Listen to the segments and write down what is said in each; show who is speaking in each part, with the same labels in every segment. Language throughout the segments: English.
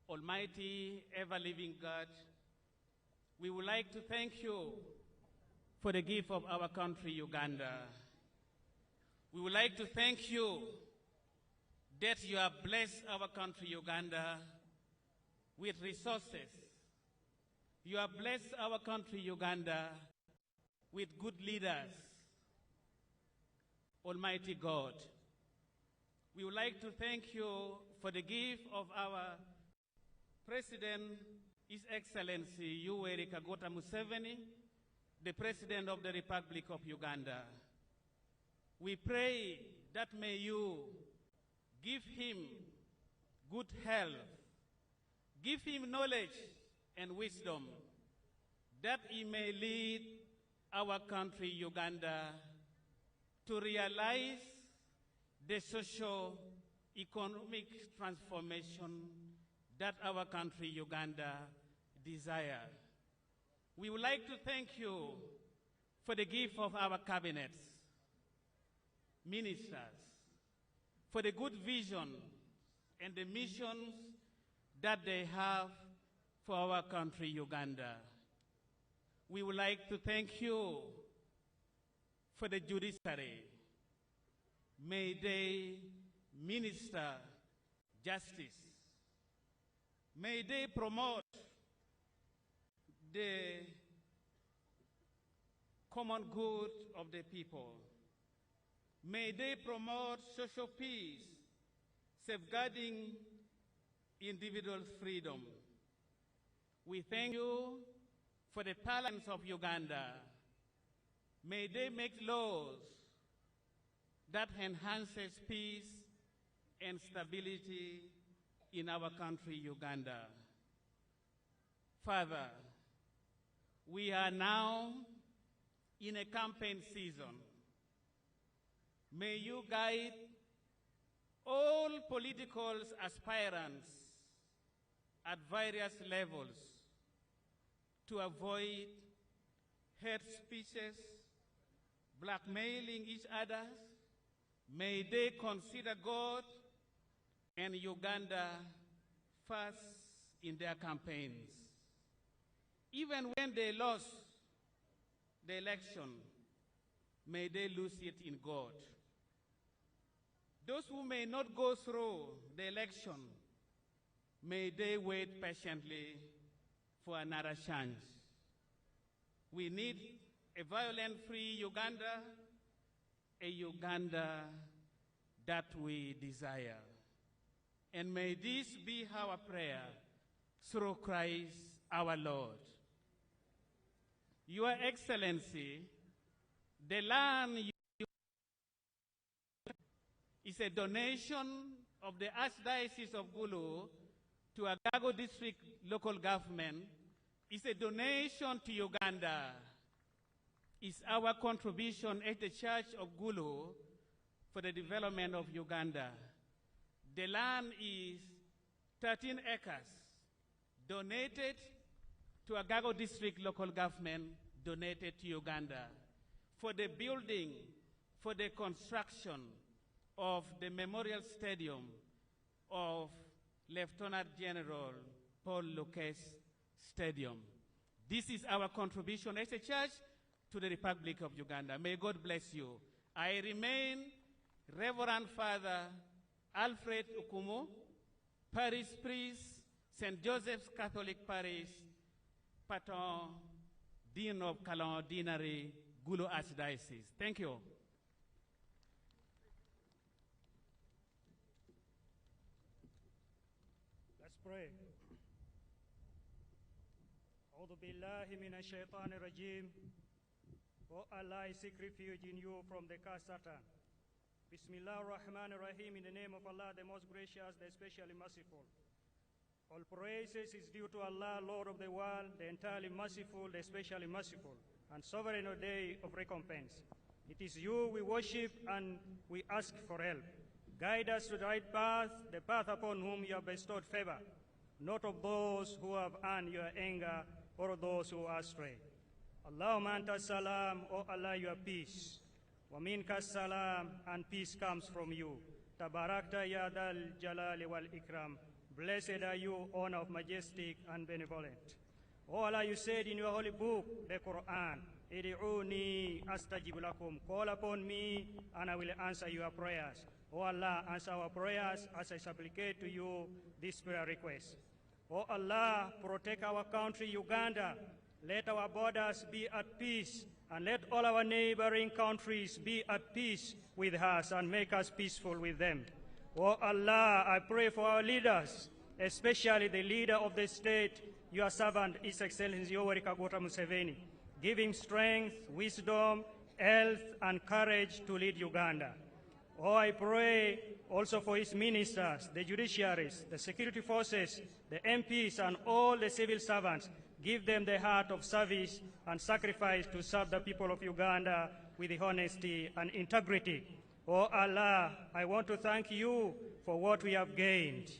Speaker 1: Almighty, ever-living God, we would like to thank you for the gift of our country, Uganda. We would like to thank you that you have blessed our country, Uganda, with resources. You have blessed our country, Uganda, with good leaders. Almighty God, we would like to thank you for the gift of our President, His Excellency Yoweri Kaguta Museveni, the President of the Republic of Uganda. We pray that may you give him good health, give him knowledge and wisdom, that he may lead our country, Uganda, to realize the socio-economic transformation that our country, Uganda, desires. We would like to thank you for the gift of our cabinets, ministers, for the good vision and the missions that they have for our country, Uganda. We would like to thank you for the judiciary. May they minister justice. May they promote the common good of the people. May they promote social peace, safeguarding individual freedom. We thank you for the parliaments of Uganda. May they make laws that enhances peace and stability in our country, Uganda. Father, we are now in a campaign season. May you guide all political aspirants at various levels to avoid hate speeches, blackmailing each other. May they consider God and Uganda first in their campaigns. Even when they lost the election, may they lose it in God. Those who may not go through the election, may they wait patiently for another chance. We need a violence-free Uganda, a Uganda that we desire. And may this be our prayer through Christ our Lord. Your Excellency, the land is a donation of the Archdiocese of Gulu to Agago District local government. It's a donation to Uganda. It's our contribution as the Church of Gulu for the development of Uganda. The land is 13 acres, donated to Agago District local government, donated to Uganda, for the building, for the construction of the Memorial Stadium of Lieutenant General Paul Lucas Stadium. This is our contribution as a church to the Republic of Uganda. May God bless you. I remain Reverend Father Alfred Ukumu, Parish Priest, St. Joseph's Catholic Parish, Patron, Dean of Kalon Deanery, Gulu Archdiocese. Thank you.
Speaker 2: Let's pray. A'udhu billahi minash shaitanir rajim. Oh Allah, I seek refuge in you from the curse Satan. Bismillah ar-Rahman ar-Rahim, in the name of Allah, the most gracious, the especially merciful. All praises is due to Allah, Lord of the world, the entirely merciful, the especially merciful, and sovereign of day of recompense. It is you we worship and we ask for help. Guide us to the right path, the path upon whom you have bestowed favor, not of those who have earned your anger or those who are astray. Allahumma anta salam, O Allah, your peace. Wa minka salam, and peace comes from you. Tabarakta ya dal jalali wal ikram. Blessed are you, honor of majestic and benevolent. O Allah, you said in your holy book, the Quran, Idi'uni astajib lakum. Call upon me and I will answer your prayers. O Allah, answer our prayers as I supplicate to you this prayer request. O Allah, protect our country, Uganda. Let our borders be at peace, and let all our neighboring countries be at peace with us and make us peaceful with them. O Allah, I pray for our leaders, especially the leader of the state, your servant, His Excellency Yoweri Kaguta Museveni. Give him strength, wisdom, health, and courage to lead Uganda. Oh, I pray also for his ministers, the judiciaries, the security forces, the MPs, and all the civil servants. Give them the heart of service and sacrifice to serve the people of Uganda with honesty and integrity. Oh Allah, I want to thank you for what we have gained.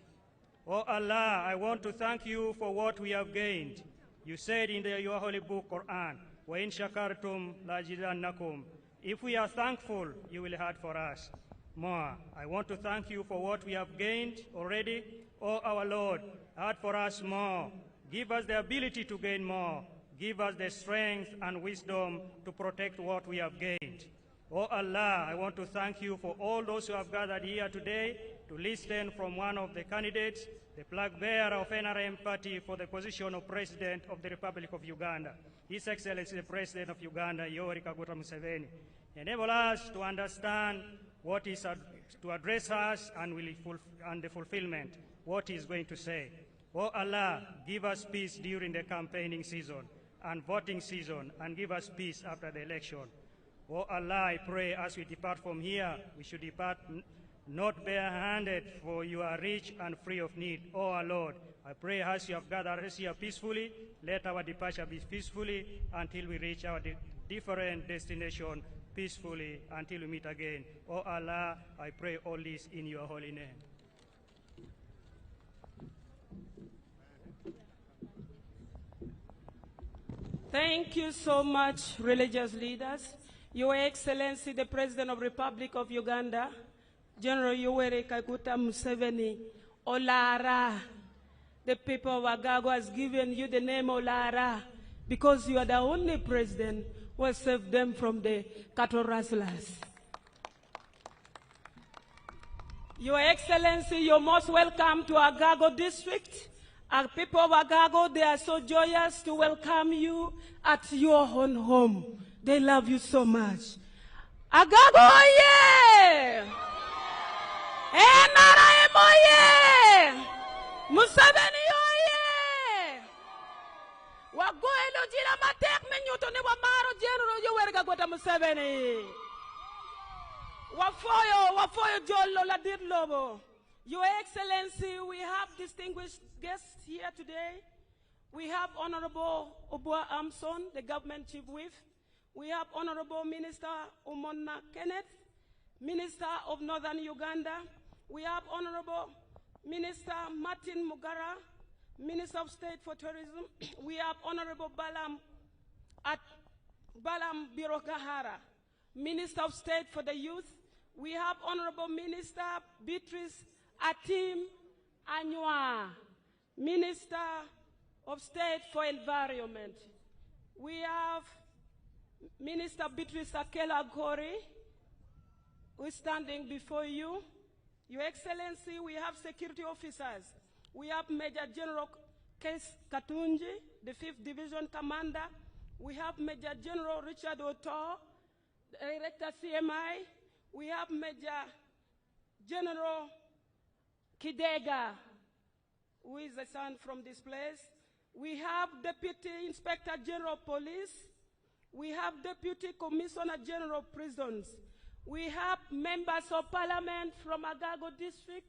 Speaker 2: Oh Allah, I want to thank you for what we have gained. You said in your holy book, Quran, وَإِن شَكَرْتُمْ لَأَزِيدَنَّكُمْ. If we are thankful, you will add for us more. I want to thank you for what we have gained already. Oh our Lord, add for us more. Give us the ability to gain more. Give us the strength and wisdom to protect what we have gained. Oh Allah, I want to thank you for all those who have gathered here today to listen from one of the candidates, the flag bearer of NRM party for the position of President of the Republic of Uganda, His Excellency the President of Uganda, Yoweri Kaguta Museveni. Enable us to understand what is to address us and the fulfillment, what he is going to say. Oh Allah, give us peace during the campaigning season and voting season, and give us peace after the election. Oh Allah, I pray as we depart from here, we should depart not bare-handed, for you are rich and free of need. Oh our Lord, I pray as you have gathered us here peacefully, let our departure be peacefully until we reach our different destination peacefully until we meet again. Oh Allah, I pray all this in your holy name.
Speaker 3: Thank you so much, religious leaders. Your Excellency, the President of the Republic of Uganda, General Yoweri Kaguta Museveni, Olara. The people of Agago has given you the name Olara because you are the only president who has saved them from the cattle rustlers. Your Excellency, you're most welcome to Agago district. Our people of Agago, they are so joyous to welcome you at your own home. They love you so much. Agago, oye! NRM, oye! Museveni, oye! Wagoelo jila matek menyuto ne wamaro General Yoweri Kaguta Museveni. Wafoyo jollo la dir lobo. Your Excellency, we have distinguished guests here today. We have Honorable Obua Amson, the government chief whip. We have Honorable Minister Umona Kenneth, Minister of Northern Uganda. We have Honorable Minister Martin Mugara, Minister of State for Tourism. We have Honorable Balam Birokahara, Minister of State for the Youth. We have Honorable Minister Beatrice Atim Anywa, Minister of State for Environment. We have Minister Beatrice Akela Gori, who is standing before you. Your Excellency, we have security officers. We have Major General Kes Katunji, the 5th Division Commander. We have Major General Richard Oto, Director CMI. We have Major General Kidega, who is a son from this place. We have Deputy Inspector General Police. We have Deputy Commissioner General Prisons. We have members of Parliament from Agago District.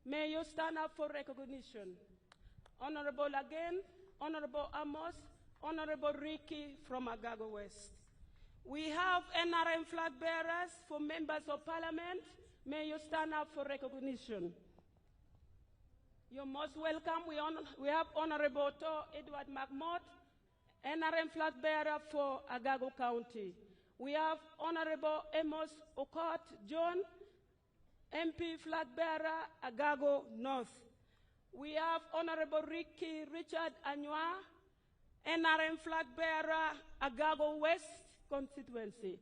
Speaker 3: May you stand up for recognition. Honorable again, Honorable Amos, Honorable Ricky from Agago West. We have NRM flag bearers for members of Parliament. May you stand up for recognition. You're most welcome. We have Honorable Edward McMott, NRM flag bearer for Agago County. We have Honorable Amos Okot John, MP flag bearer, Agago North. We have Honorable Ricky Richard Anywa, NRM flag bearer, Agago West constituency.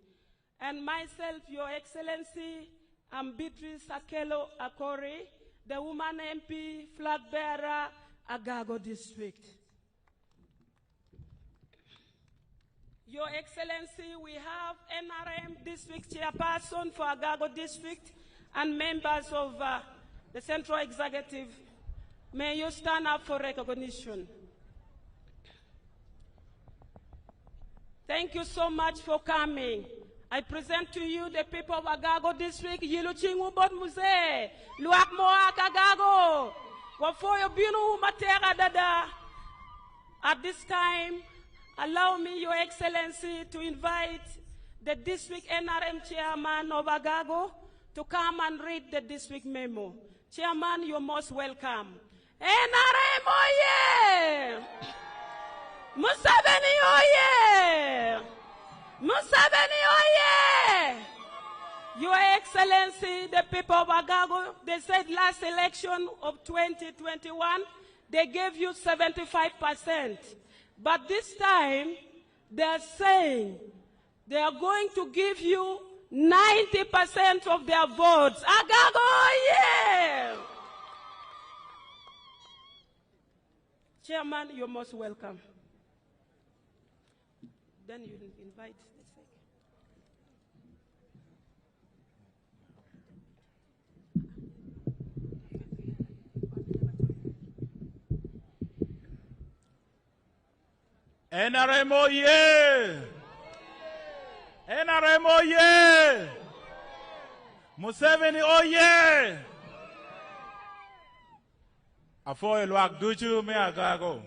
Speaker 3: And myself, Your Excellency, I'm Beatrice Akelo Akori, the woman MP flag bearer, Agago district. Your Excellency, we have NRM district chairperson for Agago district and members of the Central Executive. May you stand up for recognition. Thank you so much for coming. I present to you the people of Agago district, Yiluchingu Bot Muse, Luak Moak Agago, Wafoyo Binu Matera Dada. At this time, allow me, Your Excellency, to invite the district NRM chairman of Agago to come and read the district memo. Chairman, you're most welcome. NRM, oye! Museveni, oye! Museveni, oye! Your Excellency, the people of Agago, they said last election of 2021, they gave you 75%. But this time, they're saying they are going to give you 90% of their votes. Agago, yeah! Chairman, you're most welcome. Then you invite the second.
Speaker 4: NRM, oye! NRM, oye! Museveni, oye! Afoy luak duchu me Agago.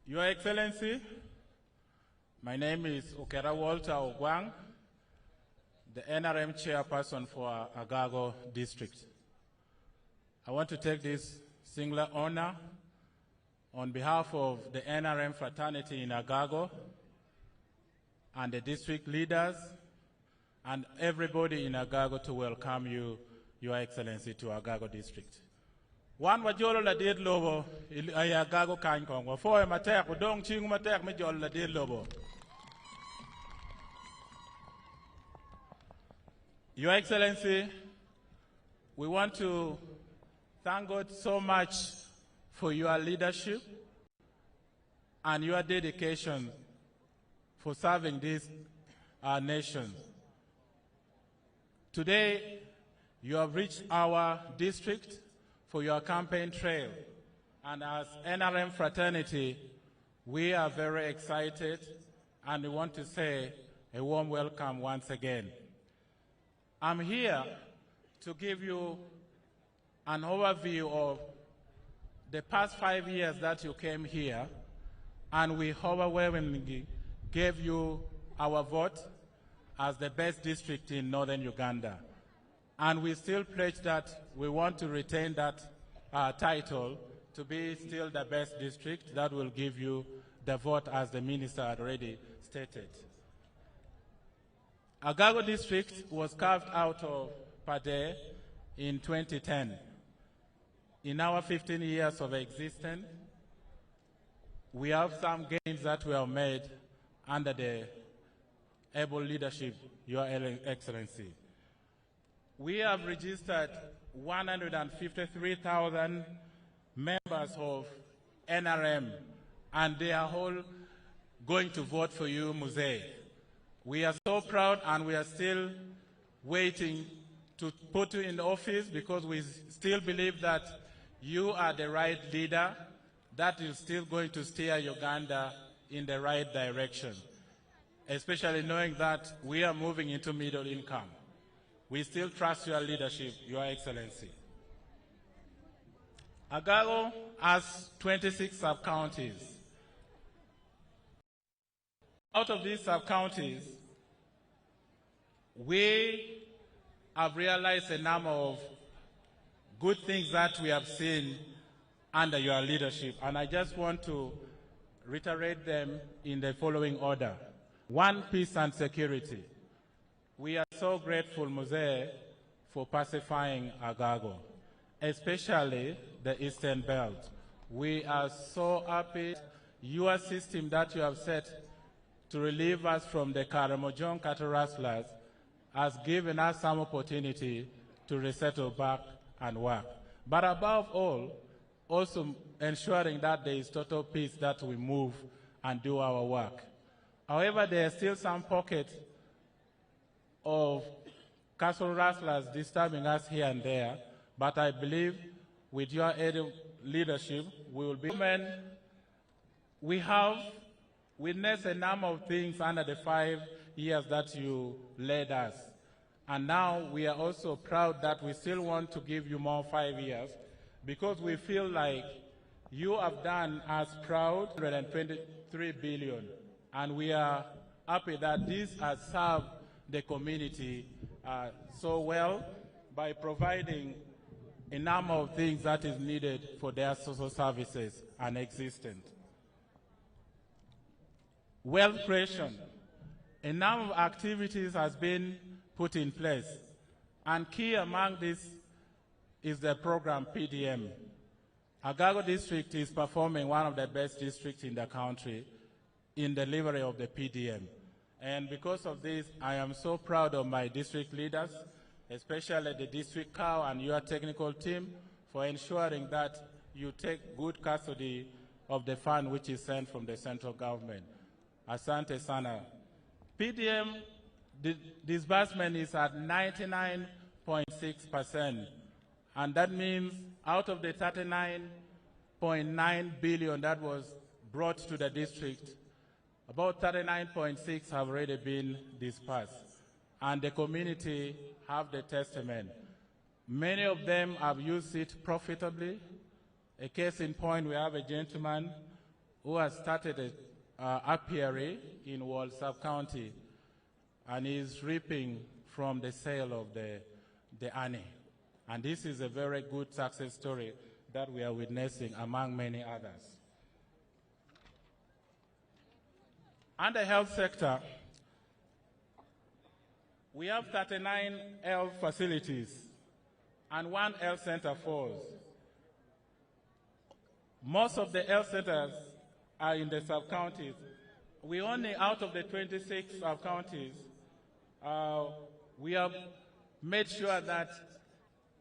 Speaker 4: Your Excellency, my name is Okera Walter Ogwang, the NRM chairperson for Agago district. I want to take this singular honor on behalf of the NRM fraternity in Agago and the district leaders and everybody in Agago to welcome you, Your Excellency, to Agago district. One wajolo la did lobo ay Agago kan kong wa fo matek udong ching matek me jol la did lobo. Your Excellency, we want to thank God so much for your leadership and your dedication for serving this nation. Today, you have reached our district for your campaign trail. And as NRM fraternity, we are very excited and we want to say a warm welcome once again. I'm here to give you an overview of the past 5 years that you came here, and we overwhelmingly gave you our vote as the best district in northern Uganda. And we still pledge that we want to retain that title to be still the best district. That will give you the vote as the minister had already stated. Agago district was carved out of Pade in 2010. In our 15 years of existence, we have some gains that we have made under the able leadership, Your Excellency. We have registered 153,000 members of NRM, and they are all going to vote for you, Muse. We are so proud, and we are still waiting to put you in office because we still believe that you are the right leader that is still going to steer Uganda in the right direction, especially knowing that we are moving into middle income. We still trust your leadership, Your Excellency. Agago has 26 sub-counties. Out of these sub-counties, we have realized a number of good things that we have seen under your leadership, and I just want to reiterate them in the following order. One, peace and security. We are so grateful, Muse, for pacifying Agago. especially the Eastern Belt. We are so happy your system that you have set to relieve us from the Karamojong cattle rustlers has given us some opportunity to resettle back and work. But above all, also ensuring that there is total peace that we move and do our work. However, there are still some pockets of cattle rustlers disturbing us here and there, but I believe with your leadership, we will be. We have witnessed a number of things under the 5 years that you led us. And now we are also proud that we still want to give you more 5 years because we feel like you have done us proud, 123 billion. And we are happy that this has served the community so well by providing a number of things that is needed for their social services and existent. Wealth creation. A number of activities has been put in place, and key among this is the program PDM. Agago district is performing one of the best districts in the country in delivery of the PDM. And because of this, I am so proud of my district leaders, especially the district cow and your technical team, for ensuring that you take good custody of the fund which is sent from the central government. Asante sana. PDM disbursement is at 99.6%, and that means out of the 39.9 billion that was brought to the district, about 39.6 have already been dispersed, and the community have the testament. Many of them have used it profitably. A case in point, we have a gentleman who has started a apiary in Wall Sub-County, and is reaping from the sale of the honey. And this is a very good success story that we are witnessing among many others. Under the health sector, we have 39 health facilities and 1 health center force. Most of the health centers are in the sub-counties. We only, out of the 26 sub-counties, we have made sure that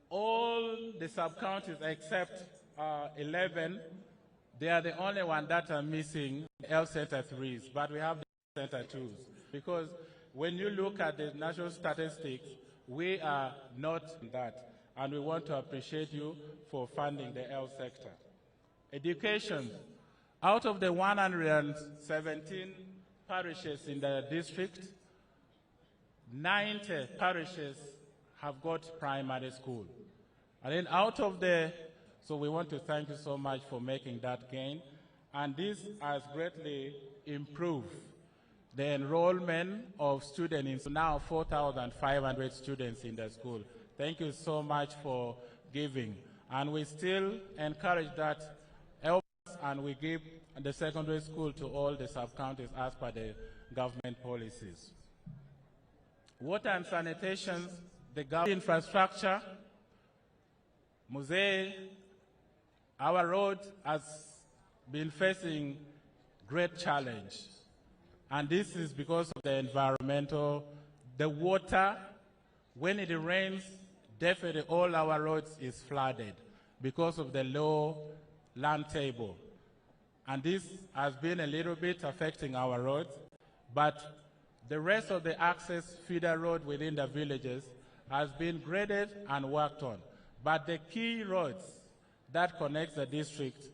Speaker 4: all the sub-counties except 11, they are the only one that are missing health center 3s, but we have the center 2s. Because when you look at the national statistics, we are not that, and we want to appreciate you for funding the health sector. Education. Out of the 117 parishes in the district, 90 parishes have got primary school. And then out of the, so we want to thank you so much for making that gain. And this has greatly improved the enrollment of students. Now 4,500 students in the school. Thank you so much for giving. And we still encourage that help us, and we give the secondary school to all the sub-counties as per the government policies. Water and sanitation, the government infrastructure, Museveni, our road has been facing great challenge. And this is because of the environmental, the water, when it rains, definitely all our roads is flooded because of the low land table. And this has been a little bit affecting our roads, but the rest of the access feeder road within the villages has been graded and worked on. But the key roads that connect the district,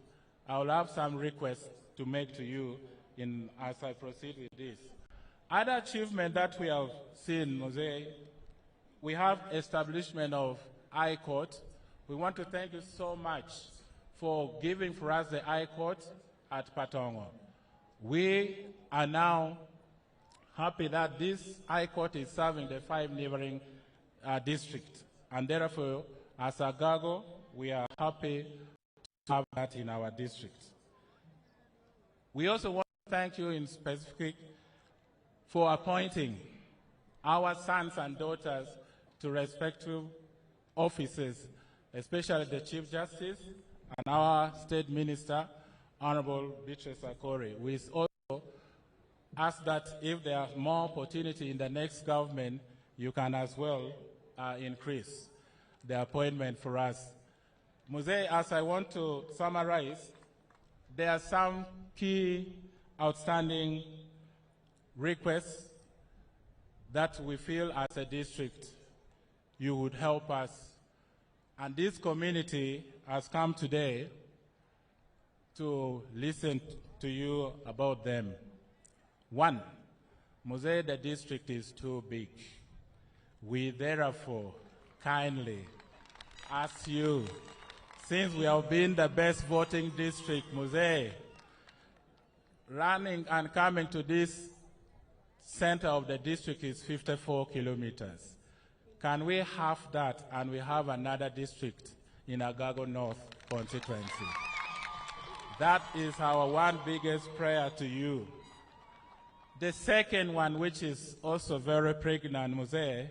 Speaker 4: I will have some requests to make to you as I proceed with this. Other achievement that we have seen, Museveni, we have establishment of High Court. We want to thank you so much for giving for us the High Court at Patongo. We are now happy that this High Court is serving the 5 neighboring districts, and therefore, as Agago, we are happy to have that in our district. We also want to thank you in specific for appointing our sons and daughters to respective offices especially the Chief Justice and our State Minister, Honorable Beatrice Akori. We also ask that if there are more opportunity in the next government, you can as well increase the appointment for us. Museveni, as I want to summarize, there are some key outstanding requests that we feel as a district you would help us. And this community has come today to listen to you about them. One, Museveni, the district is too big. We therefore kindly ask you, since we have been the best voting district, Museveni, running and coming to this center of the district is 54 kilometers. Can we have that and we have another district in Agago North constituency? That is our one biggest prayer to you. The second one, which is also very pregnant, Museveni,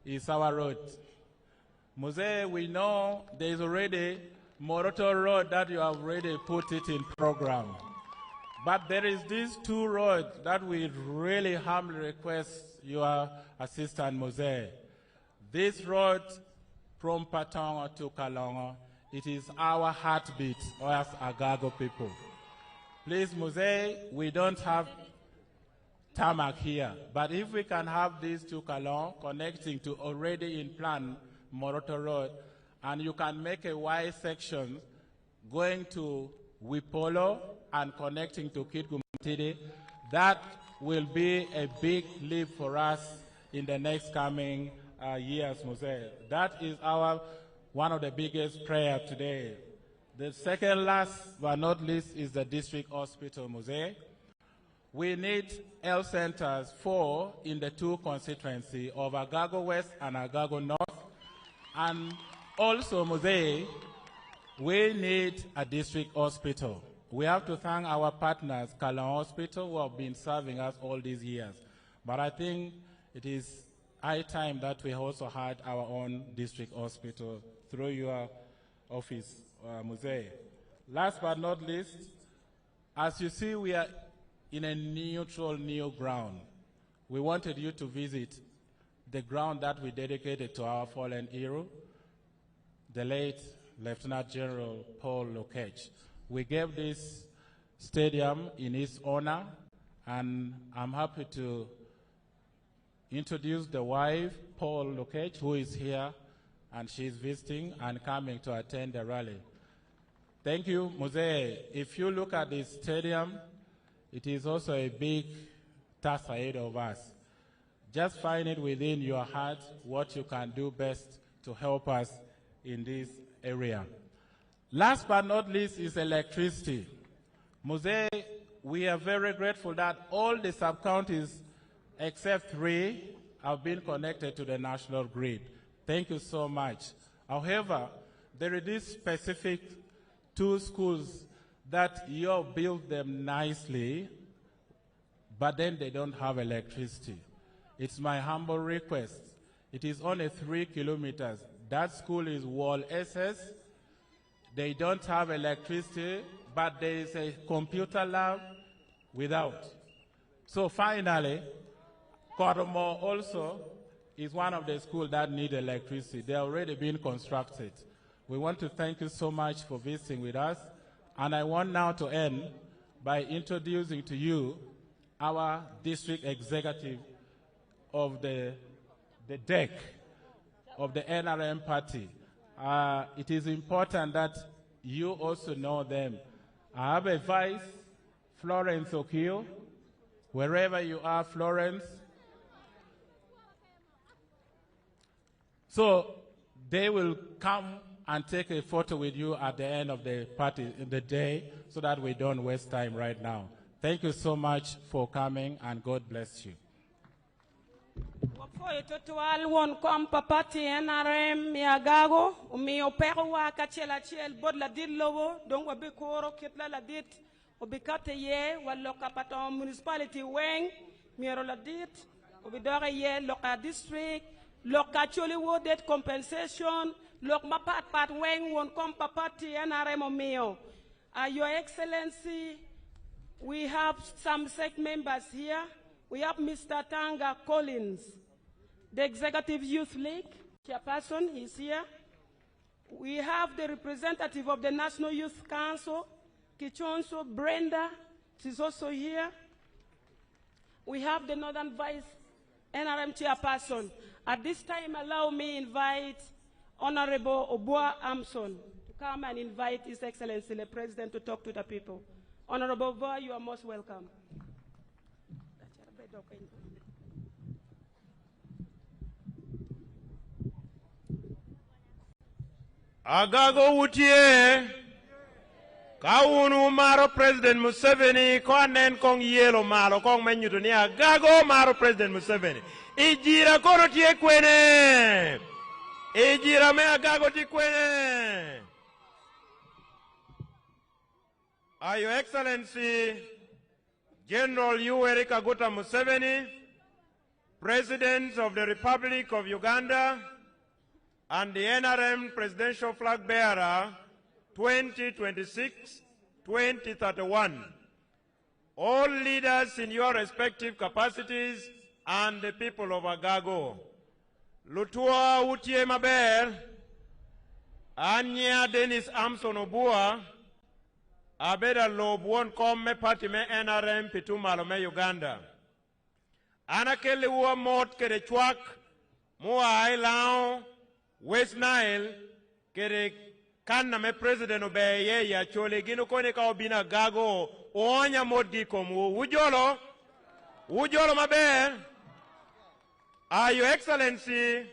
Speaker 4: is our road. Museveni, we know there is already Moroto Road that you have already put it in program. But there is these two roads that we really humbly request your assistant, Museveni. This road from Patongo to Kalongo, it is our heartbeat as Agago people. Please, Museveni, we don't have tarmac here, but if we can have these two Kalongo connecting to already in plan Moroto Road, and you can make a wide section going to Wipolo and connecting to Kitgumtidi, that will be a big leap for us in the next coming years, Museveni. That is one of the biggest prayers today. The second last but not least is the district hospital, Museveni. We need health centers in the two constituencies of Agago West and Agago North. And also, Museveni, we need a district hospital. We have to thank our partners, Kalon Hospital, who have been serving us all these years. But I think it is high time that we also had our own district hospital through your office, Museveni. Last but not least, as you see, we are in a neutral new ground. We wanted you to visit the ground that we dedicated to our fallen hero, the late Lieutenant General Paul Lokech. We gave this stadium in his honor, and I'm happy to introduce the wife, Paul Lokech, who is here, and she's visiting and coming to attend the rally. Thank you, Museveni. If you look at this stadium, it is also a big task ahead of us. Just find it within your heart what you can do best to help us in this area. Last but not least is electricity. Museveni, we are very grateful that all the sub-counties except 3 have been connected to the national grid. Thank you so much. However, there are these specific 2 schools that you have built them nicely, but then they don't have electricity. It's my humble request. It is only 3 kilometers. That school is Wall SS. They don't have electricity, but there is a computer lab without. So finally, Koromo also is one of the schools that need electricity. They are already being constructed. We want to thank you so much for visiting with us. And I want now to end by introducing to you our district executive of the deck of the NRM party. It is important that you also know them. I have a vice, Florence Okio. Wherever you are, Florence. So they will come and take a photo with you at the end of the party, the day, so that we don't waste time right now. Thank you so much for coming, and God bless you.
Speaker 3: Foi totual won kom papati NRM mi Agago mi opero wa kachela chel bod la dit lowo donc obi koro kitla la dit obi kate ye wallo kapaton municipality weng mi ro la dit obi dore ye loka district loka choli wodet compensation Lok mapat weng won kom papati NRM omio. Your Excellency, we have some SEC members here. We have Mr. Tanga Collins, the Executive Youth League chairperson, he's here. We have the representative of the National Youth Council, Kichonso Brenda, she's also here. We have the Northern Vice NRM chairperson. At this time, allow me to invite Honorable Obua Amson to come and invite His Excellency the President to talk to the people. Honorable Obua, you are most welcome.
Speaker 5: Agago wutie kaunu maro President Museveni konen kong yelo malo kong menyuto ni Agago maro President Museveni ijira kono tie kwene ijira me Agago tie kwene. Your Excellency General Yoweri Kaguta Museveni, President of the Republic of Uganda, and the NRM Presidential Flag Bearer 2026-2031. All leaders in your respective capacities and the people of Agago. Lutua Utie Maber, Anya Dennis Amson Obua, Abeda Lobuon Komme Party me NRM Pitumalo me Uganda. Anakele Ua Mot Kere Chwak, Mua Ailao, West Nile, Kere Kanna me President Obeye ya Chole Gino Kone Ka Obina Gago, Oanya Modgi Komu, Ujolo Maber. Your Excellency,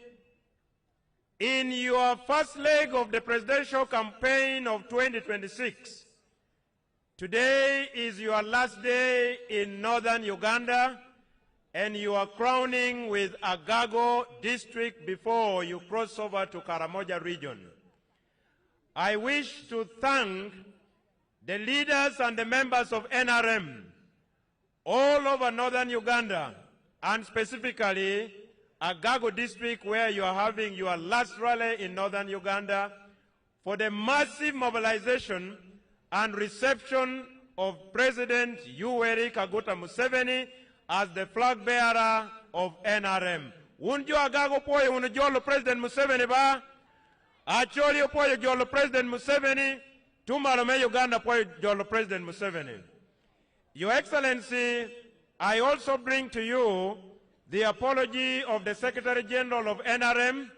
Speaker 5: in your first leg of the presidential campaign of 2026, today is your last day in northern Uganda, and you are crowning with Agago district before you cross over to Karamoja region. I wish to thank the leaders and the members of NRM all over northern Uganda, and specifically Agago district, where you are having your last rally in northern Uganda, for the massive mobilization and reception of President Yoweri Kaguta Museveni as the flag bearer of NRM. Unjo Agago poye unajolo President Museveni ba? Acholi poye jolo President Museveni, tumalome Uganda poye jolo President Museveni. Your Excellency, I also bring to you the apology of the Secretary General of NRM,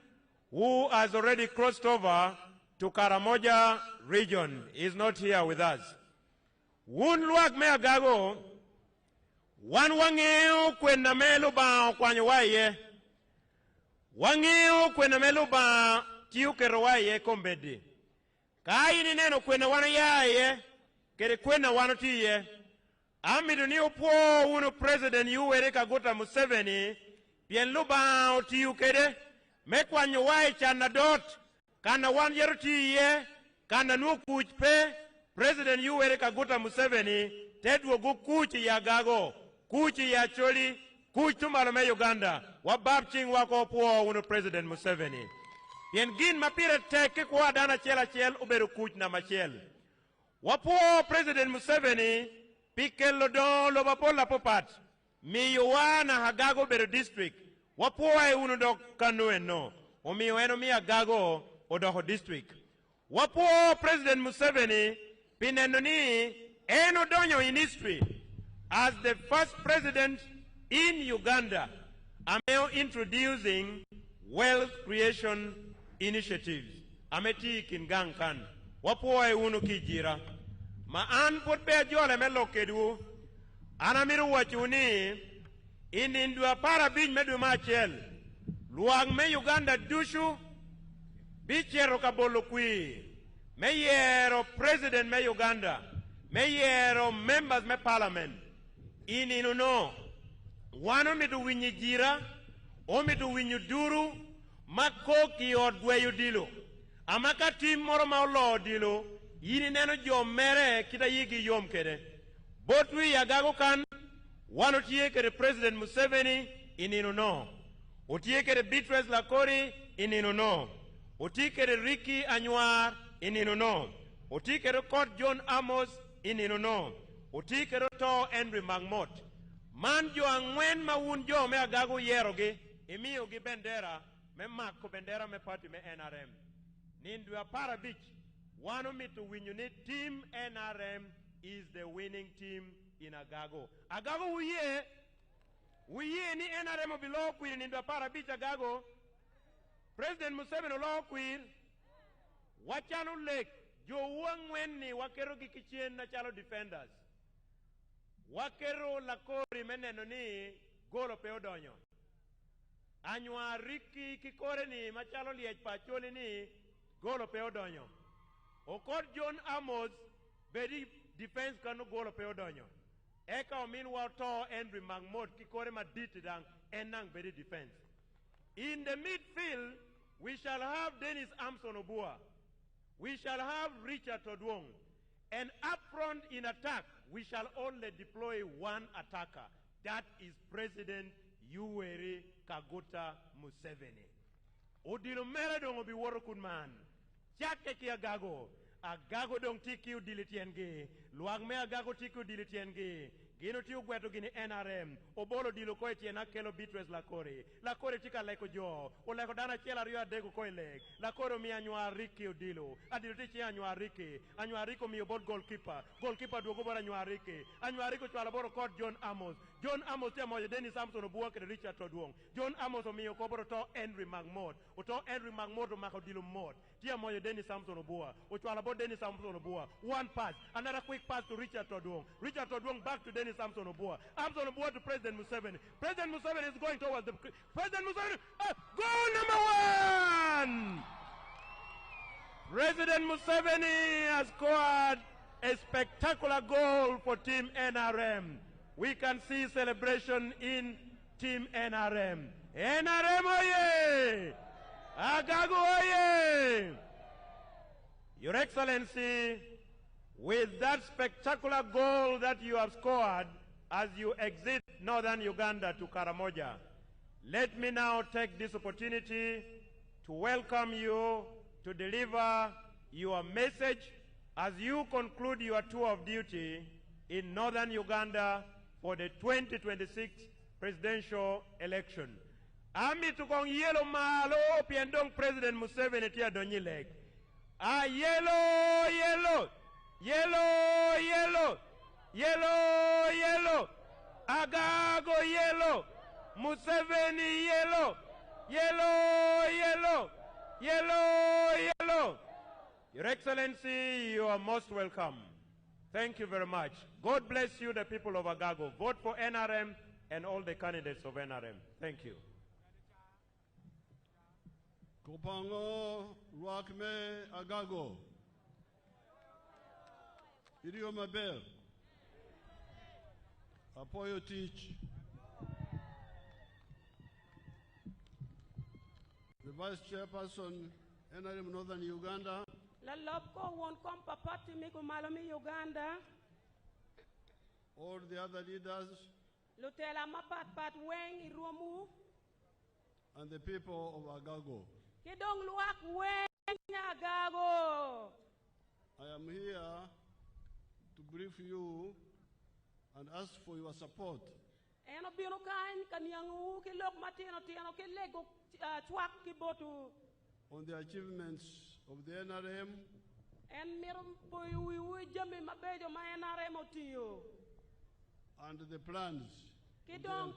Speaker 5: who has already crossed over to Karamoja region. He is not here with us. Wun luak me Agago, wan wangeo kwenda melu ba kwanyo waye. Wangeo kwenda melu ba kiukero waye kombedi. Kai ni neno kwenda wana yaye, kere kwenda wano tiye. Amidu ni upo unu President Yoweri Kaguta Museveni, bien luba otiyu kede, mekwanyo waye chana dot, kana wan yeru tiye, kana nukuchpe, President Yoweri Kaguta Museveni, tedwo gu kuchi ya Agago, kuchi ya Choli, kuchi tumalome Uganda, wababching wako upo unu President Museveni. Bien gin mapire teke kwa dana chela chel uberu kuchi na machel. Wapo President Museveni, Pikelo don lo bapola popat. Miyowana Agago bero district. Wapoe unu do kanu eno. O miyo eno mi Agago odoho district. Wapo President Museveni pinenoni eno donyo in history as the first president in Uganda. Ameo introducing wealth creation initiatives. Ameti kingang kan. Wapoe unu kijira. Ma an put be jole me lokedu anamiru wachuni inindua para bin medu machel luang me Uganda dushu bichero kabolo kui me yero president me Uganda me yero members me parliament ininu no wano midu winyi jira o midu winyu duru makoki odweyu dilo amaka tim moro ma olo dilo yini neno jo mere kita yigi yom kede botwi Agago kan wano tiye kede President Museveni inino no otiye kede Beatrice Lakori inino no Otikere Ricky Anywar ininono. Otikere Court John Amos ininono. Otikere to Henry Magmot. Man jo angwen maun jo me Agago yerogi. Imiyo gi bendera. Me mako bendera me party me NRM. Nindua para beach. Wano me to win unit team NRM is the winning team in Agago. Agago we ni NRM below queen in the para beach Agago. President Museveni law queen. Wachano lake. Jo wangweni wakero gikichien na chalo defenders. Wakero lakori meneno ni golo peodonyo. Anywa Ricky kikore ni machalo liech pacholi ni golo peodonyo. Okot John Amos bedi defense kanu golo peodonyo. Eka omin wato Henry Magmot kikore maditi dang enang bedi defense. In the midfield, we shall have Dennis Amson Obua. We shall have Richard Odwong. And up front in attack, we shall only deploy one attacker. That is President Yoweri Kaguta Museveni. Odilo mera dongo bi woro kunman. Chake ki Agago. Agago dong tikiu dilitienge. Luang me Agago tikiu dilitienge. Gino tiu gweto gini NRM. Obolo dilo koe tiena kelo Beatrice Lakore. Lakore tika leko jo. O leko dana chela rio adego koe leg. Lakore mi anywa Ricky odilo. Adilo tichi anywa Ricky. Anywa Rico mi obod goalkeeper. Goalkeeper duogo bora anywa Ricky. Anywa Rico chwala boro court John Amos. John Amos tia moja Dennis Samson Obua kede Richard Odwong. John Amos o mi okoboro to Henry Magmot. O to Henry Magmot o mako dilo mod. Tia moja Dennis Samson Obua. O chwala boro Dennis Samson Obua. One pass. Another quick pass to Richard Odwong. Richard Odwong back to Dennis Samson Obua. Samson Obua to President Museveni. President Museveni is going towards the... President Museveni... goal number 1! President Museveni has scored a spectacular goal for Team NRM. We can see celebration in Team NRM. NRM oye! Agago oye! Your Excellency, with that spectacular goal that you have scored as you exit northern Uganda to Karamoja, let me now take this opportunity to welcome you to deliver your message as you conclude your tour of duty in northern Uganda for the 2026 presidential election. Ami tukong yellow malo piendong President Museveni tia donyileg. Yellow, yellow, yellow, yellow, yellow, yellow, Agago yellow, Museveni yellow, yellow, yellow, yellow, yellow. Your Excellency, you are most welcome. Thank you very much. God bless you, the people of Agago. Vote for NRM and all the candidates of NRM. Thank you.
Speaker 6: Kopango Rockme Agago. Irio Mabel. Apoyo Teach. The Vice Chairperson, NRM Northern Uganda.
Speaker 3: La lobko won kompa party miko malomi Uganda.
Speaker 6: All the other leaders.
Speaker 3: Lutela mapat weng iruomu.
Speaker 6: And the people of Agago.
Speaker 3: Kidong luak weng Agago.
Speaker 6: I am here to brief you and ask for your support.
Speaker 3: Eno bino kan kanyangu kilok matino tiano kilego twak kibotu.
Speaker 6: On the achievements of the NRM.
Speaker 3: En mirum boyu jami mabejo ma NRM otiyo.
Speaker 6: And the plans
Speaker 3: Kidong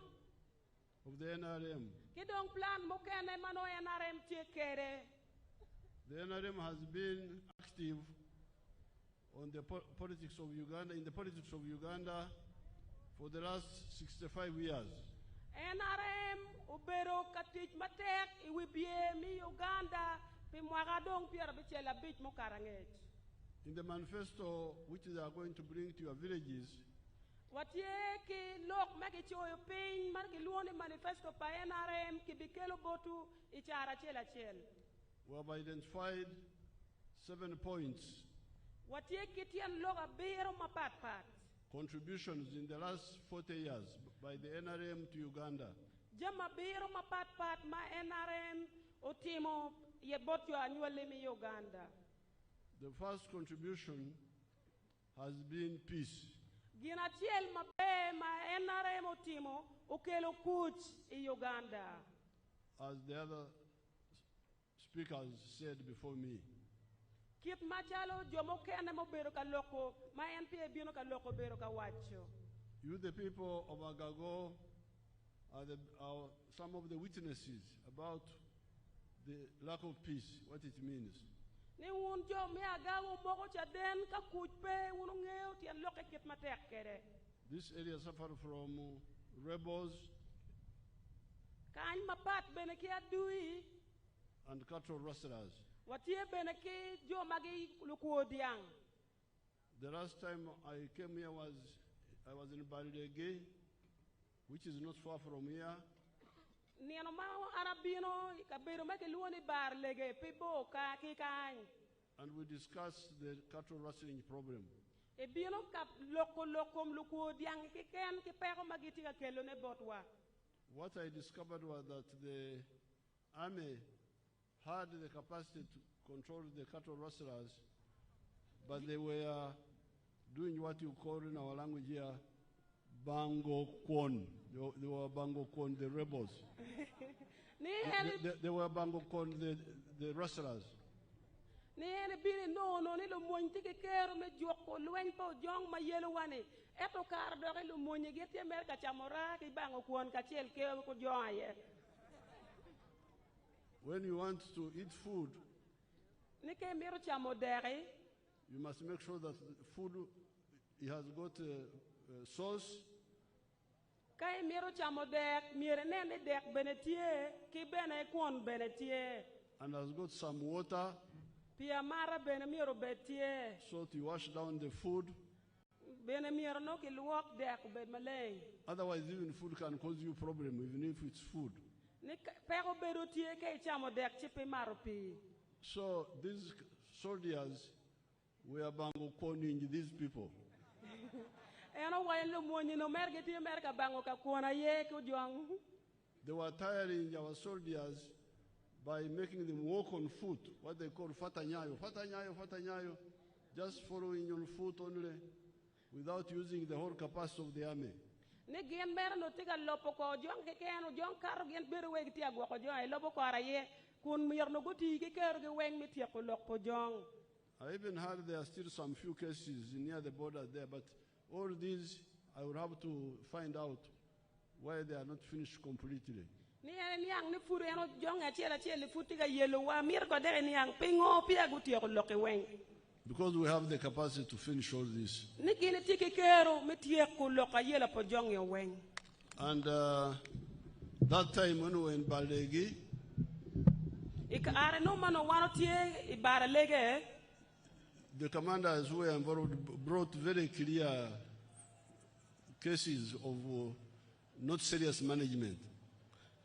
Speaker 6: of the NRM.
Speaker 3: Kidong plan mukene mano NRM tiekere.
Speaker 6: The NRM has been active on the politics of Uganda, in the politics of Uganda for the last 65 years.
Speaker 3: NRM ubero katich matek iwibie mi Uganda pi mwagadong piara bichela bich mukaranget.
Speaker 6: In the manifesto which they are going to bring to your villages,
Speaker 3: Watieki lok magi choyo pin margi luone manifesto pa NRM ki bikelo botu ichara chela chel.
Speaker 6: we have identified 7 points.
Speaker 3: Watieki tian loga biro mapat.
Speaker 6: Contributions in the last 40 years by the NRM to Uganda.
Speaker 3: Jama biro mapat ma NRM otimo ye bot yo anywele mi Uganda.
Speaker 6: The first contribution has been peace.
Speaker 3: Gina chiel mabe ma NRM otimo okelo kuch in Uganda.
Speaker 6: As the other speakers said before me.
Speaker 3: Kit machalo jomo kene mo bero ka loko ma NPA bino ka loko bero ka wacho.
Speaker 6: You, the people of Agago, are some of the witnesses about the lack of peace, what it means.
Speaker 3: Ni un jo mi Agago moko cha den ka kuch pe unu ngeo tian loke kit matek kere.
Speaker 6: This area suffered from rebels
Speaker 3: Kany mapat bene ki adui
Speaker 6: and cattle rustlers.
Speaker 3: watie bene ki jo magi lukuo diang.
Speaker 6: The last time I came here I was in Baldege, which is not far from here.
Speaker 3: Niano ma arabino ka bero ma ke luoni bar lege pibo ka ki kany.
Speaker 6: And we discussed the cattle rustling problem.
Speaker 3: E bino ka loko lukuo diang ki ken ki pero magiti ka kelo ne botwa.
Speaker 6: What I discovered was that the army had the capacity to control the cattle rustlers, but they were doing what you call in our language here, Bango Kwon. They were Bango Kwon, the rebels. they were Bango Kwon, the rustlers.
Speaker 3: Ni ene bini no ni lo moñ tike kero me joko lwen po jong ma yelo wane eto kar do ke lo moñ geti America chamora ki bango kwon ka chel ke ko joye.
Speaker 6: When you want to eat food,
Speaker 3: Ni ke miro chamo dere
Speaker 6: you must make sure that the food it has got sauce,
Speaker 3: kay miro chamo dek mire ne dek benetie ki bene kwon benetie
Speaker 6: and has got some water,
Speaker 3: pia mara bene miro betie
Speaker 6: so to wash down the food.
Speaker 3: bene miro no ki luok dek be maleng.
Speaker 6: Otherwise, even food can cause you problem, even if it's food.
Speaker 3: Ni pero bedo tie ke chamo dek chipi maro pi.
Speaker 6: So these soldiers were bango coning these people.
Speaker 3: Eno wayen lo moñ no merge ti America bango ka kwona ye ko jong.
Speaker 6: They were tiring our soldiers by making them walk on foot, what they call fatanyayo. Fatanyayo, just following on foot only, without using the whole capacity of the army.
Speaker 3: Ni gen mer no tiga lopo ko jong ke ken jong kar gen beru we ti agwo ko jong e lopo ko ara ye kun mir no goti ke ker ge weng mi ti ko lopo jong.
Speaker 6: I even heard there are still some few cases near the border there, but all these I will have to find out why they are not finished completely.
Speaker 3: Ni en yang ni furu eno jong a chela chele futi ga yelo wa mir ko dere ni yang pingo pi aguti ko loke weng.
Speaker 6: Because we have the capacity to finish all this.
Speaker 3: Ni gen ti ke kero mi ti ko loka yela po jong yo weng.
Speaker 6: And that time when we were in Baldegi,
Speaker 3: Ik are no mano wano tie ibara lege
Speaker 6: the commanders who were involved brought very clear cases of not serious management.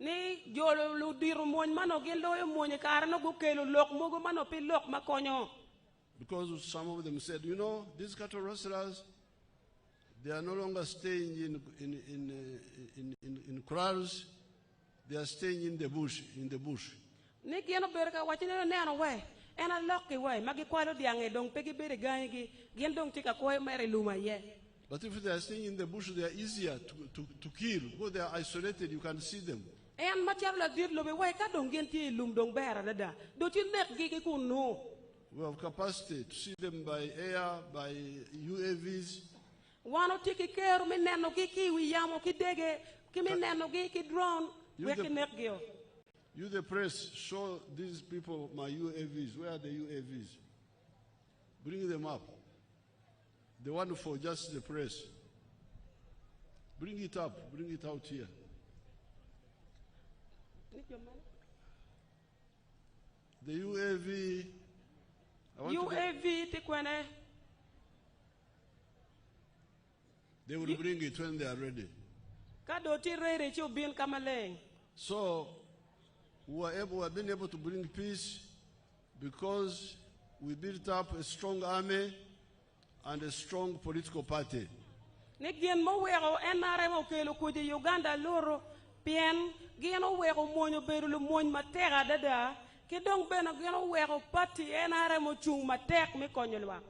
Speaker 3: ni jolo lu diru moñ mano gen lo yo moñ kar no go kelo lok mogo mano pi lok makonyo.
Speaker 6: Because some of them said, you know, these cattle rustlers, they are no longer staying in kraals, they are staying in the bush.
Speaker 3: Ni geno berka wachine ne ano we ena lokki we magi kwalo diange dong pegi bere gangi gen dong tika ko mere luma ye.
Speaker 6: But if they are staying in the bush, they are easier to kill. Because they are isolated, you can see them.
Speaker 3: En machar la dir lo be we ka dong gen ti lum dong bera dada do ti nek gi ku no.
Speaker 6: We have capacity to see them by air, by UAVs.
Speaker 3: Wano tiki keru mi neno ki kiwi yamo ki dege ki mi neno ki drone we ki nek gyo.
Speaker 6: You, the press, show these people my UAVs. Where are the UAVs? Bring them up. The one for just the press. Bring it up. Bring it out here. The UAV.
Speaker 3: UAV ti kwene.
Speaker 6: They will bring it when they are ready.
Speaker 3: Ka do ti rere chi obin kamaleng.
Speaker 6: So, we have been able to bring peace because we built up a strong army and a strong political party.
Speaker 3: Ni gen mo wero NRM o kelo kuje Uganda loro pien gen o wero moño beru lo moñ matera dada Kidong beno geno wego party NRM ochung matek mi konyolwa.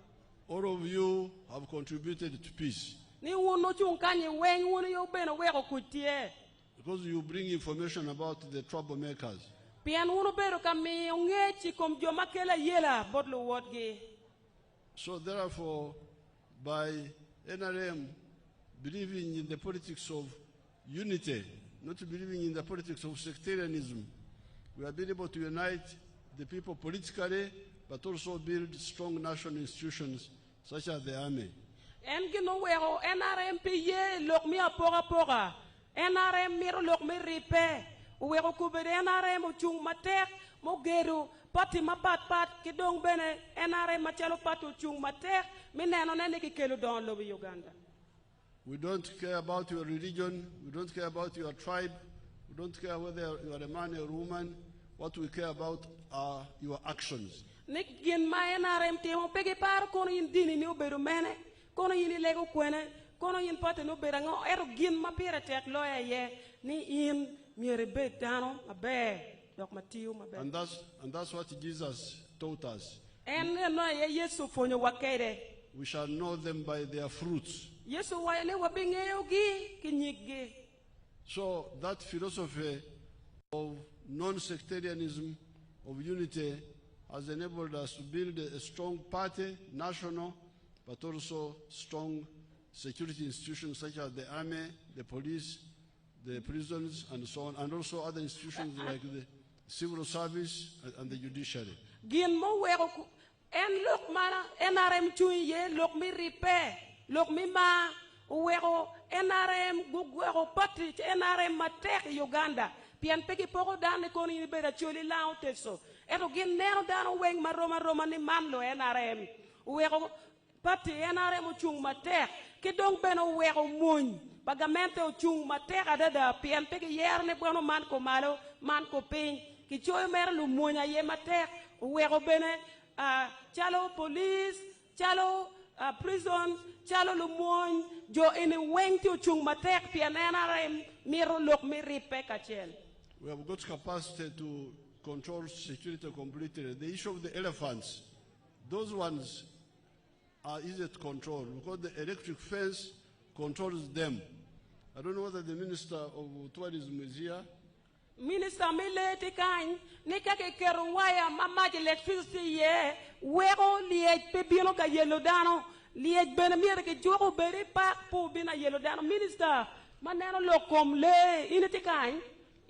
Speaker 6: All of you have contributed to peace.
Speaker 3: Ni wuno chung kanyi wen wuno yo beno wego kutie.
Speaker 6: Because you bring information about the troublemakers.
Speaker 3: Pian wuno bero kami ungechi kom joma kela yela bodlo wotgi.
Speaker 6: So therefore, by NRM believing in the politics of unity, not believing in the politics of sectarianism, we have been able to unite the people politically, but also build strong national institutions such as the army.
Speaker 3: En gino wego NRM piye lok mi apora pora. NRM miro lok mi ripe. Wego kubere NRM uchung matek mo geru pati pat kidong bene NRM machalo pati uchung matek mineno nene kikelu don lobi Uganda.
Speaker 6: We don't care about your religion, we don't care about your tribe, we don't care whether you are a man or a woman. What we care about are your actions.
Speaker 3: Nik gin ma NRM timo pegi par kono yin dini ni oberu mene, kono yin lego kwene, kono yin pati no berango ero gin ma pire tek loya ye ni in miere bet dano abe dok matiu mabe.
Speaker 6: And that's what Jesus taught us.
Speaker 3: En no ye Yesu fonyo wakere.
Speaker 6: We shall know them by their fruits.
Speaker 3: Yesu wale wabingeo gi kinyigi.
Speaker 6: So that philosophy of non-sectarianism, of unity, has enabled us to build a strong party, national, but also strong security institutions such as the army, the police, the prisons, and so on, and also other institutions like the civil service and the judiciary.
Speaker 3: Gin mo wego en look mana NRM chuye look mi ripe, look mi ma wego NRM gugwego patri NRM matek Uganda. Pian peki poko dane koni ni beda choli lao teso. Eto gin neno dano weng maroma ni manlo NRM. Wego pati NRM uchung matek. Kidong beno wego muny. Bagamente uchung matek adada. Pian peki yer ne bueno man ko malo, man ko ping. Kichoy mer lu munya ye matek. Wego bene chalo police, chalo prison, chalo lu muny. Jo ini weng ti uchung matek pian NRM miro lok mi ripe kachel.
Speaker 6: We have got capacity to control security completely. The issue of the elephants, those ones are easy to control because the electric fence controls them. I don't know whether the Minister of Tourism is here.
Speaker 3: Minister Mileti Kine, Nikake Keruwaya, Mama electricity, ye, wero liet pebino ka yellow dano, liet benamir ke joro berry park po bina yellow dano. Minister, Manano lokom le, Ineti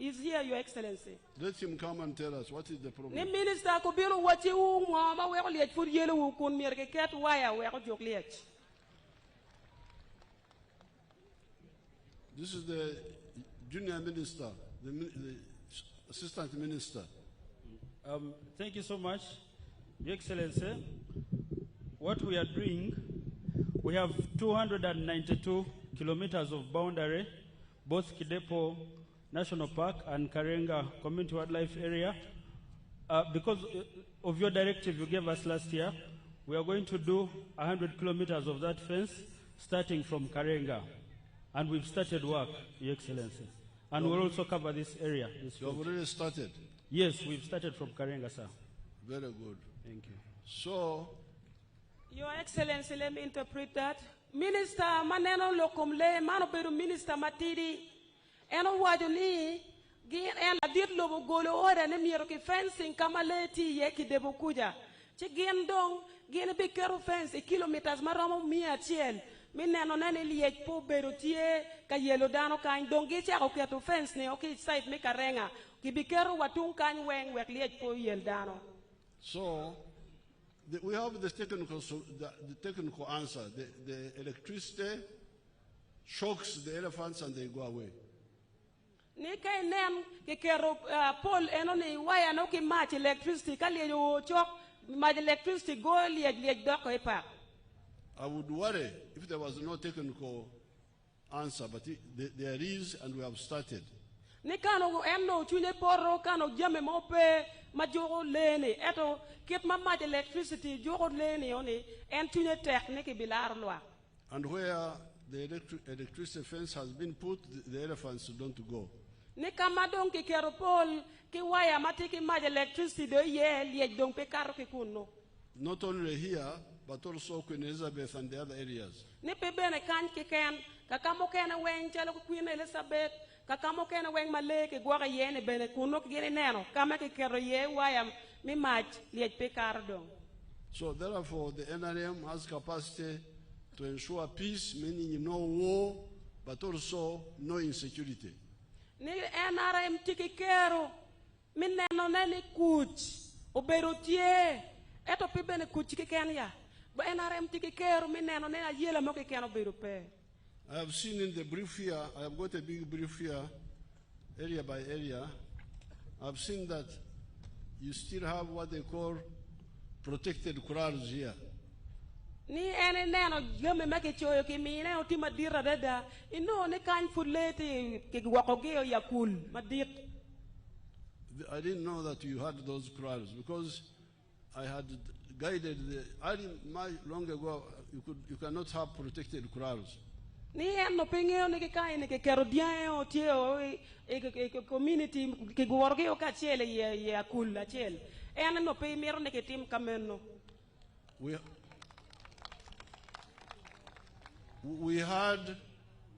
Speaker 3: is here, Your Excellency.
Speaker 6: Let him come and tell us what is the problem.
Speaker 3: The minister could be what you want, where liet for yellow kun mirke cat wire, where you liet.
Speaker 6: This is the junior minister, the assistant minister.
Speaker 7: Thank you so much, Your Excellency. What we are doing, we have 292 kilometers of boundary, both Kidepo National Park and Karenga Community Wildlife Area. Because of your directive you gave us last year, we are going to do 100 kilometers of that fence starting from Karenga. And we've started work, Your Excellency. And we'll also cover this area.
Speaker 6: You have already started?
Speaker 7: Yes, we've started from Karenga, sir.
Speaker 6: Very good.
Speaker 7: Thank you.
Speaker 6: So,
Speaker 3: Your Excellency, let me interpret that. Minister Maneno Lokomle, Manoberu Minister Matidi, eno wajuni gin en adir lobo golo ora ne miro ki fencing kamaleti ye ki debo kuja ci gin dong gin bi kero fence kilometers maromo 100 min neno nene liej po bero tie ka yelo dano kan dong gi ci ko keto fence ne okay site me karenga ki bi kero watung kan weng wek liej po yel dano.
Speaker 6: So we have the technical answer. The electricity shocks the elephants and they go away.
Speaker 3: Ni kay nem ke kero pole eno ni waya no ki match electricity kali yo chok match electricity go liej doko e pa.
Speaker 6: I would worry if there was no technical answer, but there is, and we have started.
Speaker 3: Ni kano emno chune poro kano jame mope majoro lene eto kit ma match electricity joro lene oni en chune technique bilar loi.
Speaker 6: And where the electricity fence has been put, the elephants don't go.
Speaker 3: Ni kamadong ki keropol ki waya mati ki maj electricity do ye liej dong pe karo ki kuno.
Speaker 6: Not only here, but also Queen Elizabeth and the other areas.
Speaker 3: Ni pe bene kan ki ken kakamo ken weng chalo ko Queen Elizabeth kakamo ken weng male ki gwa ye ne bene kuno ki gene neno kama ki kero ye waya mi maj liej pe karo dong.
Speaker 6: So therefore, the NRM has capacity to ensure peace, meaning no war, but also no insecurity.
Speaker 3: Ni NRM tiki kero min neno neni kuch obero tie eto pi bene kuch ki ken ya ba NRM tiki kero min neno nena yela mo ki ken obero pe.
Speaker 6: I have seen in the brief here, I have got a big brief here, area by area. I've seen that you still have what they call protected corrals here.
Speaker 3: Ni ene neno yome make choyo ki mine o ti madira dada ino ne kan fuleti ki wakogeo ya kul madit.
Speaker 6: I didn't know that you had those corrals because I had guided long ago you cannot have protected corrals.
Speaker 3: Ni eno pingeo ne ki kai ne ki kero diao tio e community ki wakogeo ka chele ya kul la chele. Ene no pe mero ne ki tim kameno.
Speaker 6: We had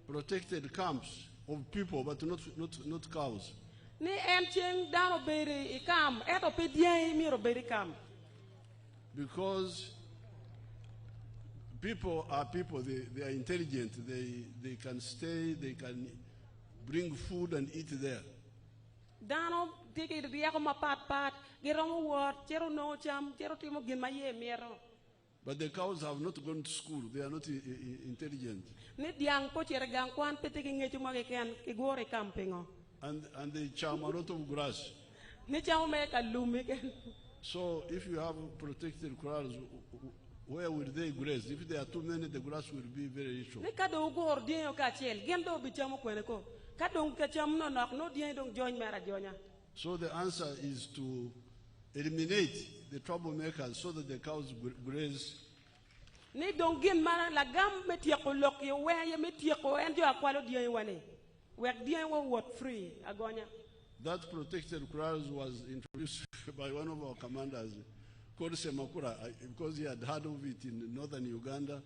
Speaker 6: protected camps of people, but not cows.
Speaker 3: Ni encheng dano beri ikam, eto pe diai miro beri kam.
Speaker 6: Because people are people, they are intelligent, they can stay, they can bring food and eat there.
Speaker 3: Dano tiki riako mapat geromo word, chero no cham, chero timo gin maye miro.
Speaker 6: But the cows have not gone to school. They are not intelligent. And they charm a lot of grass. So if you have protected corrals, where will they graze? If there are too many, the grass will be very rich. So the answer is to eliminate the troublemakers so that the cows graze.
Speaker 3: Ni dongin mana la gam metiako lok yo we ye metiako enjo akwalo dia wane. We dia what free agonya.
Speaker 6: That protected corrals was introduced by one of our commanders called Semakura because he had heard of it in northern Uganda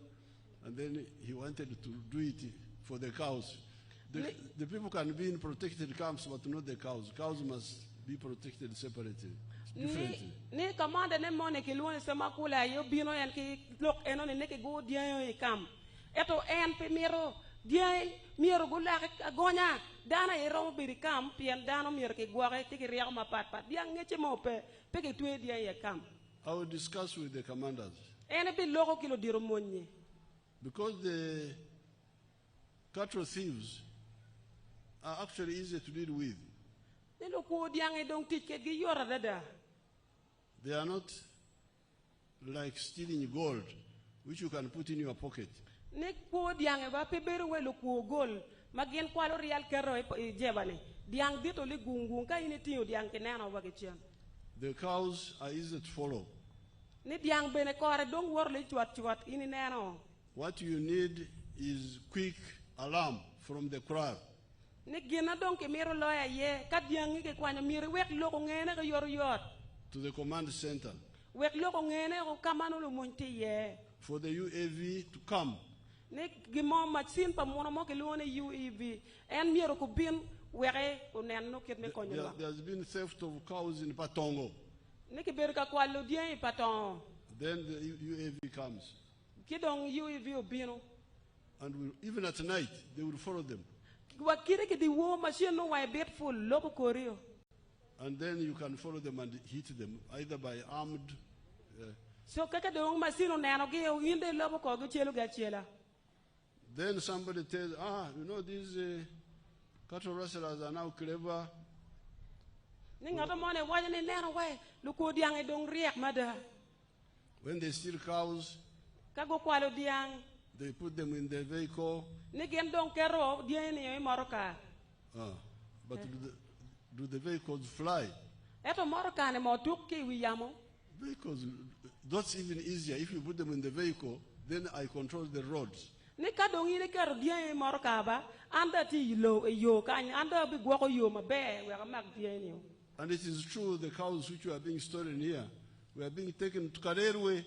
Speaker 6: and then he wanted to do it for the cows. The people can be in protected camps but not the cows. Cows must be protected separately.
Speaker 3: Ni commande ne mone ke luone sama kula yo bino yan ki lok eno ne ke go dia yo kam eto en pe miro dia miro gula agonya dana e ro bi kam pien dano miro ke gwa ke ke riya ma pat dia ngeche mo pe ke tue dia ya kam.
Speaker 6: I will discuss with the commanders.
Speaker 3: Ene bi loko kilo diro monye
Speaker 6: because the cattle thieves are actually easy to deal with.
Speaker 3: Ni lo ko dia nge dong tike gi yora dada.
Speaker 6: They are not like stealing gold, which you can put in your pocket.
Speaker 3: The
Speaker 6: cows are easy to follow. What you need is quick alarm from the crowd. To the command center. For the UAV to come. There has been theft of cows in Patongo. Then the UAV comes. And even at night, they will follow them. And then you can follow them and hit them, either by armed. Then somebody tells, you know, these cattle rustlers are now clever. When they steal cows, they put them in the vehicle. But do the vehicles fly? Vehicles, that's even easier. If you put them in the vehicle, then I control the roads.
Speaker 3: Ni ka dong ini karo dia mor kaba anda ti lo yo kan anda bi gwo ko yo mabe we ka mak dia ni.
Speaker 6: And it is true, the cows which were being stolen here were being taken to Karerwe.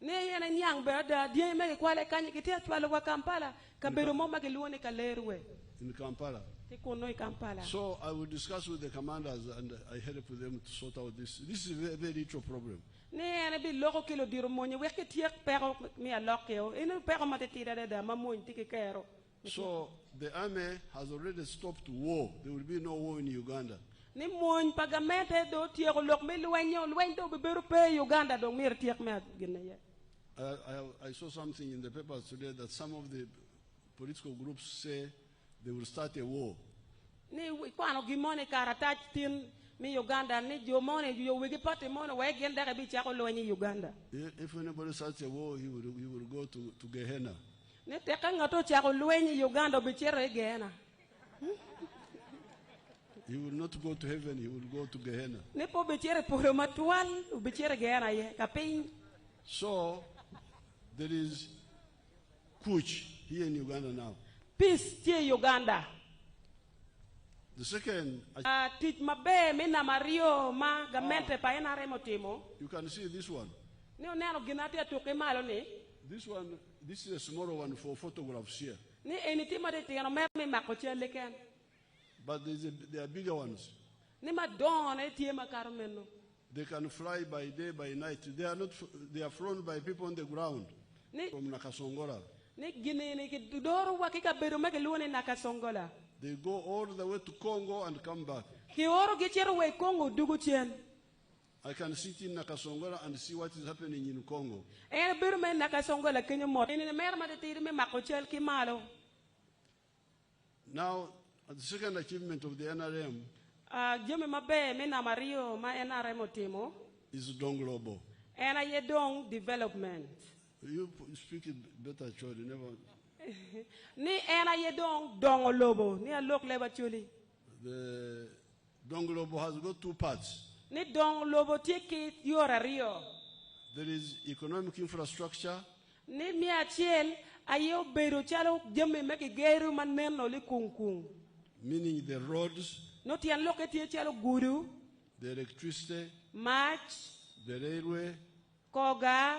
Speaker 3: Ne yana nyang be da dia me ko le kan ki te twalo wa Kampala ka bero mo make luone ka lerwe.
Speaker 6: In Kampala.
Speaker 3: Ti ko no Kampala.
Speaker 6: So I will discuss with the commanders and I help them to sort out this. This is a very, very true problem.
Speaker 3: Ne yana bi loko kilo diro mo ni we ke tiek pero mi aloke o ino pero mate tira da ma mo ti ke kero.
Speaker 6: So the army has already stopped war. There will be no war in Uganda.
Speaker 3: Ni moñ pagamente do tiek lok me luwen do be bero pe Uganda do mir tiek me gina ye.
Speaker 6: I saw something in the papers today that some of the political groups say they will start a war.
Speaker 3: Ni kwano gimone karata tin mi Uganda ni jo mone jo wigi party mone we gen daga bi chako lo ni Uganda.
Speaker 6: If anybody starts a war, he will go to Gehenna.
Speaker 3: Ni teka ngato chako lo ni Uganda bi chere Gehenna.
Speaker 6: He will not go to heaven, he will go to Gehenna.
Speaker 3: Ni po bi chere poro matual bi chere Gehenna ye kapin.
Speaker 6: So there is Kuch here in Uganda now.
Speaker 3: Peace tie Uganda.
Speaker 6: The second,
Speaker 3: Teach mabe me na Mario ma gamente pa ena remotimo.
Speaker 6: you can see this one.
Speaker 3: Ni oneno ginate to ke malo ni.
Speaker 6: This one, this is a smaller one for photographs here.
Speaker 3: Ni enitima de tino me mako chele ken.
Speaker 6: But there are bigger ones.
Speaker 3: Ni madon e tie makaro meno.
Speaker 6: They can fly by day, by night. They are not. They are flown by people on the ground from Nakasongola.
Speaker 3: Ni gine ni ki doro wa ki ka bero me ke luone Nakasongola.
Speaker 6: They go all the way to Congo and come back.
Speaker 3: Ki oro gi chero we Congo dugu chen.
Speaker 6: I can sit in Nakasongola and see what is happening in Congo.
Speaker 3: E bero me Nakasongola kenyo mo. Ni mer ma de tiri me mako chel ki malo.
Speaker 6: Now, the second achievement of the NRM
Speaker 3: Jome mabe me na Mario ma ena remotimo.
Speaker 6: is Donglobo.
Speaker 3: Ena ye dong development.
Speaker 6: You speak it better, Chori. Never.
Speaker 3: Ni ena ye dong lobo ni alok leba chuli.
Speaker 6: The Donglobo has got two parts.
Speaker 3: Ni dong lobo tiki yora rio.
Speaker 6: There is economic infrastructure.
Speaker 3: Ni mi achiel ayo beru chalo jeme meki geru maneno li kung.
Speaker 6: Meaning the roads,
Speaker 3: No tian loke tie chalo guru,
Speaker 6: the electricity,
Speaker 3: match,
Speaker 6: the railway,
Speaker 3: koga,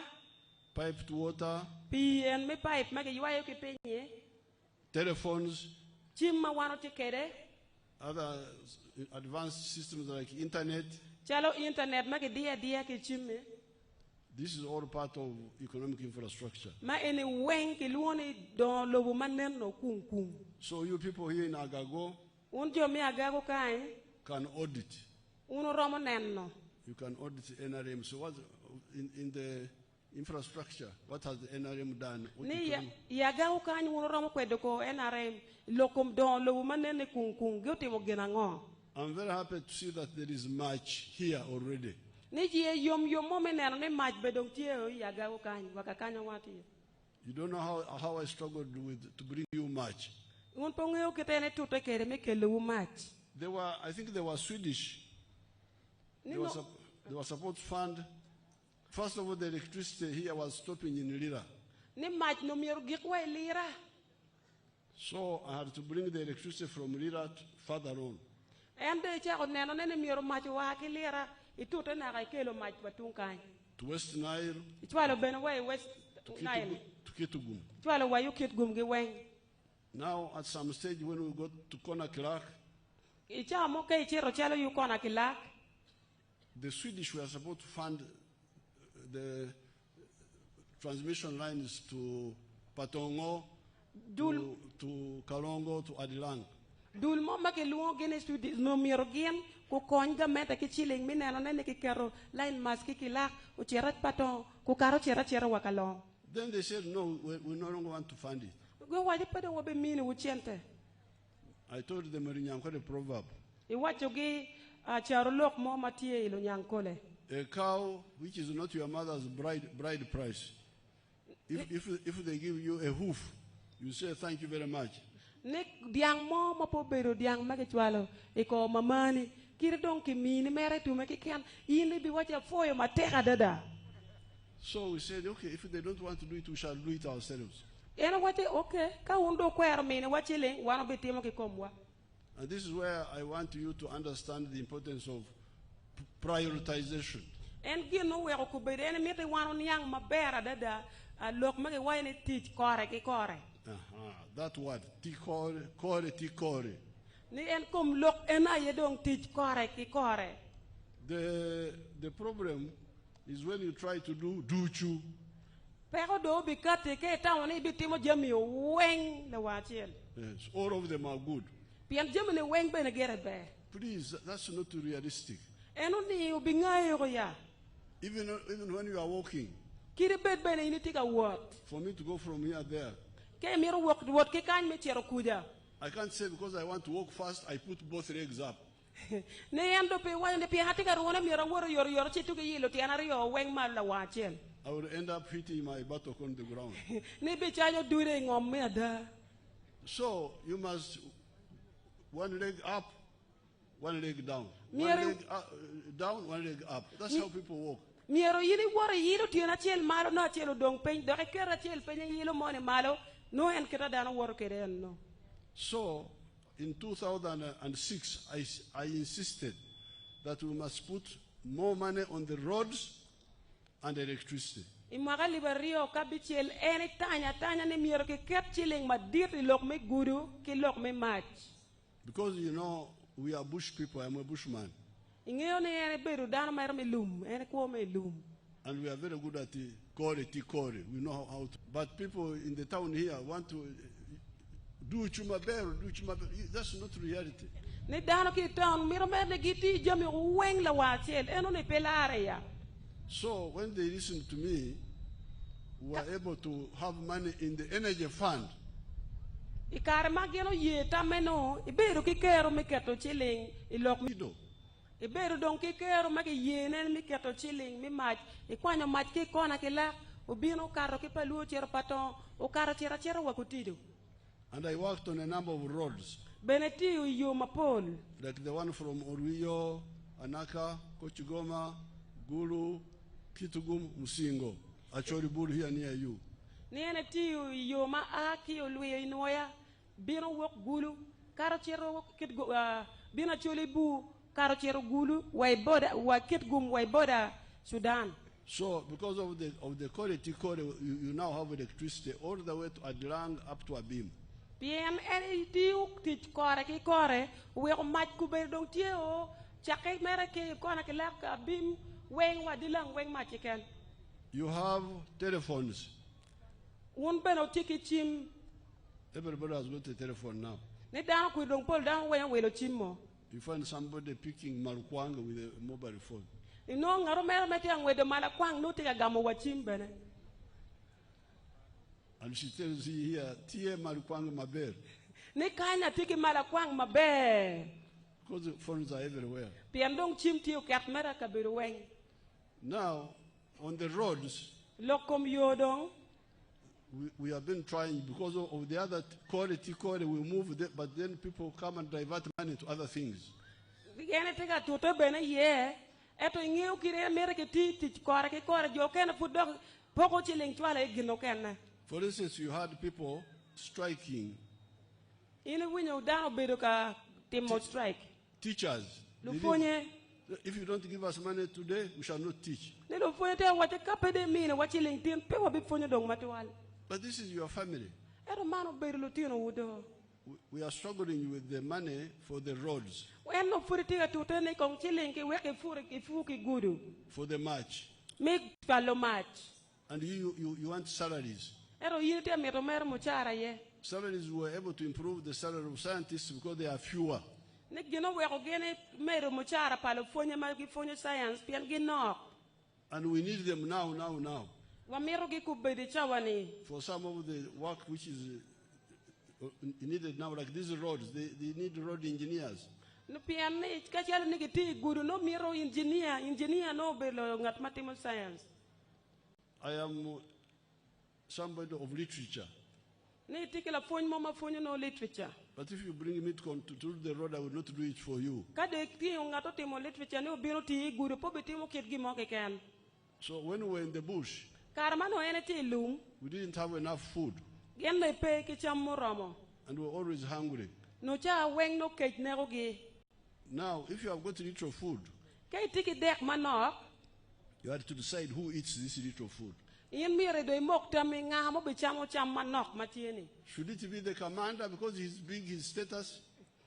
Speaker 6: piped water,
Speaker 3: pien me pipe meki yuayo ki penye,
Speaker 6: telephones,
Speaker 3: chimma wano tikere,
Speaker 6: other advanced systems like internet.
Speaker 3: chalo internet meki dia ki chimme.
Speaker 6: This is all part of economic infrastructure.
Speaker 3: Ma ene wen ki luoni don lobo maneno kung.
Speaker 6: So you people here in Agago
Speaker 3: Unjo mi Agago kai,
Speaker 6: can audit.
Speaker 3: uno romo nenno.
Speaker 6: You can audit NRM. So what in the infrastructure, what has the NRM done?
Speaker 3: Ni Agago kai uno romo kwedo ko NRM lokom don lobo manene kung gyote mo ginango.
Speaker 6: I'm very happy to see that there is much here already.
Speaker 3: Ni jie yom mo meneno ne mach bedong tie o Agago kai wakakanya wati.
Speaker 6: You don't know how I struggled to bring you much.
Speaker 3: Un pongeo ketene tuto kere me kelu mach.
Speaker 6: I think they were Swedish. They were supposed to fund. First of all, the electricity here was stopping in Lira.
Speaker 3: Ni mach no miero gikwa Lira.
Speaker 6: So I had to bring the electricity from Lira further on.
Speaker 3: Ende chako neno nene miero mach wa ki Lira. Ituto na kai kelo mach batung kai.
Speaker 6: To West Nile.
Speaker 3: Ichwalo benwe West Nile.
Speaker 6: To Kitugum.
Speaker 3: Ichwalo wa yukit gum gi weng.
Speaker 6: Now, at some stage, when we got to Conakry, the Swedish were supposed to fund the transmission lines to Patongo, to Kalongo, to Adilang.
Speaker 3: Dul mo makiluo gene Swedish no mirogien ku konga meta ki chilling mineno nene ki kero line mas ki kilak u cherat paton ku karo chera wakalong.
Speaker 6: Then they said, no, we no longer want to fund it.
Speaker 3: I
Speaker 6: told them a proverb. A cow which is not your mother's bride price. If they give you a hoof, you say thank you very much.
Speaker 3: Diang mo mapobero diang magechwalo iko mamani kirdong kimini mere tu makikan ili biwacha foyo mateka dada.
Speaker 6: So we said, okay, if they don't want to do it, we shall do it ourselves.
Speaker 3: Ena wati okay, ka undo kwero mine wachiling wano bitimo kikomwa.
Speaker 6: And this is where I want you to understand the importance of prioritization.
Speaker 3: En gino wego kubede ene miti wano niyang mabera dada lok magi wayne teach kore ki kore.
Speaker 6: That word, tikore.
Speaker 3: Ni en kum lok ena yedong teach kore ki kore.
Speaker 6: The problem is when you try to do duchu.
Speaker 3: Pero do bikate ke tawni bitimo jami weng le wachel.
Speaker 6: Yes, all of them are good.
Speaker 3: Pian jami ne weng bene gere be.
Speaker 6: Please, that's not realistic.
Speaker 3: Eno ni ubingayo ya.
Speaker 6: Even when you are walking,
Speaker 3: Kiri bed bene ini tika work.
Speaker 6: for me to go from here there,
Speaker 3: Ke miro work ke kan me chero kuja.
Speaker 6: I can't say because I want to walk fast, I put both legs up.
Speaker 3: Ne endo pe wayne pe hatika ruona miro woro yor chitu ke yilo tiana rio weng mal la wachel.
Speaker 6: I will end up hitting my buttock on the ground.
Speaker 3: Ne be chanyo dure ngom me ada.
Speaker 6: So you must one leg up, one leg down. One
Speaker 3: Miro-
Speaker 6: leg down, one leg up. That's how people walk.
Speaker 3: Miro yini woro yilo tiana chel malo no chelo dong pen do ke kera chel pen yilo mone malo no en keta dana woro kere no.
Speaker 6: So in 2006, I insisted that we must put more money on the roads and electricity.
Speaker 3: Imaga liberio kabichel ene tanya ne miro ke kep chilling ma dirti lok me guru ki lok me match.
Speaker 6: Because you know, we are bush people, I'm a bushman.
Speaker 3: Ingeo ne ene beru dana mer me lum ene ko me lum.
Speaker 6: And we are very good at tikore. We know how to. But people in the town here want to do chumaberu. That's not reality.
Speaker 3: Ne dana ki town miro mer ne giti jami weng la wachel eno ne pelare ya.
Speaker 6: So when they listened to me, we were able to have money in the energy fund.
Speaker 3: Ikare mageno ye tameno iberu ki kero me keto chilling ilok me. Iberu dong ki kero magi ye ne me keto chilling mi match ikwanyo match ki kona ki la ubino karo ki paluo chero paton o karo chera wakutido.
Speaker 6: And I worked on a number of roads,
Speaker 3: Beneti yo mapol.
Speaker 6: like the one from Oruyo, Anaka, Kochigoma, Gulu, Kitugum, Musingo. Actually, Bulu here near you.
Speaker 3: Nene tiu yo ma aki o luye inoya bino wok gulu karo chero kit bino choli bu karo chero gulu way boda wa kit gum way boda Sudan.
Speaker 6: So, because of the quality code, you now have electricity all the way to Adlang up to Abim.
Speaker 3: Bien ene tiu tit kore ki kore we ko mat ku be dong tieo chake mere ke kona ke lak bim weng wa dilang weng mat ken.
Speaker 6: You have telephones.
Speaker 3: Un beno tiki chim
Speaker 6: Everybody has got a telephone now.
Speaker 3: ne dan ku dong pol dan weng welo chimo.
Speaker 6: You find somebody picking Marukwanga with a mobile phone.
Speaker 3: Ino ngaro mere meti ang wedo mala kwang no tika gamo wa chim bene.
Speaker 6: And she tells you here, Tie Marukwanga Maber.
Speaker 3: Ne kanya tiki mala kwang mabe.
Speaker 6: Because the phones are everywhere.
Speaker 3: Piandong chim tiu kat mera kabiru weng.
Speaker 6: Now, on the roads,
Speaker 3: Lokom yodong.
Speaker 6: we have been trying because of the other quality, we move it, but then people come and divert money to other things.
Speaker 3: Gene tika tuto bene ye. Eto ingeo kire mere ke ti kore ke kore jo kena fudok poko chiling chwala igino kena.
Speaker 6: For instance, you had people striking,
Speaker 3: Ini winyo dano bedo ka timo strike.
Speaker 6: teachers. They
Speaker 3: Lufonye.
Speaker 6: if you don't give us money today, we shall not teach.
Speaker 3: Ne lufonye te wate kapede mine wachiling tin pe wabi fonye dong matuwal.
Speaker 6: But this is your family.
Speaker 3: Eto mano bedo lutino wudo.
Speaker 6: We are struggling with the money for the roads,
Speaker 3: Wen no furi tiga tuto ne kong chiling ki weke furi ki fuki gudu.
Speaker 6: for the march.
Speaker 3: Make follow match.
Speaker 6: And you want salaries.
Speaker 3: Ero yini te mero mer muchara ye.
Speaker 6: Salaries, we were able to improve the salary of scientists because they are fewer.
Speaker 3: Ne gino weko gene mero muchara palo fonye ma ki fonye science pian gino.
Speaker 6: And we need them now.
Speaker 3: Wa mero ki kubedi chawani.
Speaker 6: For some of the work which is needed now, like these roads, they need road engineers.
Speaker 3: No pian ne kachalo ne kiti gudu no mero engineer no belo ngat matimo science.
Speaker 6: I am somebody of literature.
Speaker 3: Ne tikila fonye mama fonye no literature.
Speaker 6: But if you bring me to do the road, I will not do it for you.
Speaker 3: Kade ti ngato timo literature ne obiro ti gudu po betimo kit gimo ke ken.
Speaker 6: So when we were in the bush,
Speaker 3: Karmano ene ti lum.
Speaker 6: we didn't have enough food.
Speaker 3: Gen le pe ki cham moromo.
Speaker 6: and we're always hungry.
Speaker 3: No cha weng no kej nego gi.
Speaker 6: Now, if you have got little food,
Speaker 3: Kay tiki dek manok.
Speaker 6: you have to decide who eats this little food.
Speaker 3: Yen mire do mok tami nga mo be chamo cham manok matieni.
Speaker 6: Should it be the commander because he's big, his status?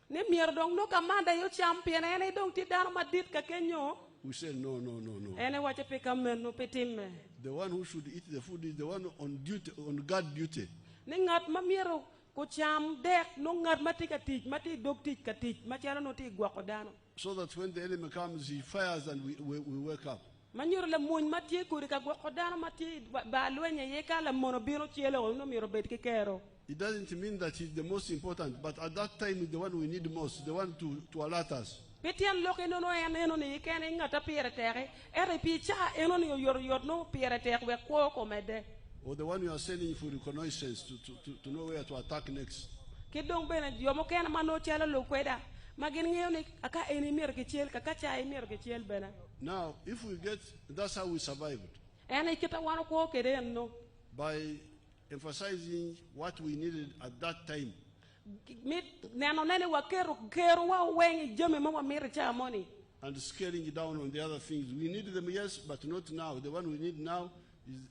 Speaker 3: Ni mire dong no kamanda yo champion ene dong ti dano madit ka kenyo.
Speaker 6: We say, no, no, no, no.
Speaker 3: Ene wache pe kamen no petimme.
Speaker 6: The one who should eat the food is the one on duty, on guard duty.
Speaker 3: Ni ngat ma mire ko cham dek no ngat mati ka tich mati dog tich ka tich machalo no ti gwako dano.
Speaker 6: So that when the enemy comes, he fires and we wake up.
Speaker 3: Manyor la muñ mati ko ka gwako dano mati ba luenye ye ka la mono biro chielo no miro bet ke kero.
Speaker 6: It doesn't mean that he's the most important, but at that time, he's the one we need most, the one to alert us.
Speaker 3: Petian loke no eno ni kene ngata pere tere ere picha eno ni yor no pere tere we ko mede.
Speaker 6: Or the one you are sending for reconnaissance to know where to attack next.
Speaker 3: Kidong bene yomo kena mano chelo lo kweda magin ngeo ni aka eni mir ke chel ka cha eni mir ke chel bena.
Speaker 6: Now, if we get, that's how we survived.
Speaker 3: Ene kita wano ko kede no.
Speaker 6: By emphasizing what we needed at that time.
Speaker 3: Mit nano nene wa kero wa wengi jome mama mir cha money.
Speaker 6: And scaling down on the other things. We need them, yes, but not now. The one we need now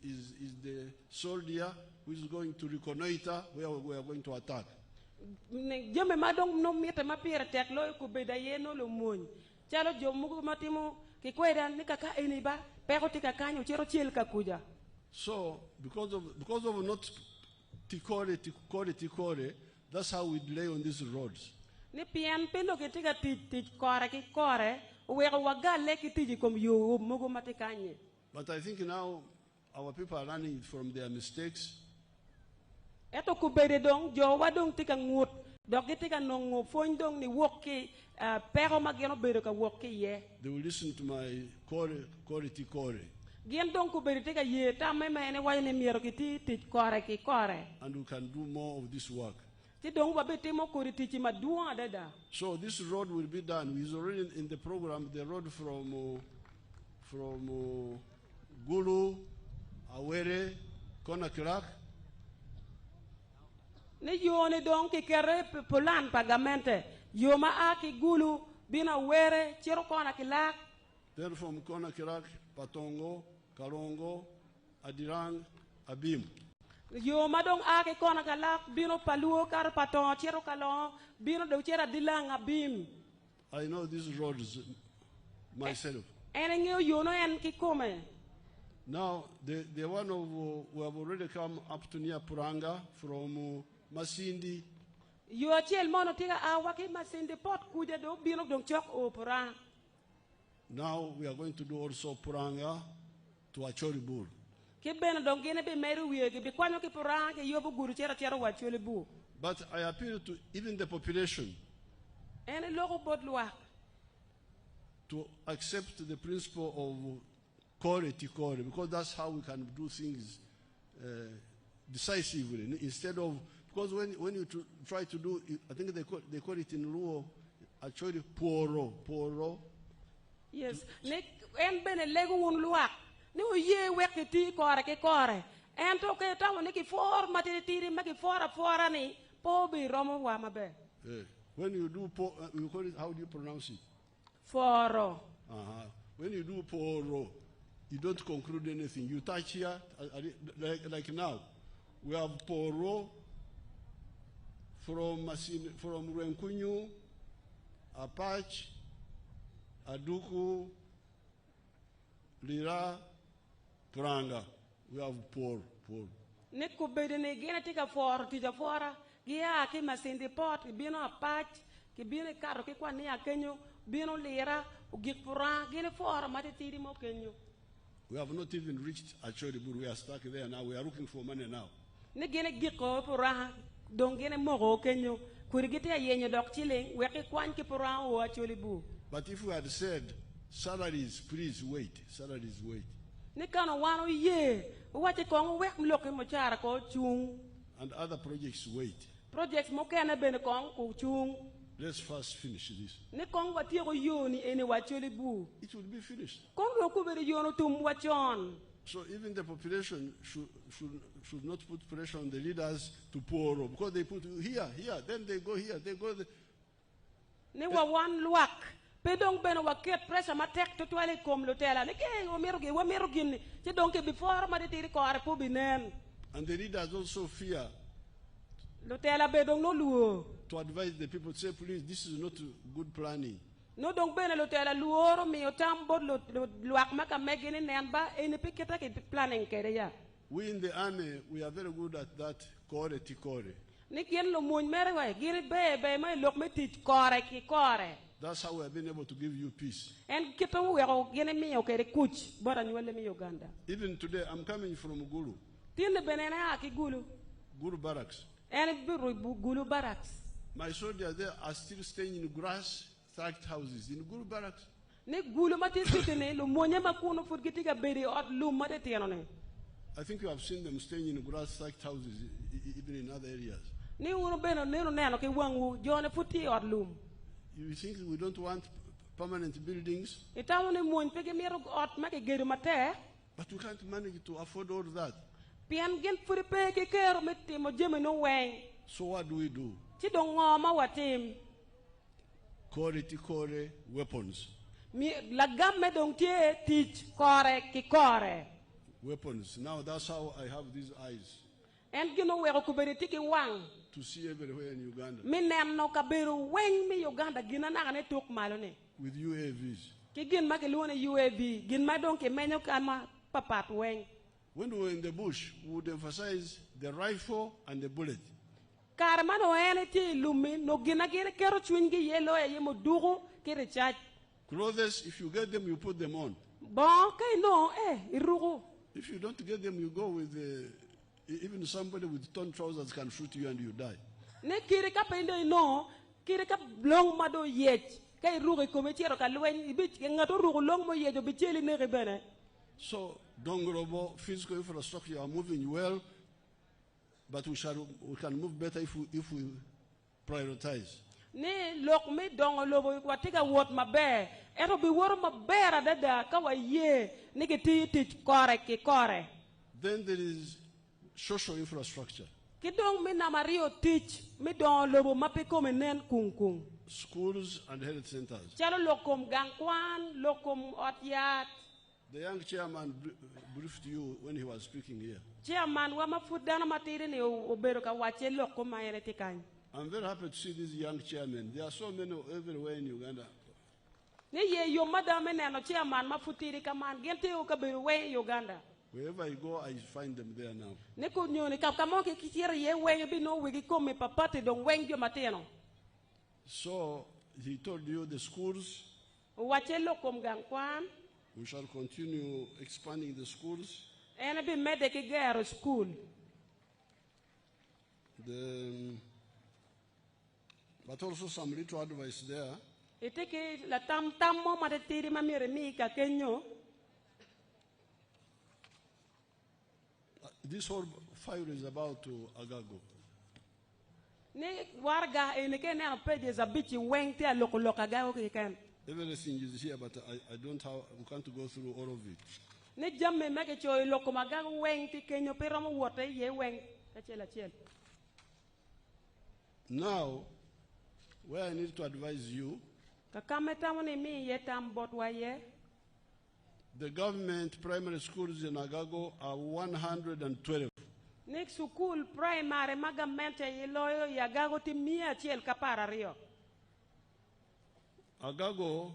Speaker 6: is the soldier who is going to reconnoiter where we are going to attack.
Speaker 3: Jome madong no mita mapira tek lo ko beda ye no lo muñ. Chalo jomu matimo ki kweda ni kaka eni ba pero tika kanyo chero chiel kakuja.
Speaker 6: So because of not tikore, that's how we delay on these roads.
Speaker 3: Ni pian pelo ke tika tich kore ki kore we wagale ki tiji kom yo mugo matikanye.
Speaker 6: But I think now our people are learning from their mistakes.
Speaker 3: Eto kubede dong jo wadong tika ngut dog tika nongo foin dong ni woki pero mageno bere ka woki ye.
Speaker 6: They will listen to my kore.
Speaker 3: Gien dong kubede tika ye ta me ne wayne miero ki ti kore ki kore.
Speaker 6: And we can do more of this work.
Speaker 3: Ti dong babete mo kore tichi maduwa dada.
Speaker 6: So this road will be done. It's already in the program. The road from Gulu, Awere, Konakirak.
Speaker 3: Ni yone dong ki kere polan pagamente. Yoma aki Gulu bina Were chero Konakilak.
Speaker 6: Then from Konakirak, Patongo, Kalongo, Adirang, Abim.
Speaker 3: Yoma dong aki Konakalak bino Paluo kar Paton chero Kalon bino do chera Dilang Abim.
Speaker 6: I know these roads myself.
Speaker 3: Ene ngeo yono en ki kome.
Speaker 6: Now, the one of we have already come up to near Puranga from Masindi.
Speaker 3: Yo chel mono tiga awaki Masindi pot kuja do bino dong chok o Puranga.
Speaker 6: Now we are going to do also Puranga to Achoribur.
Speaker 3: Ki beno dong gene be meru wiege bi kwanyo ki Puranga ki yobu guru chera wachole bu.
Speaker 6: But I appeal to even the population
Speaker 3: Ene logo bodluwa.
Speaker 6: to accept the principle of kore tikore, because that's how we can do things decisively. Instead of, because when you try to do, I think they call it in Luo, actually poro.
Speaker 3: Yes, ne en bene lego un luak. Ne o ye wek ti kore ke kore. En to ke tawo ne ki for matiri tiri ma ki fora ni po bi romo wa mabe.
Speaker 6: When you do you call it, how do you pronounce it?
Speaker 3: Foro.
Speaker 6: When you do poro, you don't conclude anything. You touch here, like now. We have poro from Renkunyu, Apache, Aduku, Lira, Pranga. We have poro.
Speaker 3: Ne ko bede ne gene tika for ti fora. Gia ki Masindi pot ki bino Apache ki bino karo ki kwa ni akenyo bino Lira ugik Puranga gene fora matiri mo kenyo.
Speaker 6: We have not even reached Achoribur. We are stuck there now. We are looking for money now.
Speaker 3: Ne gene giko Puranga dong gene mogo kenyo kurigite yenye dok chile weki kwan ki Puranga o Achoribur.
Speaker 6: But if we had said, salaries, please wait. Salaries, wait.
Speaker 3: Ne kano wano ye wache kong wek mloke mochara ko chung.
Speaker 6: And other projects, wait.
Speaker 3: Projects mo kene bene kong ku chung.
Speaker 6: Let's first finish this.
Speaker 3: Ne kong wati ko yoni ene wacholi bu.
Speaker 6: It will be finished.
Speaker 3: Kong lo ku bere yono tum wachon.
Speaker 6: So even the population should not put pressure on the leaders to pour, because they put here, then they go here, they go there.
Speaker 3: Ni wa wan luak. Pedong beno wa ket pressure ma tek to toilet kom lutela. Ni ke wa meru gini. Che donke before ma de tiri ko are po binen.
Speaker 6: And the leaders also fear
Speaker 3: Lutela bedong no luo.
Speaker 6: to advise the people, say, please, this is not good planning.
Speaker 3: No dong beno lutela luoro mi otambo luak maka megini nemba eni piketa ke planning kere ya.
Speaker 6: We in the army, we are very good at that kore tikore.
Speaker 3: Ni kien lo mun mere wa giri be mai lok me tit kore ki kore.
Speaker 6: That's how we have been able to give you peace.
Speaker 3: En kito we ko gene mi o kere kuch bora nyole mi Uganda.
Speaker 6: Even today, I'm coming from Gulu,
Speaker 3: Tinde benene ha ki gulu.
Speaker 6: Gulu barracks.
Speaker 3: En biru gulu barracks.
Speaker 6: My soldiers there are still staying in grass thatched houses in Gulu barracks.
Speaker 3: Ni gulu mati sitene lo monya makuno furgitiga beri ot lum mate tiano ne.
Speaker 6: I think you have seen them staying in grass thatched houses, even in other areas.
Speaker 3: Ni uno beno neno neno ke wangu jone futi ot lum.
Speaker 6: You think we don't want permanent buildings?
Speaker 3: Itawo ne mon pege mero ot make geru mate.
Speaker 6: But we can't manage to afford all that.
Speaker 3: Pian gen furi peke kero meti mo jeme no weng.
Speaker 6: So what do we do?
Speaker 3: Ti dong ngoma watim.
Speaker 6: Kore weapons.
Speaker 3: Mi lagam me dong tie teach kore ki kore.
Speaker 6: Weapons. Now that's how I have these eyes
Speaker 3: En gino wero kuberiti ki wang.
Speaker 6: to see everywhere in Uganda
Speaker 3: Mi nem no kaberu weng mi Uganda gina na ne tok malo ne.
Speaker 6: with UAVs.
Speaker 3: Ki gin ma ke luone UAV, gin ma dong ke menyo kama papat weng.
Speaker 6: When we were in the bush, we would emphasize the rifle and the bullet.
Speaker 3: Karma no ene ti lumi no gina gina kero chwingi yelo e yemo duro ke recharge.
Speaker 6: Clothes, if you get them, you put them on.
Speaker 3: Bon kay no irugo.
Speaker 6: If you don't get them, you go with even somebody with torn trousers can shoot you and you die.
Speaker 3: Ne kire ka pende no, kire ka long mado yech. Kay rugo ko metiero ka lwen ibit ngato rugo long mo yejo bicheli ne rebene.
Speaker 6: So, Dongorobo, physical infrastructure are moving well, but we can move better if we prioritize.
Speaker 3: Ni lok me dongo lobo watika wot mabe. Ero bi woro mabera dada kawa ye ni ke ti kore ki kore.
Speaker 6: Then there is social infrastructure.
Speaker 3: Ki dong me na mario teach me don lobo mapiko menen kung.
Speaker 6: Schools and health centers.
Speaker 3: Chalo lokom gangkwan, lokom otyat.
Speaker 6: The young chairman briefed you when he was speaking here.
Speaker 3: Chairman wa mafudana matiri ni obero ka wache lokom mayere tikany.
Speaker 6: I'm very happy to see these young chairmen. There are so many everywhere in Uganda.
Speaker 3: Ni ye yo madame neno chairman mafutiri kaman gente o kaberu we Uganda.
Speaker 6: Wherever I go, I find them there now.
Speaker 3: Ni ko nyoni kamo ke kitira ye we bi no we ko me papate don weng yo mateno.
Speaker 6: So he told you the schools.
Speaker 3: Wache lokom gangkwan.
Speaker 6: We shall continue expanding the schools.
Speaker 3: Ene bi mede ki gero school.
Speaker 6: But also some little advice there.
Speaker 3: Iteke la tam mo matetiri mamire mi ka kenyo.
Speaker 6: This whole file is about to Agago.
Speaker 3: Ni warga ene ke na page za bichi weng te loka ga o ke kan.
Speaker 6: Everything is here, but I don't have, we can't go through all of it.
Speaker 3: Ni jamme meke choy loko maga weng ti kenyo pero mo wote ye weng ka chela chel.
Speaker 6: Now, where I need to advise you,
Speaker 3: Kakameta woni mi ye tam bot wa ye.
Speaker 6: the government primary schools in Agago are 112.
Speaker 3: Nek school primary magamente ye loyo ya gago ti mia chel kapara rio.
Speaker 6: Agago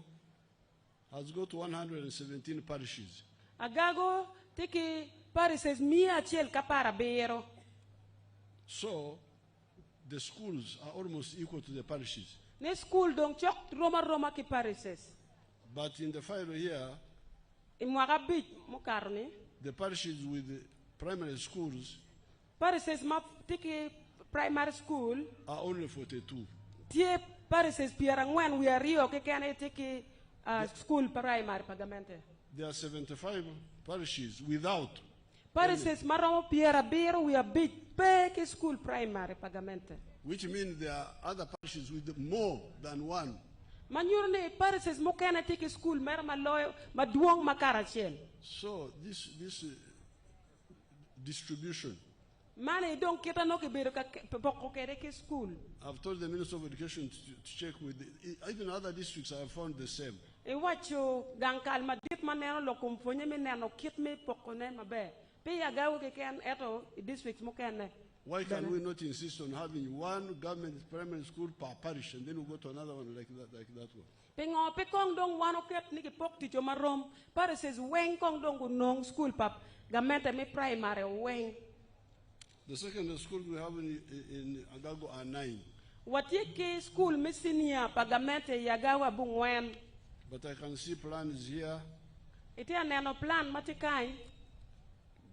Speaker 6: has got 117 parishes.
Speaker 3: Agago tiki parishes mia chel kapara bero.
Speaker 6: So, the schools are almost equal to the parishes.
Speaker 3: Ne school dong chok Roma ki parishes.
Speaker 6: But in the file here,
Speaker 3: Imwaga bit mukarni.
Speaker 6: the parishes with the primary schools
Speaker 3: Parishes ma tiki primary school.
Speaker 6: are only 42.
Speaker 3: Tie parishes pierang when we are rio ke kane tiki school primary pagamente.
Speaker 6: There are 75 parishes without.
Speaker 3: Parishes maramo piera biro we are bit peke school primary pagamente.
Speaker 6: Which means there are other parishes with more than one.
Speaker 3: Manyurne parishes mokana take school mer maloyo maduong makarachiel.
Speaker 6: So this distribution,
Speaker 3: Mane don't kita no kebero ka poko kere ke school.
Speaker 6: I've told the Minister of Education to check with even other districts. I have found the same.
Speaker 3: E wacho gankal madit maneno lokum fonye mi neno kit mi poko ne mabe. Pe Agago ke ken eto districts mokene.
Speaker 6: Why can we not insist on having one government primary school per parish and then we go to another one like that one?
Speaker 3: Pengo pe kong dong wano ket ni ki pok ti jo marom. Parishes weng kong dong gunong school pap. Gamete mi primary weng.
Speaker 6: The secondary schools we have in Agago are 9.
Speaker 3: Watiki school mi senior pagamente Agago bungwen.
Speaker 6: But I can see plans here.
Speaker 3: Iti aneno plan matikai.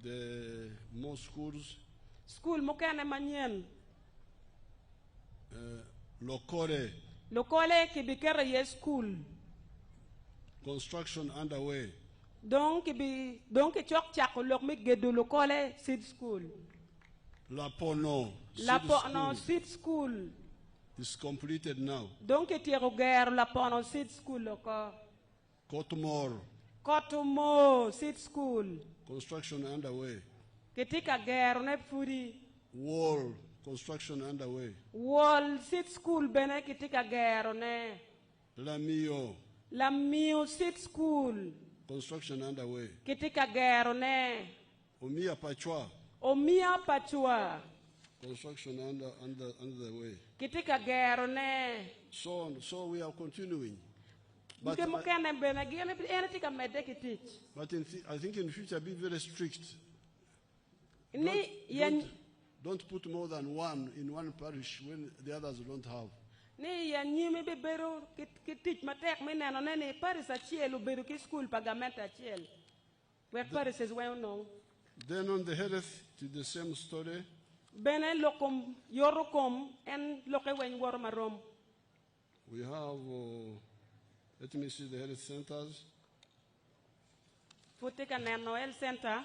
Speaker 6: The more schools.
Speaker 3: School mokene manyen.
Speaker 6: Lokore.
Speaker 3: Lokole kibikere ye school.
Speaker 6: Construction underway.
Speaker 3: Donc chok chako lok mi gedu lokole seed school.
Speaker 6: Lapono.
Speaker 3: Lapono seed school
Speaker 6: is completed now.
Speaker 3: Donc tiro ger Lapono seed school loko. Kotumo seed school.
Speaker 6: Construction underway.
Speaker 3: Ketika ger ne furi.
Speaker 6: Wall construction underway.
Speaker 3: Wall seed school bene ketika ger ne. Lamio seed school.
Speaker 6: Construction underway.
Speaker 3: Ketika ger ne. Omia Pachua.
Speaker 6: Construction under the way.
Speaker 3: Ketika ger ne.
Speaker 6: So we are continuing. But
Speaker 3: I
Speaker 6: think in future be very strict. Don't put more than one in one parish when the others don't have. Then on the health, to the same story. We have, let me see the health centers.
Speaker 3: Center.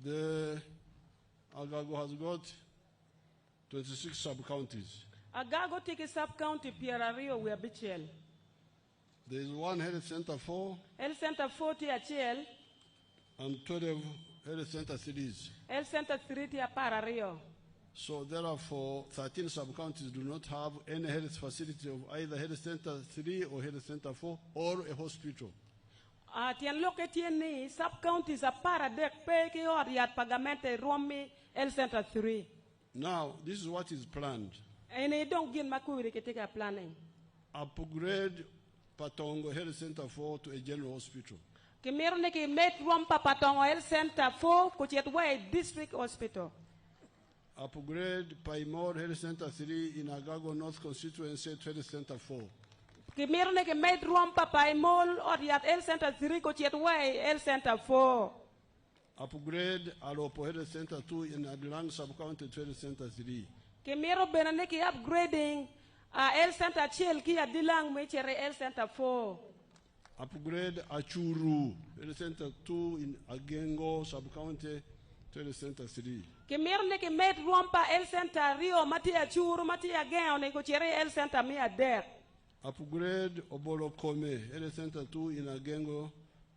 Speaker 6: The Agago has got 26 sub-counties.
Speaker 3: Agago take a sub-county Pierre Rio we are bichel.
Speaker 6: There is one health center 4.
Speaker 3: Health center 40 HL.
Speaker 6: And 12 health center 3s.
Speaker 3: Health center 3 para Rio.
Speaker 6: So therefore 13 sub-counties do not have any health facility of either health center 3 or health center 4 or a hospital.
Speaker 3: Tien loke tieni sub-counties a para dek pe ki oriat pagamente Romi health center 3.
Speaker 6: Now this is what is planned.
Speaker 3: Ene don't get makuri ketika planning.
Speaker 6: Upgrade Patongo Health Center 4 to a general hospital.
Speaker 3: Kimirne ki met Rompa Patongo Health Center 4 kuchetwa district hospital.
Speaker 6: Upgrade Paimor Health Center 3 in Agago North Constituency Health Center 4.
Speaker 3: Kimirne ki met Rompa Paimol oriat Health Center 3 kuchetwa Health Center 4.
Speaker 6: Upgrade Alopo Health Center 2 in Adlang Sub-County Health Center 3.
Speaker 3: Kimiro benaneki upgrading Health Center Chiel ki Adilang mechere Health Center 4.
Speaker 6: Upgrade Achuru Health Center 2 in Agago Sub-County Health Center 3.
Speaker 3: Kimiro neki met Rompa Health Center Rio mati Achuru mati Agago ne kuchere Health Center mi ader.
Speaker 6: Upgrade Obolo Kome Health Center 2 in Agago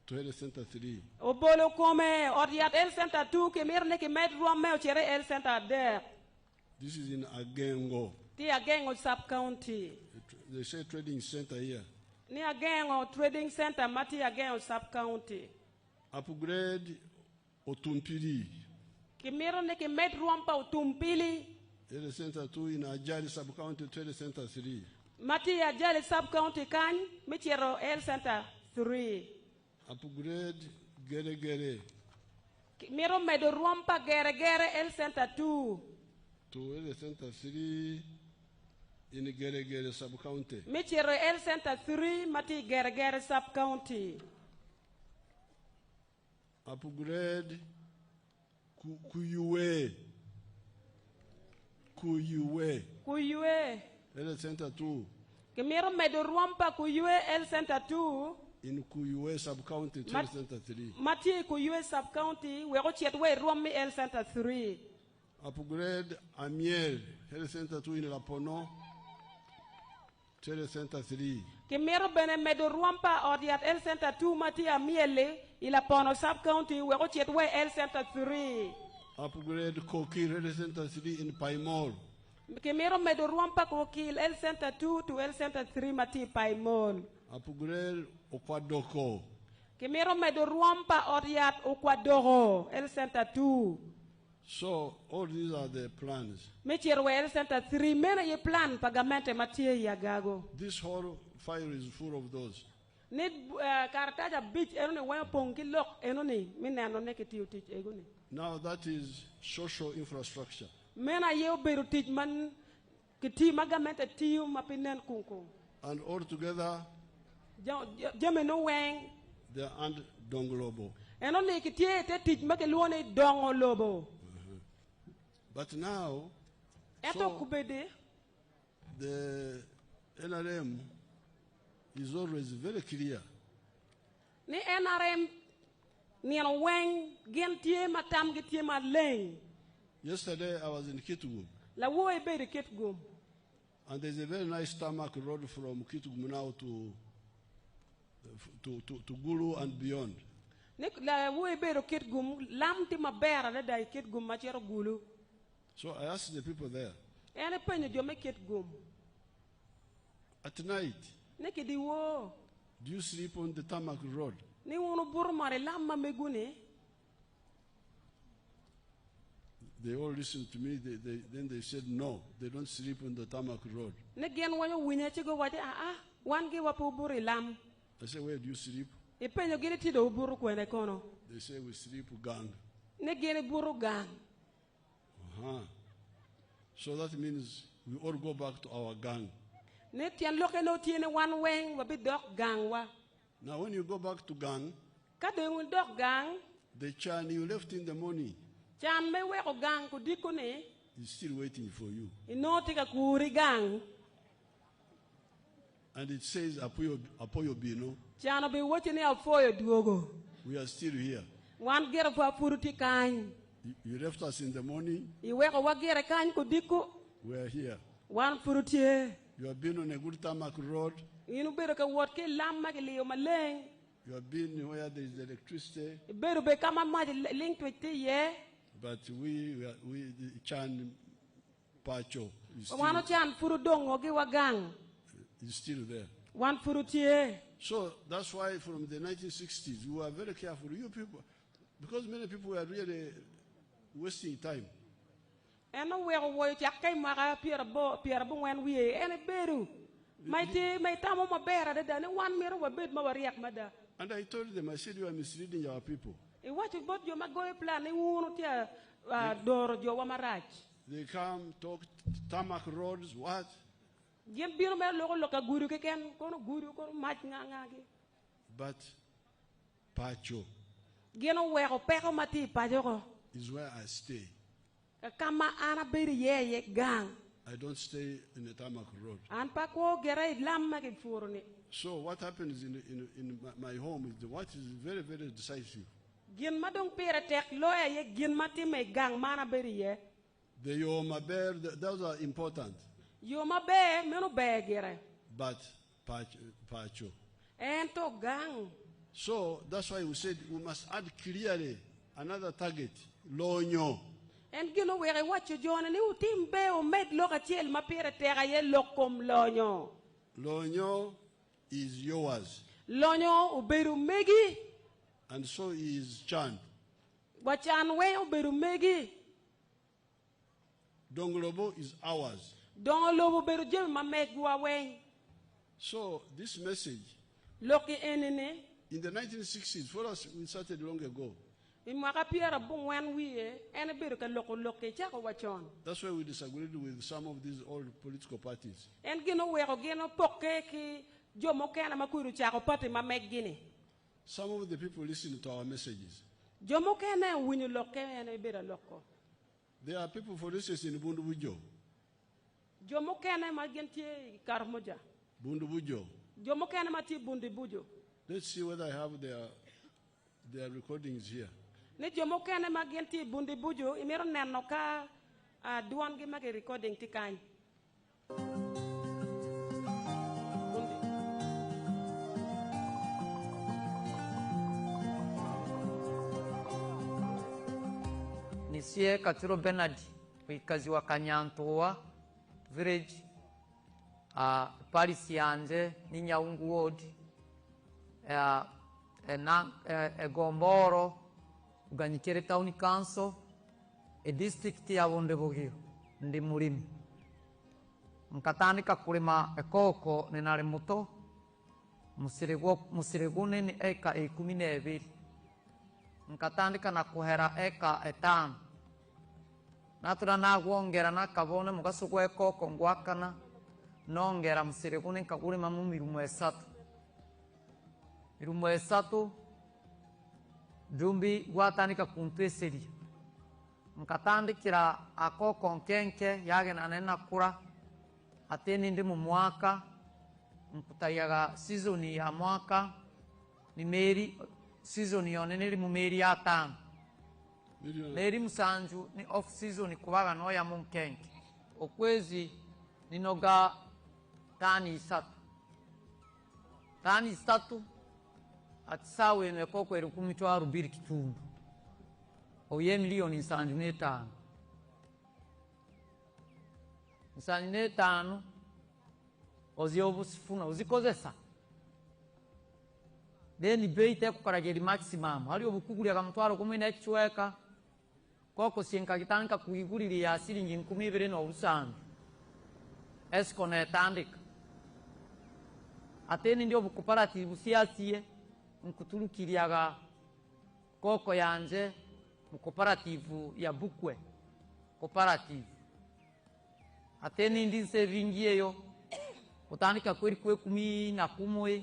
Speaker 6: to Health Center 3.
Speaker 3: Obolo Kome oriat Health Center 2 kimiro neki met Rompa kuchere Health Center der.
Speaker 6: This is in Agago.
Speaker 3: The Agago sub-county.
Speaker 6: They say trading center here.
Speaker 3: Ni Agago trading center mati Agago sub-county.
Speaker 6: Upgrade Otumpili.
Speaker 3: Kimiro neki met Rompa Otumpili.
Speaker 6: Health Center 2 in Ajali Sub-County Health Center 3.
Speaker 3: Mati Ajali sub-county kan michero Health Center 3.
Speaker 6: Upgrade Gere Gere.
Speaker 3: Kimiro medo Rompa Gere Gere Health Center 2.
Speaker 6: To Health Center 3 in Gere Gere Sub-County.
Speaker 3: Michero Health Center 3 mati Gere Gere Sub-County.
Speaker 6: Upgrade Kuyue. Health Center 2.
Speaker 3: Kimiro medo Rompa Kuyue Health Center 2.
Speaker 6: in Kuyue sub-county, Trade Center 3.
Speaker 3: Mati Kuyue sub-county, we go chet we Romi El Center 3.
Speaker 6: Upgrade Amiel, Health Center 2 in Lapono, Trade Center 3.
Speaker 3: Kimero bene medo ruampa odiat El Center 2 mati Amiele, ila Pono sub-county, we go chet we El Center 3.
Speaker 6: Upgrade Koki, Health Center 3 in Paimol.
Speaker 3: Kimero medo ruampa kokil El Center 2 to El Center 3 mati Paimol.
Speaker 6: Upgrade Okwadoko.
Speaker 3: Kimero medo ruampa odiat Okwadoro, El Center 2.
Speaker 6: So all these are the plans.
Speaker 3: Mechiero El Center 3, mena ye plan pagamente mati Agago.
Speaker 6: This whole file is full of those.
Speaker 3: Need karataja beach enone wan pongi lock enone mina no neketi teach egone.
Speaker 6: Now that is social infrastructure.
Speaker 3: Mena ye oberu teach man kiti magamente tiu mapinen kunko.
Speaker 6: And all together,
Speaker 3: Jame no wang.
Speaker 6: they are and Donglobo.
Speaker 3: Enone kiti te teach makeluone dongo lobo.
Speaker 6: But now,
Speaker 3: Eto
Speaker 6: so
Speaker 3: kubede.
Speaker 6: the NRM is always very clear.
Speaker 3: Ni NRM ni an wang gentie matam getie ma leng.
Speaker 6: Yesterday I was in Kitgum,
Speaker 3: La wo e be de Kitgum.
Speaker 6: and there's a very nice tarmac road from Kitgum now to Gulu and beyond.
Speaker 3: Nik la wo e be de Kitgum lam ti mabera da dai Kitgum ma chero gulu.
Speaker 6: So I asked the people there,
Speaker 3: Ene penyo jo me Kitgum.
Speaker 6: at night,
Speaker 3: Neki di wo.
Speaker 6: do you sleep on the tarmac road?
Speaker 3: Ni wono burmare lamma megune.
Speaker 6: They all listened to me. Then they said, no, they don't sleep on the tarmac road.
Speaker 3: Ne gen wanyo winya chigo waje wan ge wapo buri lam.
Speaker 6: I said, where do you sleep?
Speaker 3: E penyo giri tido buru kwene kono.
Speaker 6: They say, we sleep gang.
Speaker 3: Ne giri buru gang.
Speaker 6: So that means we all go back to our gang.
Speaker 3: Ne tian loke no tiene wan weng wabi dok gang wa.
Speaker 6: Now, when you go back to gang,
Speaker 3: Kade ngun dok gang.
Speaker 6: the chan you left in the morning
Speaker 3: Chan me weko gang kudiko ne.
Speaker 6: is still waiting for you.
Speaker 3: Inoti ka kuri gang.
Speaker 6: And it says, Apoyo Bino,
Speaker 3: Chan obi wochi ne alfoyo duogo.
Speaker 6: we are still here.
Speaker 3: Wan gere fa furuti kany.
Speaker 6: You left us in the morning,
Speaker 3: I weko wagere kany kudiko.
Speaker 6: we are here.
Speaker 3: Wan furuti.
Speaker 6: You have been on a good tarmac road.
Speaker 3: Inu bero ka wot ke lamma ke liyo maleng.
Speaker 6: You have been where there is electricity.
Speaker 3: Bero be kama maji link to it ye.
Speaker 6: But the Chan Pacho is
Speaker 3: Wano chan furu dongo ge wagang.
Speaker 6: still there.
Speaker 3: Wan furu tie.
Speaker 6: So that's why from the 1960s, we were very careful. You people, because many people were really wasting time.
Speaker 3: Eno weko woyo chakai maka piera bo wen wiye. Ene beru. Maitamo mabera da ne wan mero wabed mawariak mada.
Speaker 6: And I told them, I said, you are misleading our people.
Speaker 3: E wacho bot jo magoye plan e uno tia doro jo wamarach.
Speaker 6: They come, talk, tarmac roads, what?
Speaker 3: Yen biro me loka guru ke ken kono guru kono mach ngangagi.
Speaker 6: But Pacho
Speaker 3: Geno weko peko mati pajoko.
Speaker 6: is where I stay.
Speaker 3: Kama ana beri ye gang.
Speaker 6: I don't stay in the tarmac road.
Speaker 3: An pa ko gere lamma ke furni.
Speaker 6: So what happens in my home is what is very, very decisive.
Speaker 3: Gin madong pere tek loya ye gin mati me gang mana beri ye.
Speaker 6: The Yoma Bear, those are important.
Speaker 3: Yo ma be meno be gere.
Speaker 6: But Pacho.
Speaker 3: Ento gang.
Speaker 6: So that's why we said we must add clearly another target, Lonyo.
Speaker 3: En gino were wacho jona ni utim be o med loka tiel ma pere tera ye lokom lonyo.
Speaker 6: Lonyo is yours.
Speaker 3: Lonyo uberu megi.
Speaker 6: And so is Chan.
Speaker 3: Wachan we uberu megi.
Speaker 6: Donglobo is ours.
Speaker 3: Don lobo beru jem ma megwa wen.
Speaker 6: So this message,
Speaker 3: Loki enene.
Speaker 6: in the 1960s, for us, we started long ago.
Speaker 3: Imwaka piera bung wen wiye. Ene beru ka loko chako wachon.
Speaker 6: That's why we disagreed with some of these old political parties.
Speaker 3: En gino weko gino poke ki jomo kena makuru chako pati ma meggini.
Speaker 6: Some of the people listen to our messages.
Speaker 3: Jomo kena winyu loke ene bera loko.
Speaker 6: There are people, for instance, in Bundubujo.
Speaker 3: Jomo kena ma gentie karmoja.
Speaker 6: Bundubujo.
Speaker 3: Jomo kena ma ti bundi bujo.
Speaker 6: Let's see whether I have their recordings here.
Speaker 3: Ni jomo kene magenti bundi buju imero neno ka duan gi magi recording tikany.
Speaker 8: Nisie Katuro Bernard wikazi wa Kanyantoa village Paris yanje ni Nyaungu ward Gomboro uganyikere town council district ya Bondebogio ndi mulimi nkatandika kulima ekoko ninari muto musiregune ni eka 12 nkatandika na kuhera eka 5 natura nagwongera nakabone mugaso gwa ekoko ngwakana nongera musiregune nkagulima mu mirumo 3 mirumo 3 Jumbi gwatandika kuntweseri nkatandikira akoko nkenke yage nanena kura ateni ndi mu mwaka nkutayaga season ya mwaka ni meri season yone nili mu meri ya 5 meri musanju ni off season kubaga no ya munkenke okwezi ninoga tani 3 atisawe nekoko eri 12 kitundu oye milioni 75 75 oziobusifuna uzikozesa then beite kukarageri maximum ali obukugulya kamutwaro kumwe na kichweka koko sienka kitanka kuigulira ya silingi 12 no busana esko na tandika ateni ndio cooperative siasie nkutulukiriaga koko yanje mu cooperative ya Bukwe cooperative ateni ndi sevingiyeyo utandika kweri kwe 11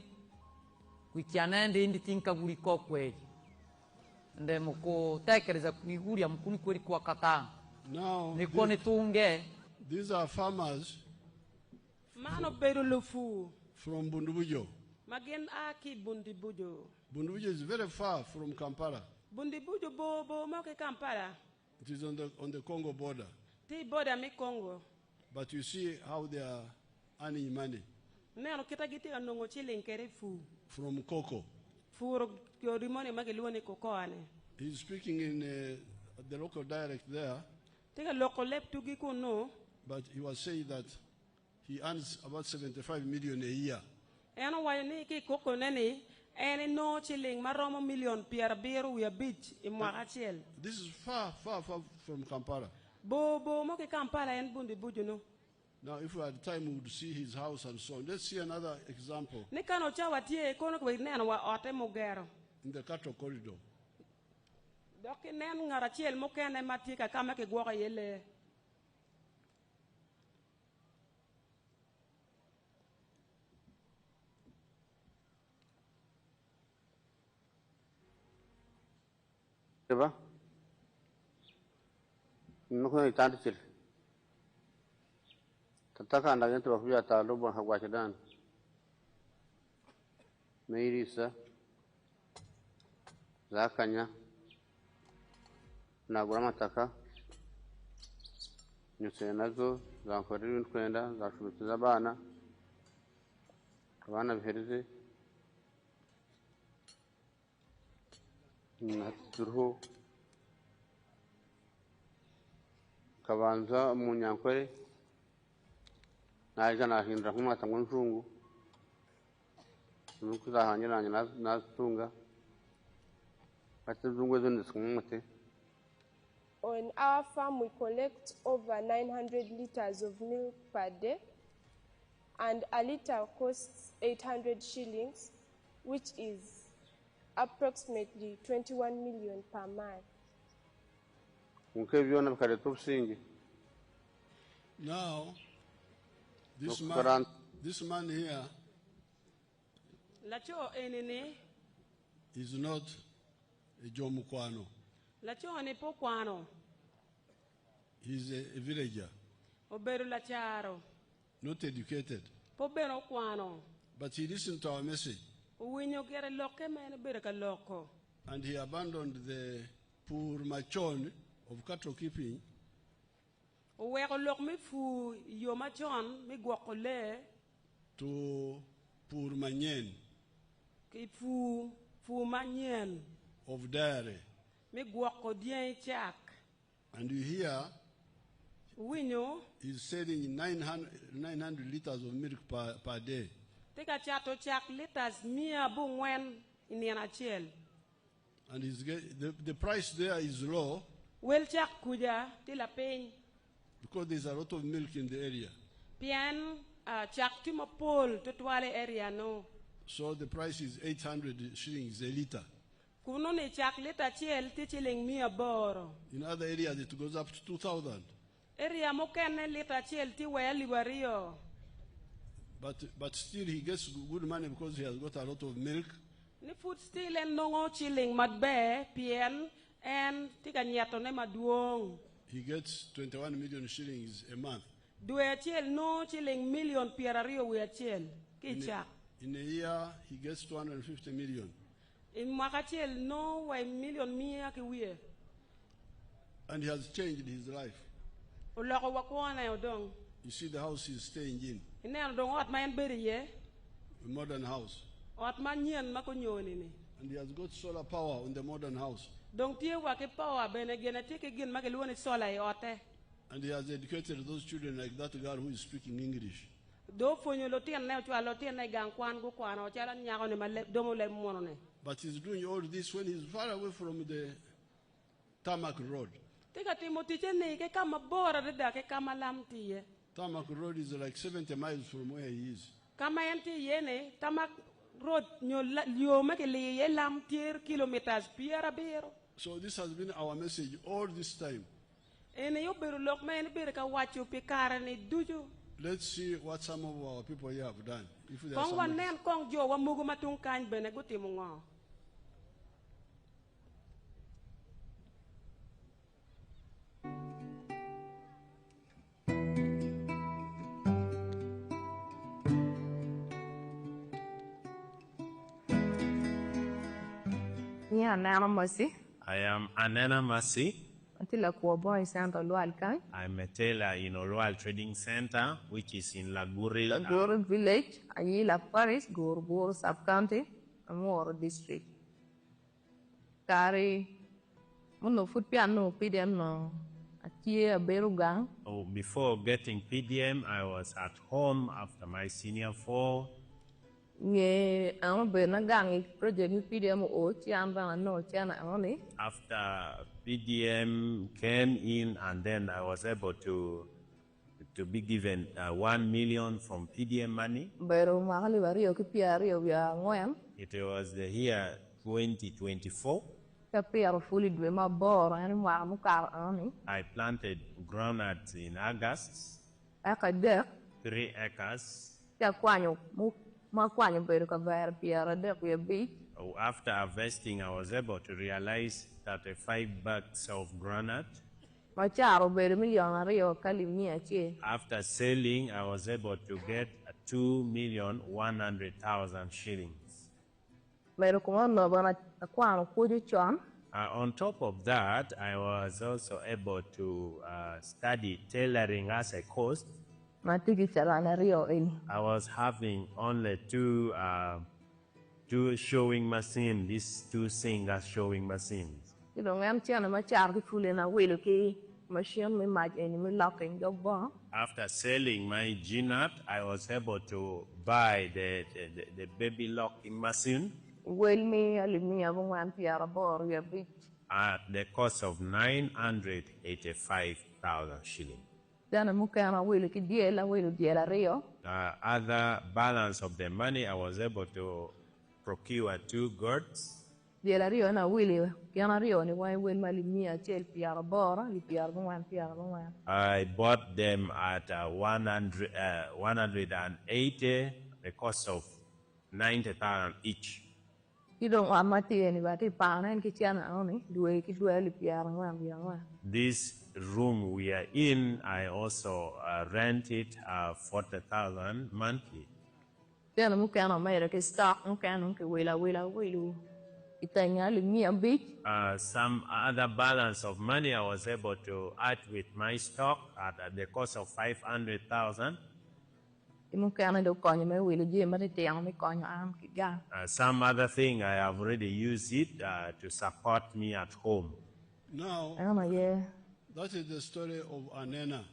Speaker 8: kwikianende ndi tinka guri kokwe nde muko tekereza kuiguria mukuni kweri kwa katana
Speaker 6: now
Speaker 8: niko netunge
Speaker 6: these are farmers
Speaker 3: Mano berulufu
Speaker 6: from Bundubujo.
Speaker 3: magen aki bundibujo.
Speaker 6: Bundubujo is very far from Kampala.
Speaker 3: Bundibujo bo moke Kampala.
Speaker 6: It is on the Congo border.
Speaker 3: Ti border mi Congo.
Speaker 6: But you see how they are earning money
Speaker 3: Neno kita giti anongo chile nkere fu.
Speaker 6: from cocoa.
Speaker 3: Furo yorimone mageluone kokoane.
Speaker 6: He's speaking in the local dialect there,
Speaker 3: Tika loko lep tugi kuno.
Speaker 6: but he was saying that he earns about 75 million a year.
Speaker 3: Eno wayoni ki koko neni. Ene no chilling maromo million pier biru ya beach imwaka chiel.
Speaker 6: This is far from Kampala.
Speaker 3: Bo moke Kampala en bundibujo no.
Speaker 6: Now, if we had time, we would see his house and so on. Let's see another example
Speaker 3: Nikano chawa tie kono kwa neno wa ote mugero.
Speaker 6: in the cattle corridor.
Speaker 3: Doki nen ngarachiel mokene matika kama ke gwaka yele.
Speaker 9: Eba, nuko itandichil. Tataka andagente bakuya talubo hagwachidan. Meirisa zakanya nagura mataka nyuse nazo zankorera kwenda zashubitiza abana bihereze naturuho kabanza mu nyankore naje nahindura nk'umwata ngo nzungu nuko zahanyiranye natunga atazungu zonde kumute.
Speaker 10: On our farm, we collect over 900 liters of milk per day, and a liter costs 800 shillings, which is approximately 21 million per month.
Speaker 6: Now, this man here
Speaker 3: Lacho enene.
Speaker 6: is not a Jomukwano.
Speaker 3: Lacho ane po kwano.
Speaker 6: He's a villager,
Speaker 3: Oberu lacharo.
Speaker 6: not educated.
Speaker 3: Po beno kwano.
Speaker 6: But he listened to our message.
Speaker 3: Winyo gere loke mene bereka loko.
Speaker 6: And he abandoned the poor machon of cattle keeping
Speaker 3: Weko lok mi fu yo machon mi gwoko le.
Speaker 6: to poor manyen
Speaker 3: Ki fu manyen.
Speaker 6: of dairy.
Speaker 3: Mi gwoko dien chak.
Speaker 6: And you hear
Speaker 3: Winyo.
Speaker 6: he's selling 900 liters of milk per day.
Speaker 3: Tika chato chak liters mia bungwen iniana chiel.
Speaker 6: And the price there is low
Speaker 3: Wel chak kuja tila peny.
Speaker 6: because there's a lot of milk in the area.
Speaker 3: Pian chak timo pol tutwale area no.
Speaker 6: So the price is 800 shillings a liter.
Speaker 3: Kuno ni chak lita chiel ti chiling mia boro.
Speaker 6: In other areas it goes up to 2,000.
Speaker 3: Area mokene lita chiel ti wea liwario.
Speaker 6: But still he gets good money because he has got a lot of milk.
Speaker 3: Ni food still en nongo chiling madbe pian en tika nyato ne maduong.
Speaker 6: He gets 21 million shillings a month.
Speaker 3: Due chiel no chiling million pierario wea chiel. Kicha.
Speaker 6: In a year he gets 250 million.
Speaker 3: In mwaka chiel no wea million mia ki wea.
Speaker 6: And he has changed his life.
Speaker 3: Uloko wakwana odong.
Speaker 6: You see the house he's staying in,
Speaker 3: Ine odong ot mayen beri ye.
Speaker 6: a modern house.
Speaker 3: Ot manyen makonyoni ni.
Speaker 6: And he has got solar power on the modern house.
Speaker 3: Dong tie wake power bene genetike gin mageluoni sola e ote.
Speaker 6: And he has educated those children like that girl who is speaking English.
Speaker 3: Do fonyo lo tien ne chwa lo tien ne gang kwan go kwan o chala nyago ne male domo le mono ne.
Speaker 6: But he's doing all this when he's far away from the tarmac road.
Speaker 3: Tika Timothy chene ke kama bora de da ke kama lam tie.
Speaker 6: Tarmac road is like 70 miles from where he is.
Speaker 3: Kama enti yene tamak road yo make ye lam tier kilometers piera bero.
Speaker 6: So this has been our message all this time.
Speaker 3: Ene yo beru lok me ene beru ka wachu pikara ni duju.
Speaker 6: Let's see what some of our people here have done. If there are
Speaker 3: Kong
Speaker 6: some
Speaker 3: wan nen kong jo wa mugu matung kany bene guti mungo.
Speaker 11: Yeah, Nana Mercy.
Speaker 5: I am Anena Masi.
Speaker 11: Until a poor boy sent a loalkai.
Speaker 5: I'm a tailor in Oloal Trading Center, which is in Laguri.
Speaker 11: Laguri village, Ayila Parish, Gurgur sub-county, Amor district. Kari, Muno foot piano, PDM no, a berugang.
Speaker 5: Oh, before getting PDM, I was at home after my senior 4.
Speaker 11: Nghe ang benagang project ni PDM o chian ba no chian ang
Speaker 5: After PDM came in, and then I was able to be given 1 million from PDM money.
Speaker 11: Pero makali bario ki piario ya ngoyan.
Speaker 5: It was the year 2024.
Speaker 11: Ka piaro fully dwe ma bor ani wa mu kar ani.
Speaker 5: I planted groundnuts in August.
Speaker 11: Aka dek
Speaker 5: 3 acres.
Speaker 11: Ya kwanyo mu ma kwanyo pero ka ver piara dek we beach.
Speaker 5: After harvesting, I was able to realize that 5 bags of groundnut. After selling, I was able to get 2,100,000 shillings. On top of that, I was also able to study tailoring as a course. I was having only two showing machines, these 2 singer showing machines. After selling my G-nut, I was able to buy the baby locking machine at the cost of 985,000 shillings. Other balance of the money, I was able to procure 2 goats. I bought them at 180, the cost of 90,000 each. This room we are in, I also rent it 40,000 monthly.
Speaker 11: Then I'm going to make a stock, I'm going to will.
Speaker 12: Some other balance of money I was able to add with my stock at the cost of 500,000. Some other thing I have already used it to support me at home.
Speaker 6: Now, that is the story of Anena.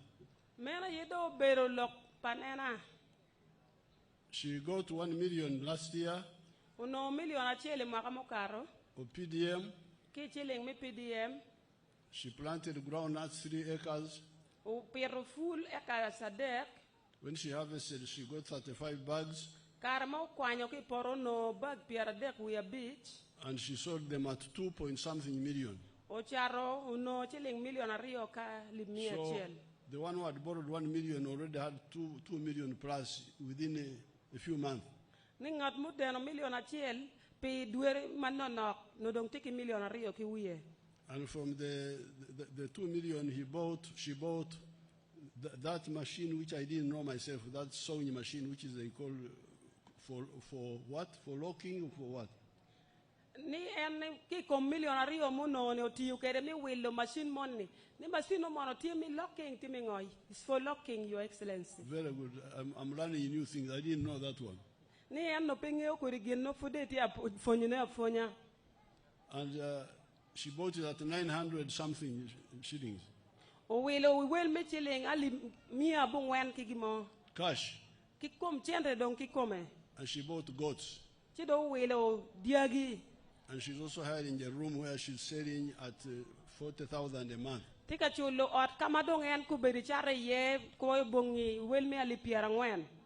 Speaker 6: She got 1 million last year of PDM. She planted groundnuts 3 acres. When she harvested, she got 35 bags. And she sold them at 2-point-something million. So the one who had borrowed 1 million already had 2 million plus within a few months. And from the 2 million she bought that machine which I didn't know myself, that sewing machine which is they call for what? For locking or for what? It's for locking, Your Excellency. Very good. I'm learning new things. I didn't know that one. And she bought it at 900 something shillings. Cash. And she bought goats. And she's also hiring a room where she's selling at 40,000 a month.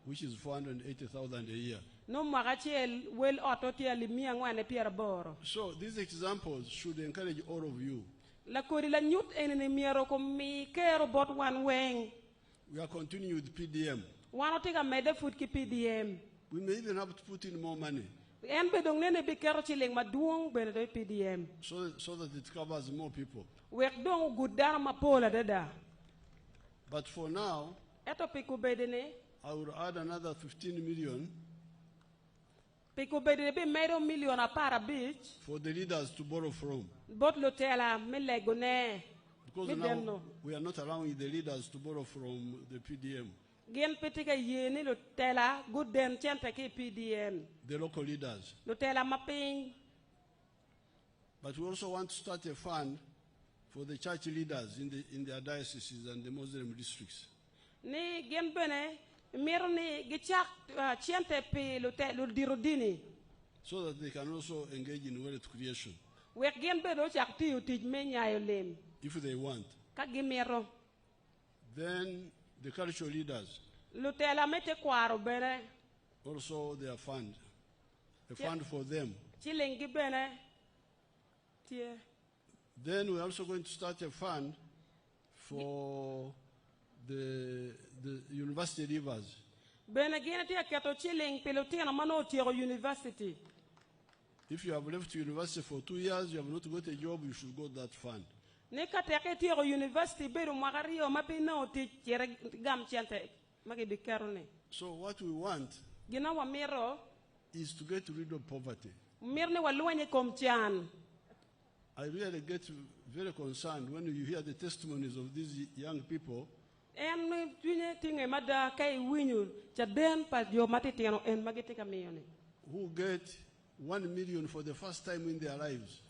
Speaker 6: Which is 480,000 a year. So these examples should encourage all of you. We are continuing with PDM. We may even have to put in more money. So that it covers more people. But for now, I will add another 15 million for the leaders to borrow from. Because now we are not allowing the leaders to borrow from the PDM. The local leaders. But we also want to start a fund for the church leaders in their dioceses and the Muslim districts. So that they can also engage in wealth creation. If they want. Then the cultural leaders. Also their fund. A fund for them. Then we're also going to start a fund for the university leavers. If you have left university for 2 years, you have not got a job, you should go to that fund. So what we want is to get rid of poverty. I really get very concerned when you hear the testimonies of these young people who get 1 million for the first time in their lives.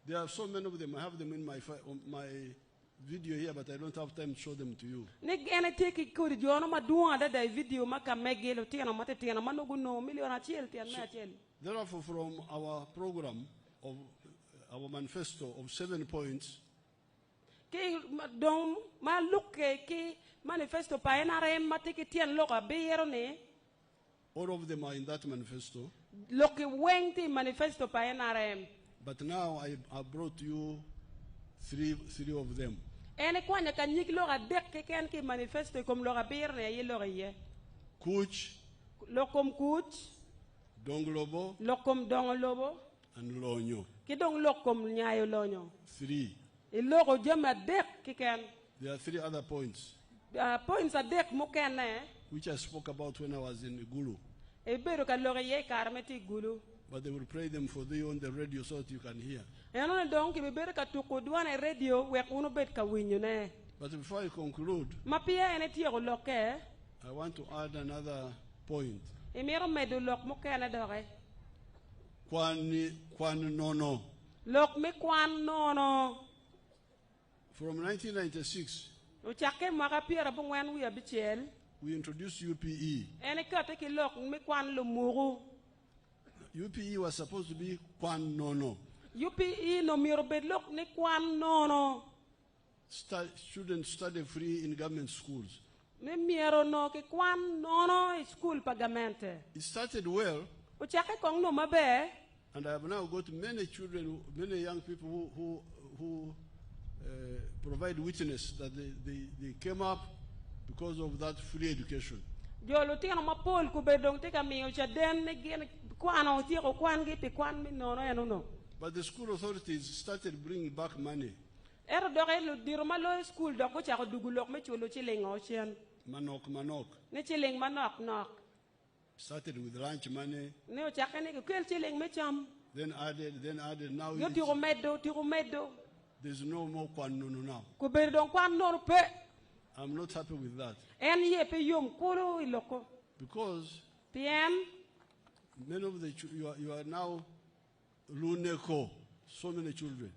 Speaker 6: There are so many of them. I have them in my video here, but I don't have time to show them to you. Therefore, from our program of our manifesto of 7 points, all of them are in that manifesto. But now I brought you three of them. Kuch, Donglobo, and Lonyo. 3. There are 3 other points.
Speaker 3: points a dek mukene.
Speaker 6: which I spoke about when I was in Gulu.
Speaker 3: E bedo ka loge ye karmeti gulu.
Speaker 6: But they will play them for you on the radio so that you can hear.
Speaker 3: Eno ne donc be bedo ka tukudwane radio we uno bet ka winyo ne.
Speaker 6: But before I conclude,
Speaker 3: Mapia ene tiyo loke.
Speaker 6: I want to add another point.
Speaker 3: E miro medu lok mukene dore.
Speaker 6: Kwan nono.
Speaker 3: Lok me kwan nono.
Speaker 6: From 1996,
Speaker 3: Uchake mwaka pira bungwen wi abichel.
Speaker 6: we introduced UPE.
Speaker 3: Ene kate ki lok me kwan lumuru.
Speaker 6: UPE was supposed to be Kwan Nono.
Speaker 3: UPE no miro bet lok ne kwan nono.
Speaker 6: Students study free in government schools.
Speaker 3: Ne miro no ki kwan nono school pagamente.
Speaker 6: It started well.
Speaker 3: Uchake kong no mabe.
Speaker 6: And I have now got many children, many young people who provide witness that they came up because of that free education.
Speaker 3: But
Speaker 6: the school authorities started bringing back money. Manok. Started with lunch money. Then added. Now there's no more Kwan Nono now. I'm not happy with that. Because many of you are now Luneko, so many children.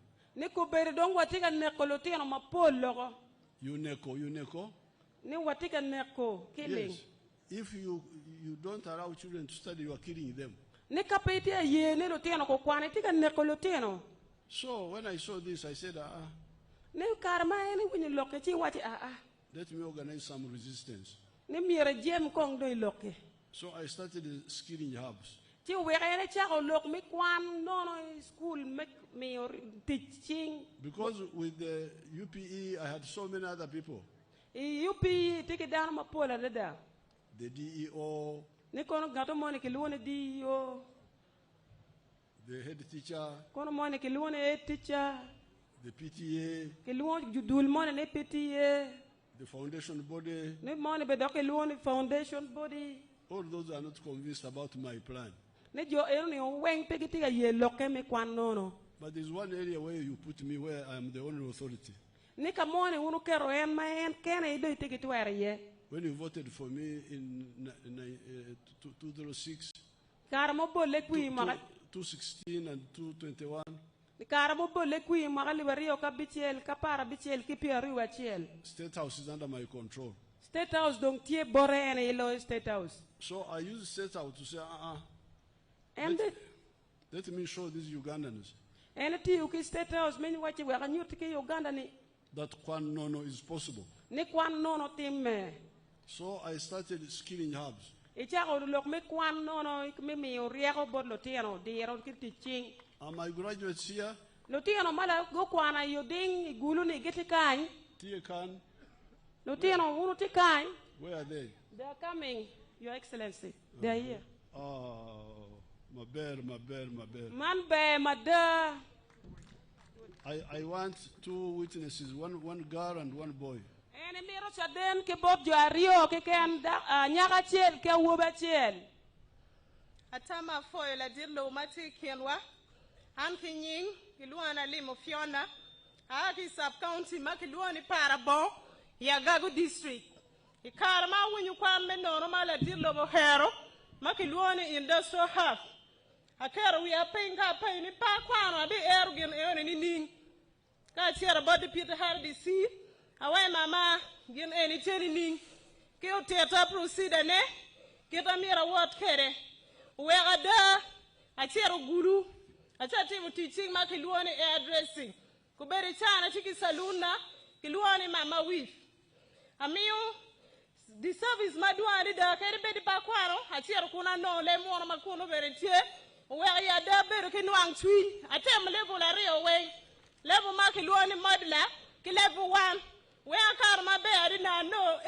Speaker 6: Uneko.
Speaker 3: Killing.
Speaker 6: Yes. If you don't allow children to study, you are killing them. So when I saw this, I said, let me organize some resistance. So I started skilling hubs. Because with the UPE, I had so many other people. The DEO, the head teacher, the PTA, the foundation body. All those are not convinced about my plan. But there's one area where you put me where I am the only authority. When you voted for me in 2006, 2016 and 2021, State House is under my control.
Speaker 3: State House don't tie bore and yellow State House.
Speaker 6: So I use State House to say, let me show these Ugandans
Speaker 3: State House
Speaker 6: that Kwan Nono is possible. So I started skilling hubs. Are my graduates here? Tiekan. Where are they?
Speaker 3: They are coming, Your Excellency. They are here.
Speaker 6: Oh, my bear. I want two witnesses, one girl and one boy.
Speaker 13: Atama foil la dirlo mati kienwa ankinying kiluana limo fiona aki sub county makiluani parabon ya Agago district ikarma winyu kwambe no mala dirlo bo hero makiluani industrial hub akero we are paying ni pa kwano de ergen ene ni ning ka tiara body peter har di si awai mama gen ene teni ning ke o teta proceed ne kita mira what kere where ada achero guru achati teaching ma kiluani addressing kuberi chana chiki saluna kiluani mama wif amiu the service madwani da kere bedi bakwaro achero kuna no le mo ma kuno beretie where ya da bere kinwang twi atem level la rio way level ma kiluani modla ki level 1 where karma be adina no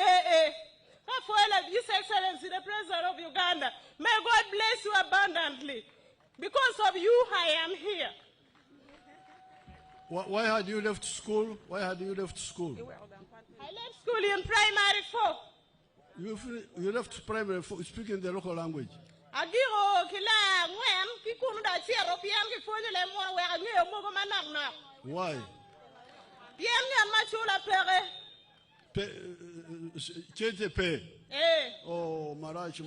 Speaker 13: His Excellency, the President of Uganda, may God bless you abundantly. Because of you, I am here.
Speaker 6: Why had you left school?
Speaker 13: I left school in primary 4.
Speaker 6: You left primary 4 speaking the local language.
Speaker 13: Agiro kila ngwen ki kunu da chero pian ki fonyo le mo we ngeo mo ko manak na.
Speaker 6: Why?
Speaker 13: Pian nyan ma chula pere.
Speaker 6: Chete pe. Oh, Marach.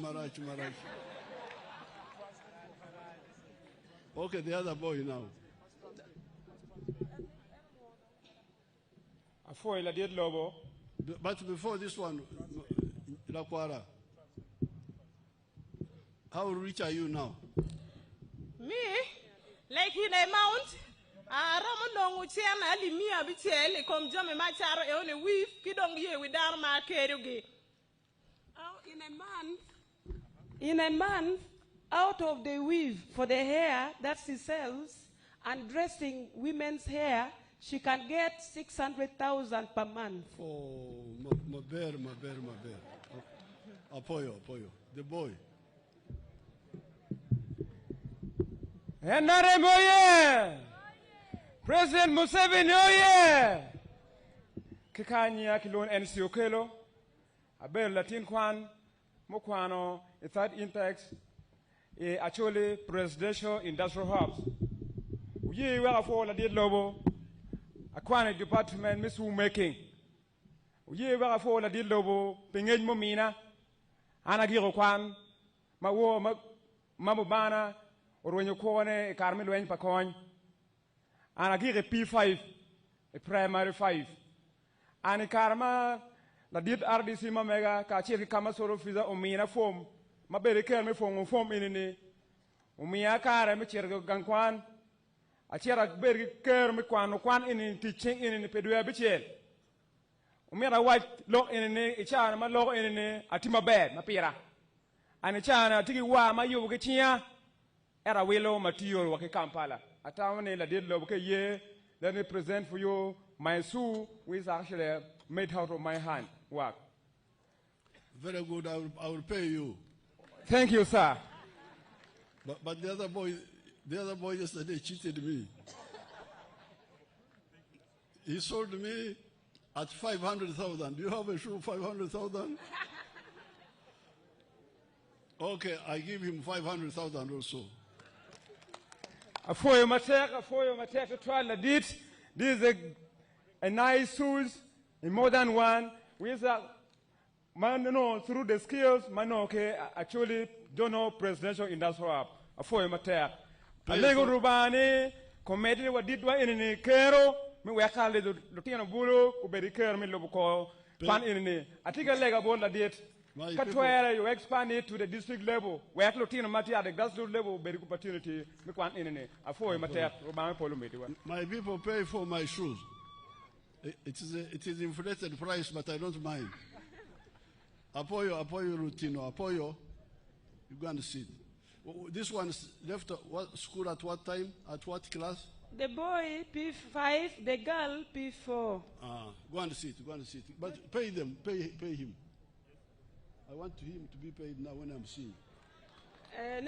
Speaker 6: Okay, the other boy now. But before this one, Lakwara, how rich are you now?
Speaker 13: Me? Like in a mount? Ramon Uchian, Alimia Bichel, come Jam Machar, only weave, Kidong ye without my kerugi.
Speaker 3: Oh, in a month, out of the weave for the hair that she sells and dressing women's hair, she can get 600,000 per month.
Speaker 6: Oh, my bear. Apoyo. The boy.
Speaker 14: NRM, oh yeah! President Museveni, oh yeah! Kikanya kilon NCO Kelo, Abel Latin Kwan, Mokwano, a third intex, actually presidential industrial hubs. We were for the dead lobo, a quantity department, Miss Making. We were for the dead lobo, Pingage Momina, Anagiro Kwan, Mawo Mamubana, or when you call a Carmel Wayne Pacoin, and I give a P5, a primary 5. And a Karma, la did RDC Mamega, Kachi Kamasoro Fiza, Omina form, Mabere Kerme form in Umia Kara, Michero Gankwan, a Chera Berry Kerme Kwan in teaching in the Pedua Bichel. Umira white lock in a China, my law in a Tima bed, Mapira. And a China, Tigiwa, my Yogatia, era willow material, Waki Kampala. A town in a dead lobe ye, let me present for you my shoe, which actually made out of my hand work.
Speaker 6: Very good, I will pay you.
Speaker 14: Thank you, sir.
Speaker 6: But the other boy yesterday cheated me. He sold me at 500,000. Do you have a shoe 500,000? Okay, I give him 500,000 also.
Speaker 14: For your material to try to did. This is a nice shoes, in more than one. We say, man, no, through the skills, man, okay, actually don't know presidential industrial hub. For your material. A Lego Rubani, committee what did one in the Kero, me we call the Lutina Bulu, who be the Kero, me local, pan in the. I think a leg about the date. Katwere, you expand it to the district level. We have Latino Matia at the grassroots level, very good opportunity.
Speaker 6: My people pay for my shoes. It is inflated price, but I don't mind. Apoyo Rutino, Apoyo, you go and sit. This one left school at what time? At what class?
Speaker 3: The boy P5, the girl P4.
Speaker 6: Go and sit. But pay them, pay him. I want him to be paid now when I'm seeing. I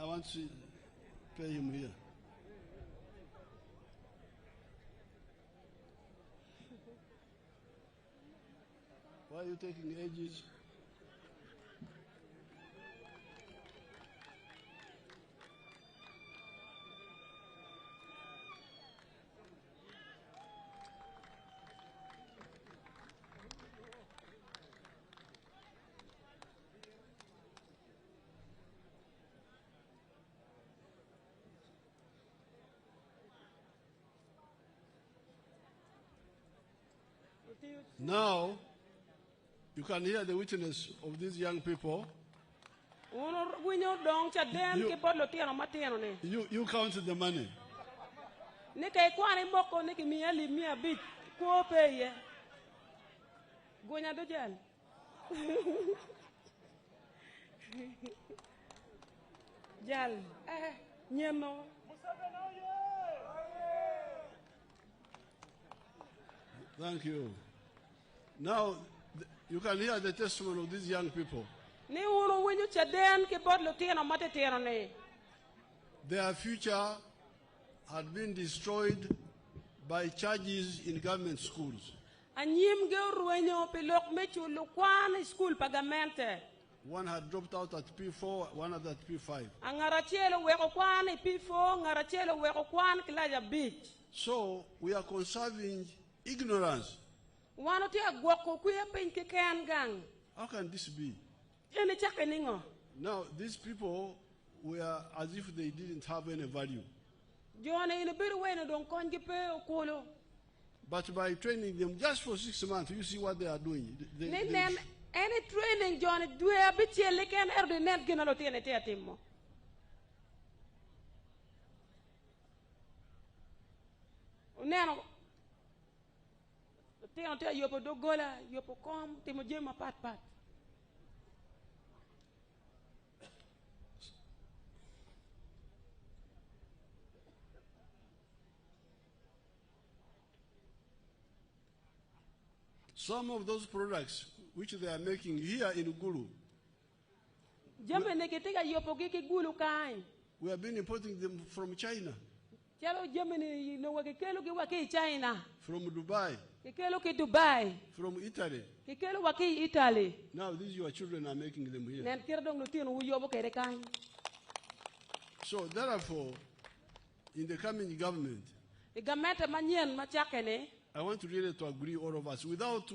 Speaker 6: want to pay him here. Why are you taking ages? Now, you can hear the witness of these young people. You count the money. Thank you. Now, you can hear the testimony of these young people.
Speaker 3: Ni uno wenyu chaden ke bod lo tieno mate tieno ne.
Speaker 6: Their future had been destroyed by charges in government schools.
Speaker 3: Anyim ge ruenyo pilok mechu lo kwan school pagamente.
Speaker 6: One had dropped out at P4, one at P5.
Speaker 3: Angarachelo weko kwan P4, ngarachelo weko kwan kilaja beach.
Speaker 6: So we are conserving ignorance.
Speaker 3: Wano tia gwoko kuya pen ke kan gang.
Speaker 6: How can this be?
Speaker 3: Ene chake ningo.
Speaker 6: Now these people were as if they didn't have any value.
Speaker 3: Jone ine biru wena don konje pe okolo.
Speaker 6: But by training them just for 6 months, you see what they are doing.
Speaker 3: Any training John do a bit like an net genalotian teatimo. Nano Tia Yopo Dogola, Yopo Com, Timojima Pat.
Speaker 6: Some of those products which they are making here in Gulu, we have been importing them from China, from Dubai, from Italy. Now these your children are making them here. So therefore, in the coming government, I want to really to agree all of us without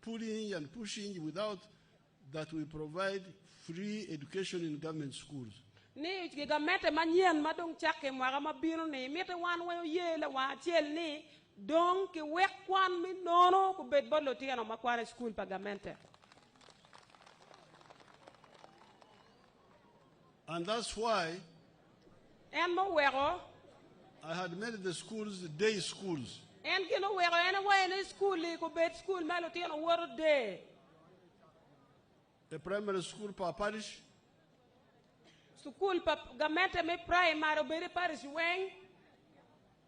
Speaker 6: pulling and pushing, without that we provide free education in government schools.
Speaker 3: Ni government manien madong chake mwaga mabino ni mete wan wayo ye la wa chel ni dong ki wek kwan mi nono ku bet bolo tiano makwane school pagamente.
Speaker 6: And that's why
Speaker 3: and mo wero
Speaker 6: I had made the schools day schools.
Speaker 3: And you know where any school ko bet school melody on word day.
Speaker 6: The primary school per parish.
Speaker 3: School government me primary very parish wing.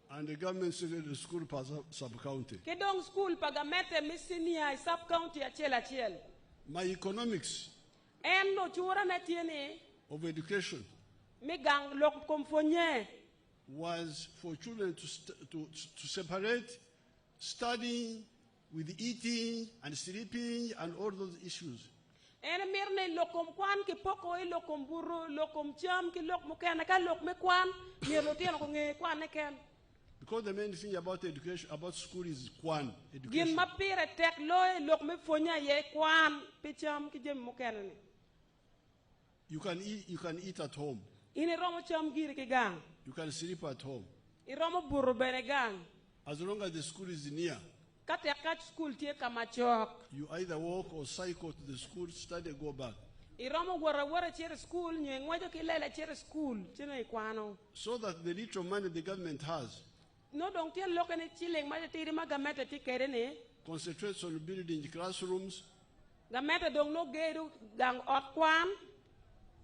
Speaker 6: And the government secondary school per sub-county.
Speaker 3: Kedong school pa government me senior sub-county achel.
Speaker 6: My economics
Speaker 3: and no chura na tiene
Speaker 6: of education
Speaker 3: me gang lok komfonye
Speaker 6: was for children to separate studying with eating and sleeping and all those issues.
Speaker 3: And mirne lokom kwan ki poko e lokom buru lokom cham ki lok mukana ka lok me kwan mirlotiano ko nge kwan ne ken.
Speaker 6: Because the main thing about education, about school is kwan education.
Speaker 3: Gin mapire tek loy lok me fonya ye kwan picham ki jem mukana ne.
Speaker 6: You can eat at home.
Speaker 3: Ini romo cham giri ki gang.
Speaker 6: You can sleep at home.
Speaker 3: Iromo buru bene gang.
Speaker 6: As long as the school is near.
Speaker 3: Kat school tie kamachok.
Speaker 6: You either walk or cycle to the school, study, go back.
Speaker 3: Iromo wara chere school nye ngwajo kilela chere school chino ikwano.
Speaker 6: So that the little money the government has.
Speaker 3: No dong tie lokane chilling maja tiri magamete ti kere ne.
Speaker 6: Concentrates on building classrooms.
Speaker 3: Gamete dong no geru gang ot kwan.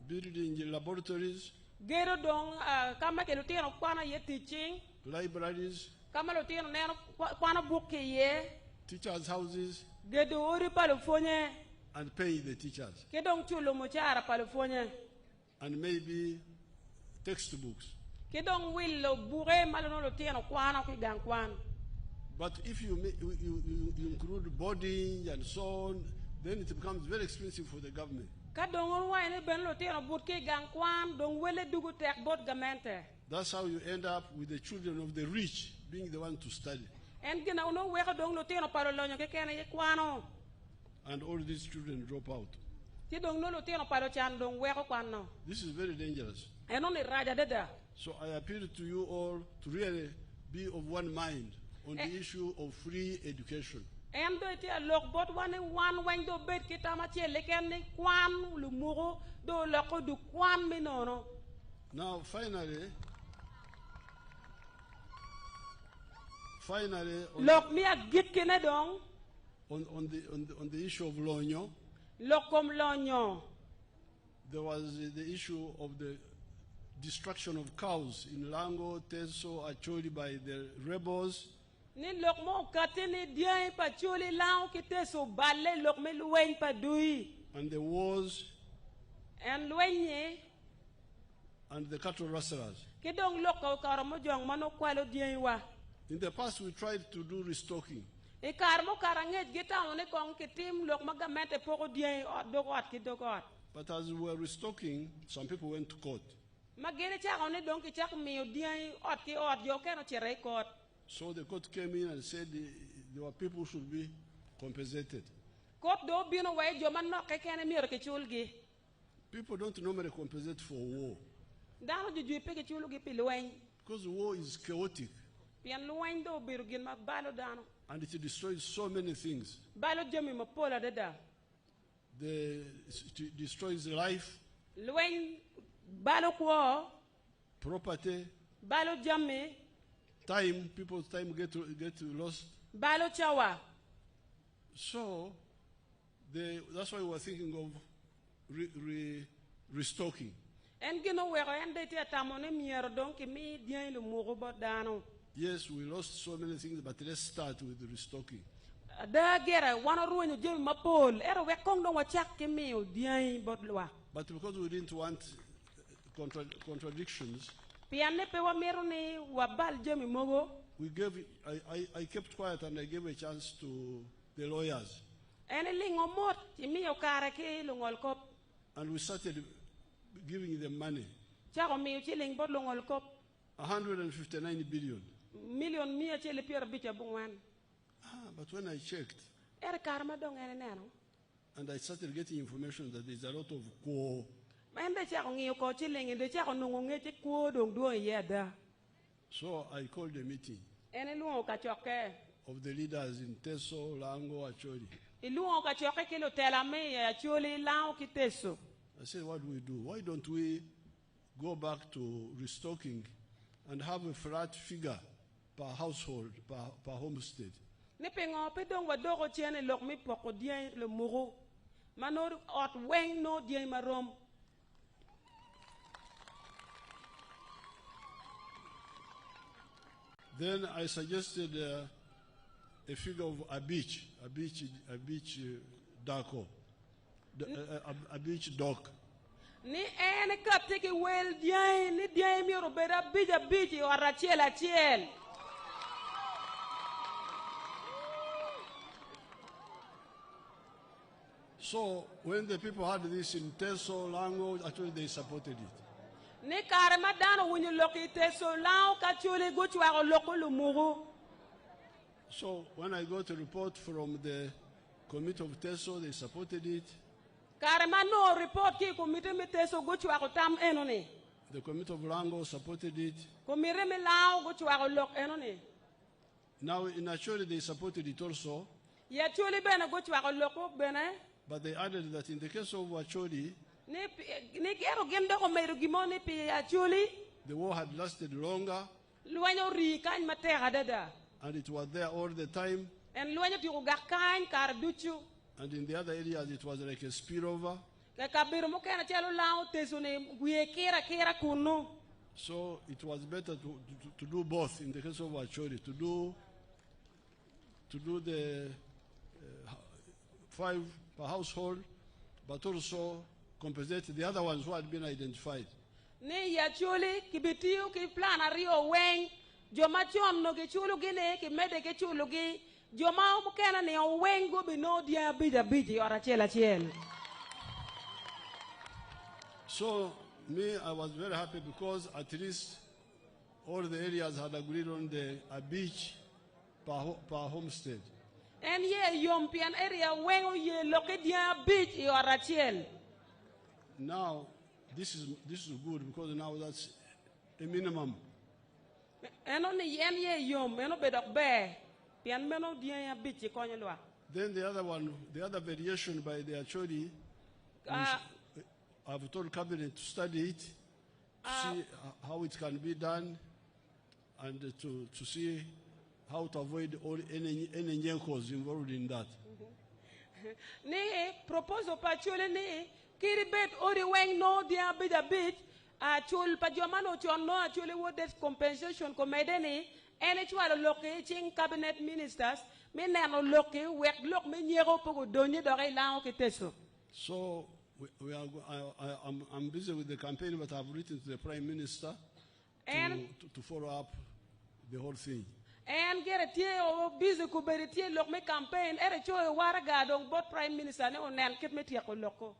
Speaker 6: Building laboratories.
Speaker 3: Gero dong kama ke lutino kwana ye teaching.
Speaker 6: Libraries.
Speaker 3: Kama lutino neno kwana book ye.
Speaker 6: Teachers' houses.
Speaker 3: Gedo ori palofonye.
Speaker 6: And pay the teachers.
Speaker 3: Kedong chulo mochara palofonye.
Speaker 6: And maybe textbooks.
Speaker 3: Kedong willo bure malono lutino kwana ki gang kwan.
Speaker 6: But if you include boarding and so on, then it becomes very expensive for the government. That's how you end up with the children of the rich being the one to study. And all these children drop out. This is very dangerous. So I appeal to you all to really be of one mind on the issue of free education.
Speaker 3: And look, but one when do bed kitamache lekeni kwan lumuro do loko du kwan minono.
Speaker 6: Now finally
Speaker 3: look me a git kinedong
Speaker 6: on the issue of Lonyo.
Speaker 3: Lokom Lonyo.
Speaker 6: There was the issue of the destruction of cows in Lango, Teso, Acholi by the rebels.
Speaker 3: Ni lok mo katini diay pa chuli lao kite so balle lok me luwen pa dui.
Speaker 6: and the wars
Speaker 3: and lwenye
Speaker 6: and the cattle rustlers.
Speaker 3: kidong loko karamo jong mano kwalo dienwa.
Speaker 6: In the past, we tried to do restocking.
Speaker 3: E karmo karanget gitano ne kong kitim lok magamente poko dien dogot kidogot.
Speaker 6: But as we were restocking, some people went to court.
Speaker 3: Magere chako ne dong ki chak miyo dien ot ki ot yo keno chere court.
Speaker 6: So the court came in and said there were people who should be compensated.
Speaker 3: Court do bino way jo man no kekene miyo ke chulgi.
Speaker 6: People don't normally compensate for war.
Speaker 3: Dano juju pe ke chulgi pilwen.
Speaker 6: Because war is chaotic.
Speaker 3: Pian lwen do biru gin ma balo dano.
Speaker 6: And it destroys so many things.
Speaker 3: Balo jemi ma pola dada.
Speaker 6: It destroys life,
Speaker 3: lwen balo ko
Speaker 6: property,
Speaker 3: balo jami,
Speaker 6: time, people's time get lost.
Speaker 3: Balo chawa.
Speaker 6: So that's why we were thinking of restocking.
Speaker 3: En gino wero en de te tamone miero donc mi dien le moro bodano.
Speaker 6: Yes, we lost so many things, but let's start with the restocking.
Speaker 3: Da gera wana ruwenyo jemi mapol ero we kong don wachak ke miyo dien bodlwa.
Speaker 6: But because we didn't want contradictions,
Speaker 3: pianne pe wa mero ni wabal jemi mogo.
Speaker 6: I kept quiet and I gave a chance to the lawyers.
Speaker 3: Ene lingo mot miyo kare ke lungol kop.
Speaker 6: And we started giving them money.
Speaker 3: Chako miyo chiling bod lungol kop.
Speaker 6: 159 billion.
Speaker 3: Million mia chele pier bicha bungwan.
Speaker 6: But when I checked, and I started getting information that there's a lot of war. So I called a meeting of the leaders in Teso, Lango, Acholi. I said, what do we do? Why don't we go back to restocking and have a flat figure per household, per homestead?
Speaker 3: Ne pengo pe dong wadoko tiene lok mi poko dien le muro. Manor ot weng no dien marom.
Speaker 6: Then I suggested a figure of a beach dako, a beach dock.
Speaker 3: Ni ene kapte ki wel dien ni dien mi robera beach o arachela chiel.
Speaker 6: So when the people had this in Teso language, actually they supported it.
Speaker 3: Ne karama dano wunyo loki Teso lao kachule guchwa loko lumuru.
Speaker 6: So when I got a report from the committee of Teso, they supported it.
Speaker 3: Karama no report ki committee me Teso guchwa tam enone.
Speaker 6: The committee of Lango supported it.
Speaker 3: Komire me lao guchwa lok enone.
Speaker 6: Now in Acholi they supported it also.
Speaker 3: Ya chuli bena guchwa loko bena.
Speaker 6: But they added that in the case of Acholi,
Speaker 3: the
Speaker 6: war had lasted longer, and it was there all the time. And in the other areas, it was like a spillover. So it was better to do both in the case of Acholi, to do the 5 per household, but also compensate the other ones who had been identified.
Speaker 3: Ne ya chuli kibitiu ki plan ario weng joma chon no ke chulu gine ki mede ke chulu gi joma mukena ne weng go bino dia biji ora chela.
Speaker 6: So me, I was very happy because at least all the areas had agreed on a beach per homestead.
Speaker 3: And ye yompian area when ye locadia beach or Rachel.
Speaker 6: Now this is good because now that's a minimum.
Speaker 3: And only ye yom meno bedok bear pian meno dia beach konelwa.
Speaker 6: Then the other variation by the Acholi, I've told cabinet to study it, to see how it can be done, and to see how to avoid any nyenkos involved in that.
Speaker 3: Ne proposal pachule ne kiribet ori weng no dia bida bit achul pajomano chon no actually what that compensation komedeni ene chwa loke ching cabinet ministers me nano loke wek lok me nyero pogo donye dore lao kiteso.
Speaker 6: So I'm busy with the campaign, but I've written to the Prime Minister to follow up the whole thing.
Speaker 3: And get a tear or busy could be a tear look me campaign, and a choy waragad on both Prime Minister and keep me tear loco.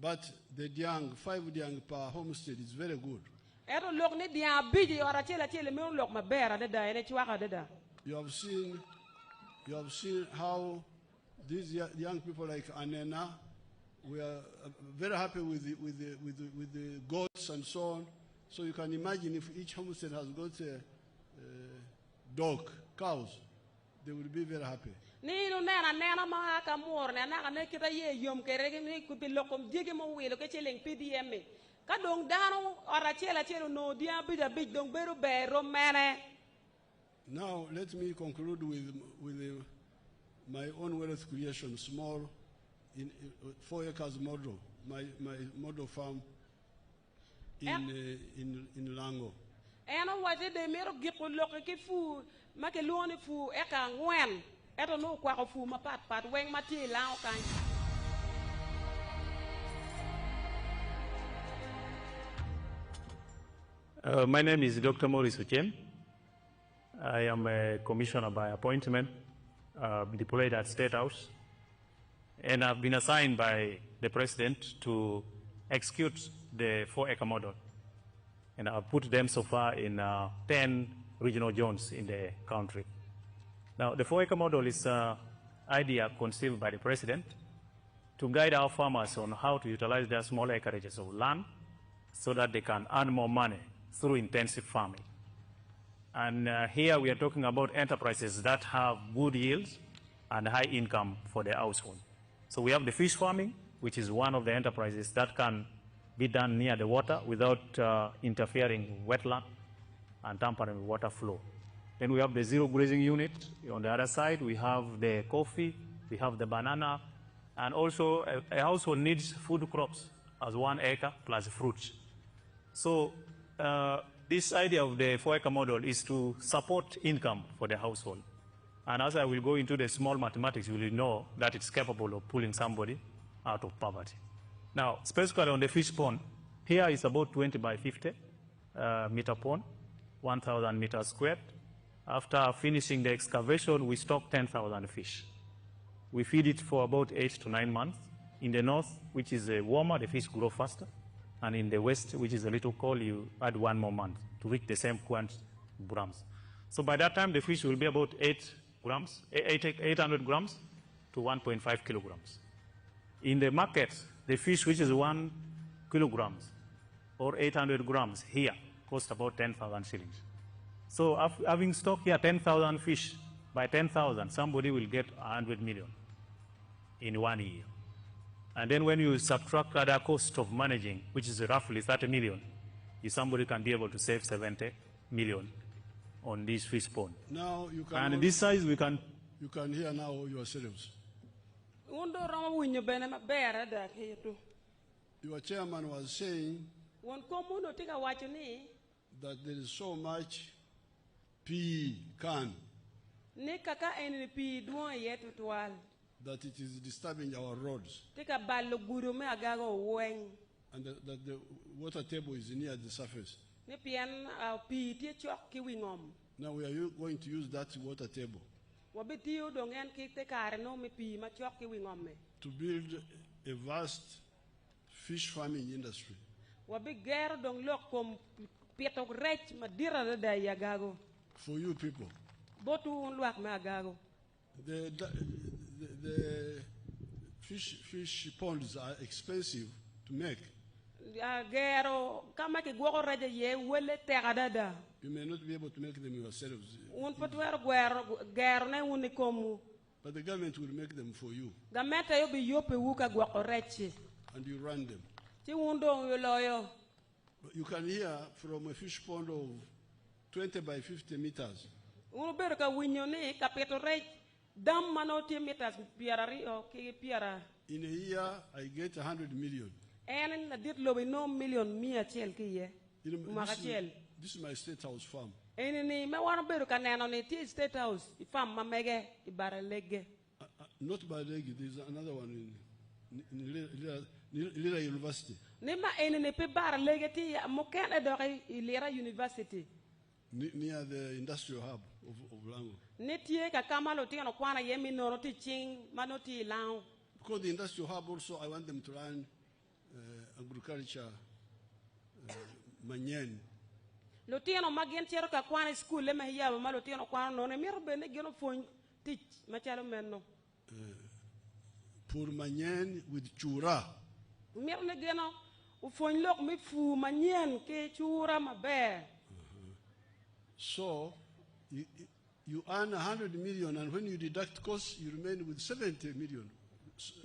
Speaker 6: But the young, 5 young per homestead is very good.
Speaker 3: I don't look need the busy or a tell me look my bear at the day and it's
Speaker 6: You have seen how these young people like Anena, we are very happy with the goats and so on. So you can imagine if each homestead has got a dog, cows, they will be very happy.
Speaker 3: Nino nana mahaka more na nakita ye yom kerege could be locum digimo will look PDM. Kadong dano or a chela no dia bida big don't beru bear romane.
Speaker 6: Now let me conclude with my own wealth creation, small, in 4 acres model, my model farm in Lango.
Speaker 3: And what did they make get look at food, make a loan food, eka when, I don't know what food my part, when my tea lao kind.
Speaker 15: My name is Dr. Maurice Uchem. I am a commissioner by appointment, deployed at State House, and I've been assigned by the President to execute the 4-acre model. And I've put them so far in 10 regional zones in the country. Now, the 4-acre model is an idea conceived by the President to guide our farmers on how to utilize their small acreages of land so that they can earn more money through intensive farming. And here we are talking about enterprises that have good yields and high income for the household. So we have the fish farming, which is one of the enterprises that can be done near the water without interfering with wetland and tampering with water flow. Then we have the zero grazing unit. On the other side, we have the coffee, we have the banana, and also a household needs food crops as 1 acre plus fruits. So this idea of the 4-acre model is to support income for the household. And as I will go into the small mathematics, you will know that it's capable of pulling somebody out of poverty. Now, specifically on the fish pond, here is about 20 by 50 meter pond, 1,000 meters squared. After finishing the excavation, we stock 10,000 fish. We feed it for about 8 to 9 months. In the north, which is warmer, the fish grow faster. And in the west, which is a little cold, you add 1 more month to reach the same quantity of grams. So by that time, the fish will be about 800 grams to 1.5 kilograms. In the market, the fish which is 1 kilograms or 800 grams here cost about 10,000 shillings. So having stock here 10,000 fish, by 10,000, somebody will get 100 million in 1 year. And then when you subtract other cost of managing, which is roughly 30 million, somebody can be able to save 70 million on this fish pond.
Speaker 6: Now you can.
Speaker 15: And this size we can.
Speaker 6: You can hear now yourselves. Your chairman was saying that there is so much PE can that it is disturbing our roads. And that the water table is near the surface. Now we are going to use that water table to build a vast fish farming industry. For you people. The fish ponds are expensive to make. You may not be able to make them yourselves. But the government will make them for you. And you run them. But you can hear from a fish pond of 20 by 50 meters. In a year, I get 100 million. This is my state house farm. Not by leg, there's another one Lira University.
Speaker 3: Nima ene ne pe bar legeti mokene dore Lira University.
Speaker 6: Near the industrial hub of Lango.
Speaker 3: Netie ka kamalo tino kwana yemi no teaching manoti lao.
Speaker 6: Because the industrial hub also, I want them to learn agriculture, manyen.
Speaker 3: Lotino magien chero ka kwana school le mahia ma lotino kwana no ne mir bene geno fon teach machalo menno.
Speaker 6: Pour manyen with chura.
Speaker 3: Mir ne geno u fon lok mi fu manyen ke chura maber.
Speaker 6: So you earn 100 million, and when you deduct costs, you remain with 70 million.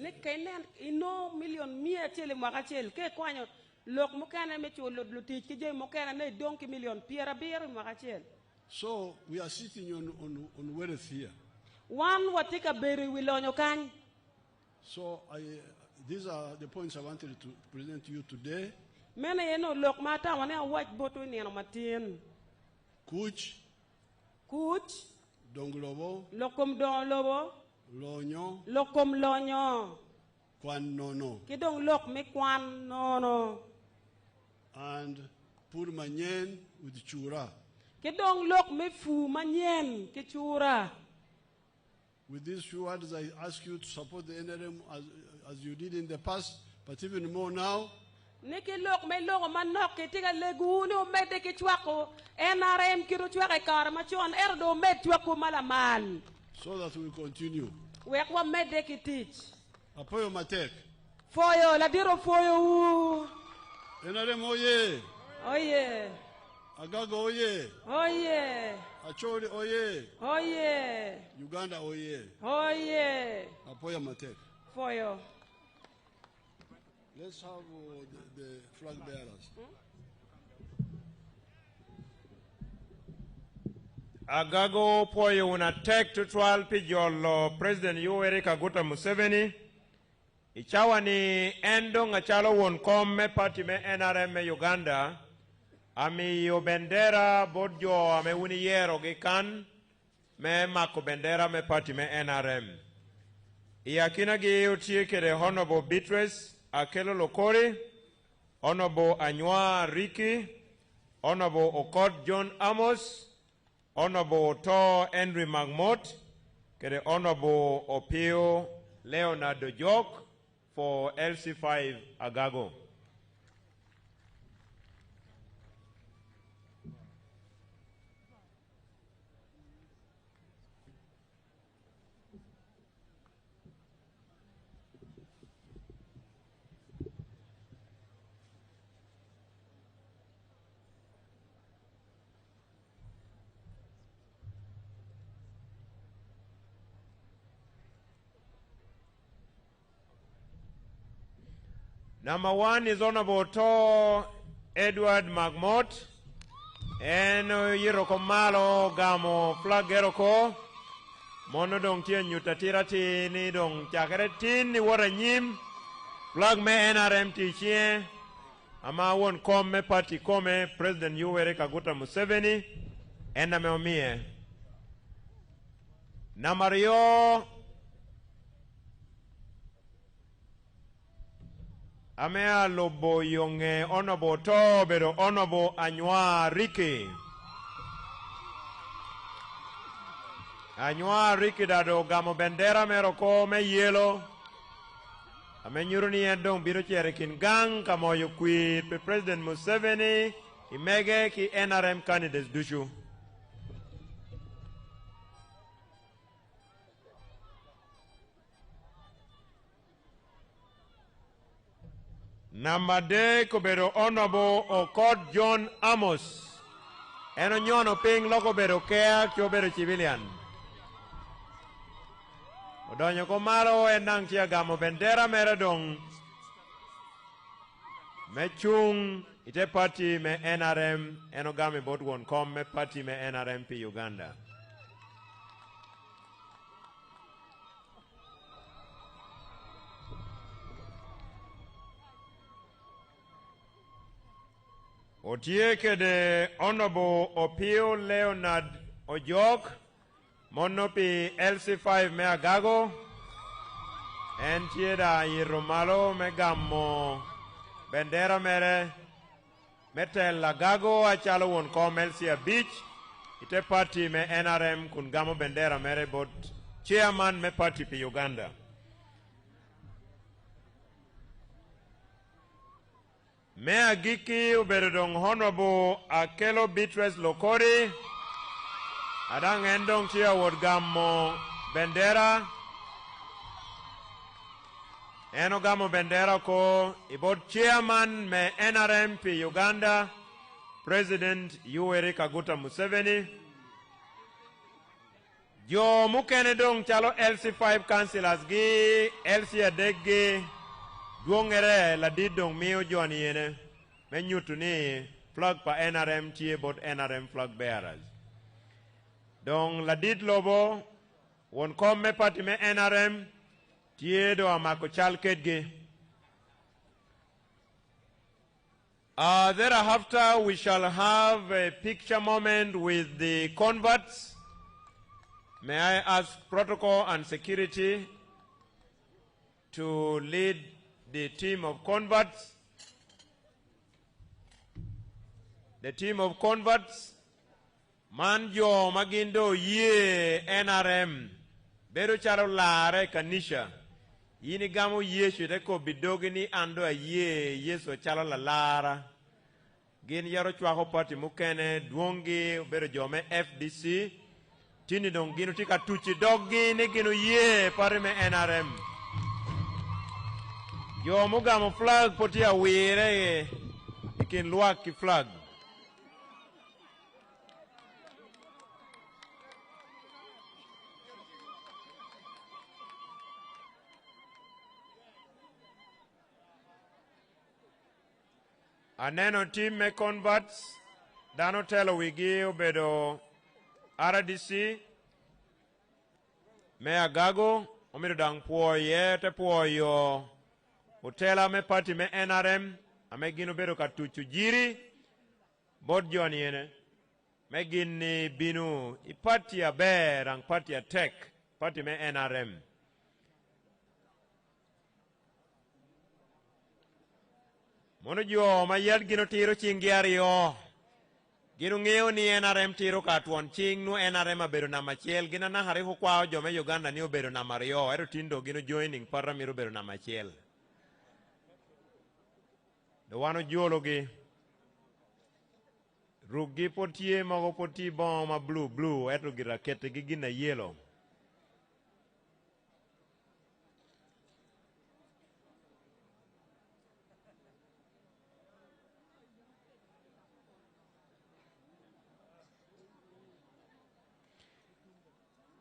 Speaker 3: Ne kenen ino million mia chele magachel ke kwanyo lok mukana me chulo luti kije mukana ne donki million piera bier magachel.
Speaker 6: So we are sitting on wealth here.
Speaker 3: One watika beri wilonyo kan.
Speaker 6: So these are the points I wanted to present to you today.
Speaker 3: Mene yeno lok mata wane watch boto ni no matin.
Speaker 6: Kuch. Donglobo.
Speaker 3: Lokom donglobo.
Speaker 6: Lonyo.
Speaker 3: Lokom lonyo.
Speaker 6: Kwan nono.
Speaker 3: Kidong lok me kwan nono.
Speaker 6: And pur manyen with chura.
Speaker 3: Kidong lok me fu manyen ke chura.
Speaker 6: With these few words, I ask you to support the NRM as you did in the past, but even more now.
Speaker 3: Niki lok me lok manok ke tiga leguno mede ke chwako NRM kiru chwake kar machon erdo med chwako malaman.
Speaker 6: So that we continue.
Speaker 3: Wekwa mede ke teach.
Speaker 6: Apoyo matek.
Speaker 3: Foyo la diro foyo.
Speaker 6: NRM oye.
Speaker 3: Oye.
Speaker 6: Agago oye.
Speaker 3: Oye.
Speaker 6: Achori oye.
Speaker 3: Oye.
Speaker 6: Uganda oye.
Speaker 3: Oye.
Speaker 6: Apoyo matek.
Speaker 3: Foyo.
Speaker 6: Let's have the flag bearers.
Speaker 5: Agago poyo una tek tutwal pijolo President Yoweri Kaguta Museveni. Ichawa ni endo ngachalo won kom me party me NRM me Uganda. Ami yo bendera bodjo ame uni yero gikan me mako bendera me party me NRM. Iakina gi utie kede Honorable Beatrice Akelo Lokori, Honorable Anywa Riki, Honorable Okot John Amos, Honorable Tor Henry Magmot, kede Honorable Opio Leonardo Jok for LC5 Agago. Number 1 is Honorable Tor Edward Magmot. En yiroko malo gamo flag eroko. Mono dong tia nyutatira ti ni dong chakere tin ni wara nyim. Flag me NRM ti chie. Ama won come party come President Yoweri Kaguta Museveni. Enda me omie. Namario Amea lobo yonge Honorable To pero Honorable Anywa Riki. Anywa Riki dado gamo bendera meroko me yelo. Ame nyuruni endong biro cherekin gang kamo yukwit pe President Museveni imege ki NRM candidates dushu. Number day kobero Honorable Okot John Amos. Eno nyono ping loko bero kea kyo civilian. Odonyo komaro enang chia gamo bendera meredong. Mechung ite party me NRM eno gami bot won kom me party me NRM pi Uganda. Otieke de Honorable Opio Leonard Ojok, Monopi LC5 me Agago. En tieda yirumalo megamo bendera mere metel Agago achalo won Melsia Beach ite party me NRM kun gamo bendera mere bot chairman me party pi Uganda. Me agiki uberedong honorable Akelo Beatrice Lokori adang endong chia wod gamo bendera eno gamo bendera ko ibot chairman me NRM pi Uganda President Yoweri Kaguta Museveni jo mukene dong chalo LC5 councillors gi LC adegi duongere la didong miyo John yene menyutu ni flag pa NRM tie bot NRM flag bearers dong la did lobo won kom me party me NRM tie do amako chalketge thereafter we shall have a picture moment with the converts. May I ask protocol and security to lead the team of converts. The team of converts, manjo magindo ye NRM, beru charo lare kanisha. Yini gamo Yesu ko bidogini ando a Yesu chalo la lara. Gin yaro chwako party mukene duongi beru jome FDC. Tini dong gino tika tuchi dogi ni gino pare me NRM. Yo mugamo flag poti a wire ikin luak ki flag. Aneno team me converts dano telo wigi obedo RDC me Agago omido dang puoye te puoyo utela me party me NRM ame gino bedo katuchu jiri bod John yene me gini binu I party a bear ang party a tech party me NRM mono jo ma yad gino tiro chingiari yo gino ngeo ni NRM tiro katuan ching nu NRM abedo nama chiel gina na hari hukwao jo me Uganda ni obedo nama rio ero tindo gino joining para miro bedo nama chiel do wano jologi rugi potie mago poti boma blue eto gira kete gina yellow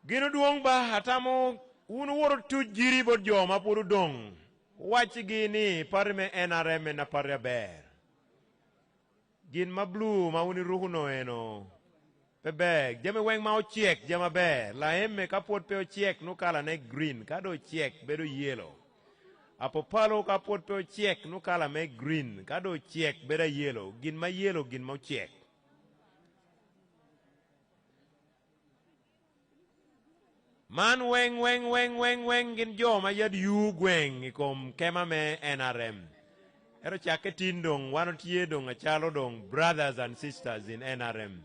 Speaker 5: gino duong ba hatamo unu woro tujiri bod jo ma puru dong wachi gini parme NRM na parya ber gin ma blue ma uni ruhuno eno pebeg jame weng ma ochiek jama ber la emme kapot pe ochiek nu kala ne green kado ochiek bedo yellow apo palo kapot pe ochiek nu kala me green kado ochiek bedo yellow gin ma ochiek man weng gin jo ma yad yu gweng ikom kema me NRM ero chake tin dong wano tie dong achalo dong brothers and sisters in NRM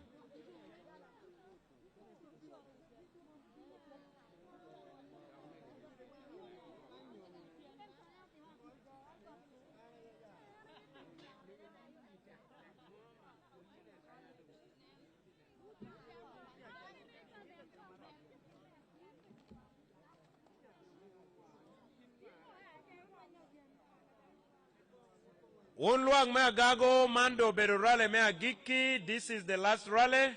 Speaker 5: Unluang me Agago mando beru rally me agiki. This is the last rally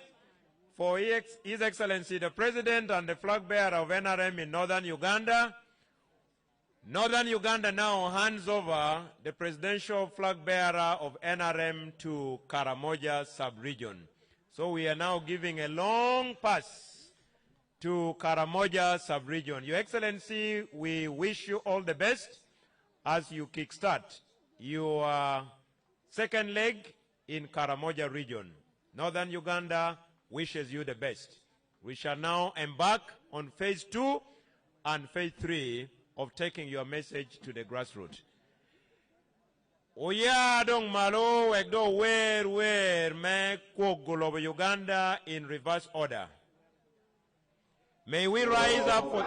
Speaker 5: for His Excellency the President and the flag bearer of NRM in northern Uganda. Northern Uganda now hands over the presidential flag bearer of NRM to Karamoja sub-region. So we are now giving a long pass to Karamoja sub-region. Your Excellency, we wish you all the best as you kickstart your second leg in Karamoja region. Northern Uganda wishes you the best. We shall now embark on phase 2 and phase 3 of taking your message to the grassroots. Oya dong malo wekdo where me kwogolo Uganda in reverse order. May we rise up for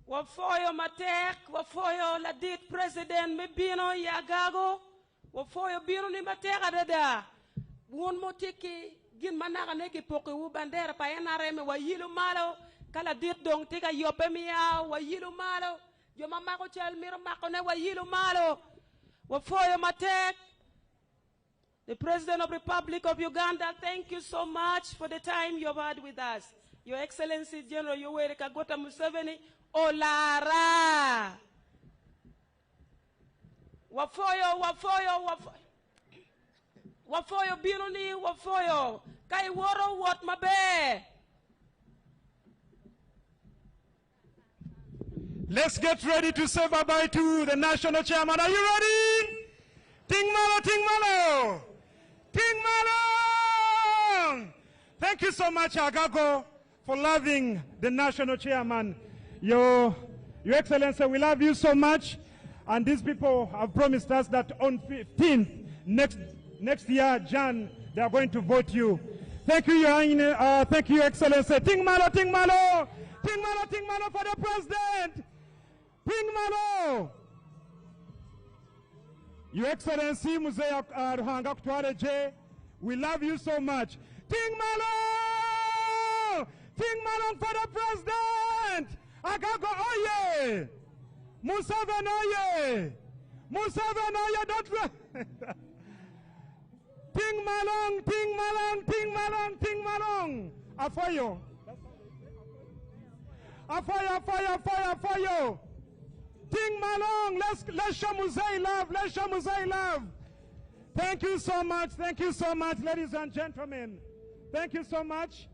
Speaker 3: Wafoyo matek, wafoyo la dit president me bino ya Agago, wafoyo bino ni matek adada. Won motiki gin manaka neki poke u bandera pa NRM wa yilu malo, kala dit dong tika yope miya wa yilu malo, yo mamako chel miro mako ne wa yilu malo. Wafoyo matek, the President of the Republic of Uganda, thank you so much for the time you've had with us. Your Excellency General Yoweri Kaguta Museveni, Olara. Wafoyo, wafoyo, wafoyo. Wafoyo binuni, wafoyo. Kai woro wat mabe.
Speaker 16: Let's get ready to say bye-bye to the national chairman. Are you ready? Ting malo, ting malo. Ting malo. Thank you so much, Agago, for loving the national chairman. Your Excellency, we love you so much. And these people have promised us that on 15th, next year, Jan, they are going to vote you. Thank you, thank you, Excellency. Ting malo, ting malo. Ting malo, ting malo for the president. Ting malo. Your Excellency, Muzea Ruhanga Kutware J, We love you so much. Ting Malong! Ting Malong for the president! Agago oye! Museveni oye! Museveni oye! Don't Ting Malong! Ting Malong! Ting Malong! Ting Malong! Afoyo! Afoyo! Afoyo! Afoyo! Afoyo! Ting Malong! Let's show Musei love! Let's show Musei love! Thank you so much. Thank you so much, ladies and gentlemen. Thank you so much.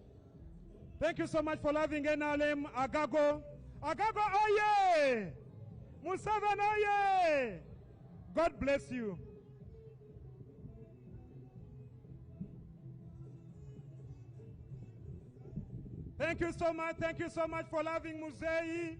Speaker 16: Thank you so much for loving NLM Agago. Agago oye! Museveni oye! God bless you. Thank you so much. Thank you so much for loving Musei.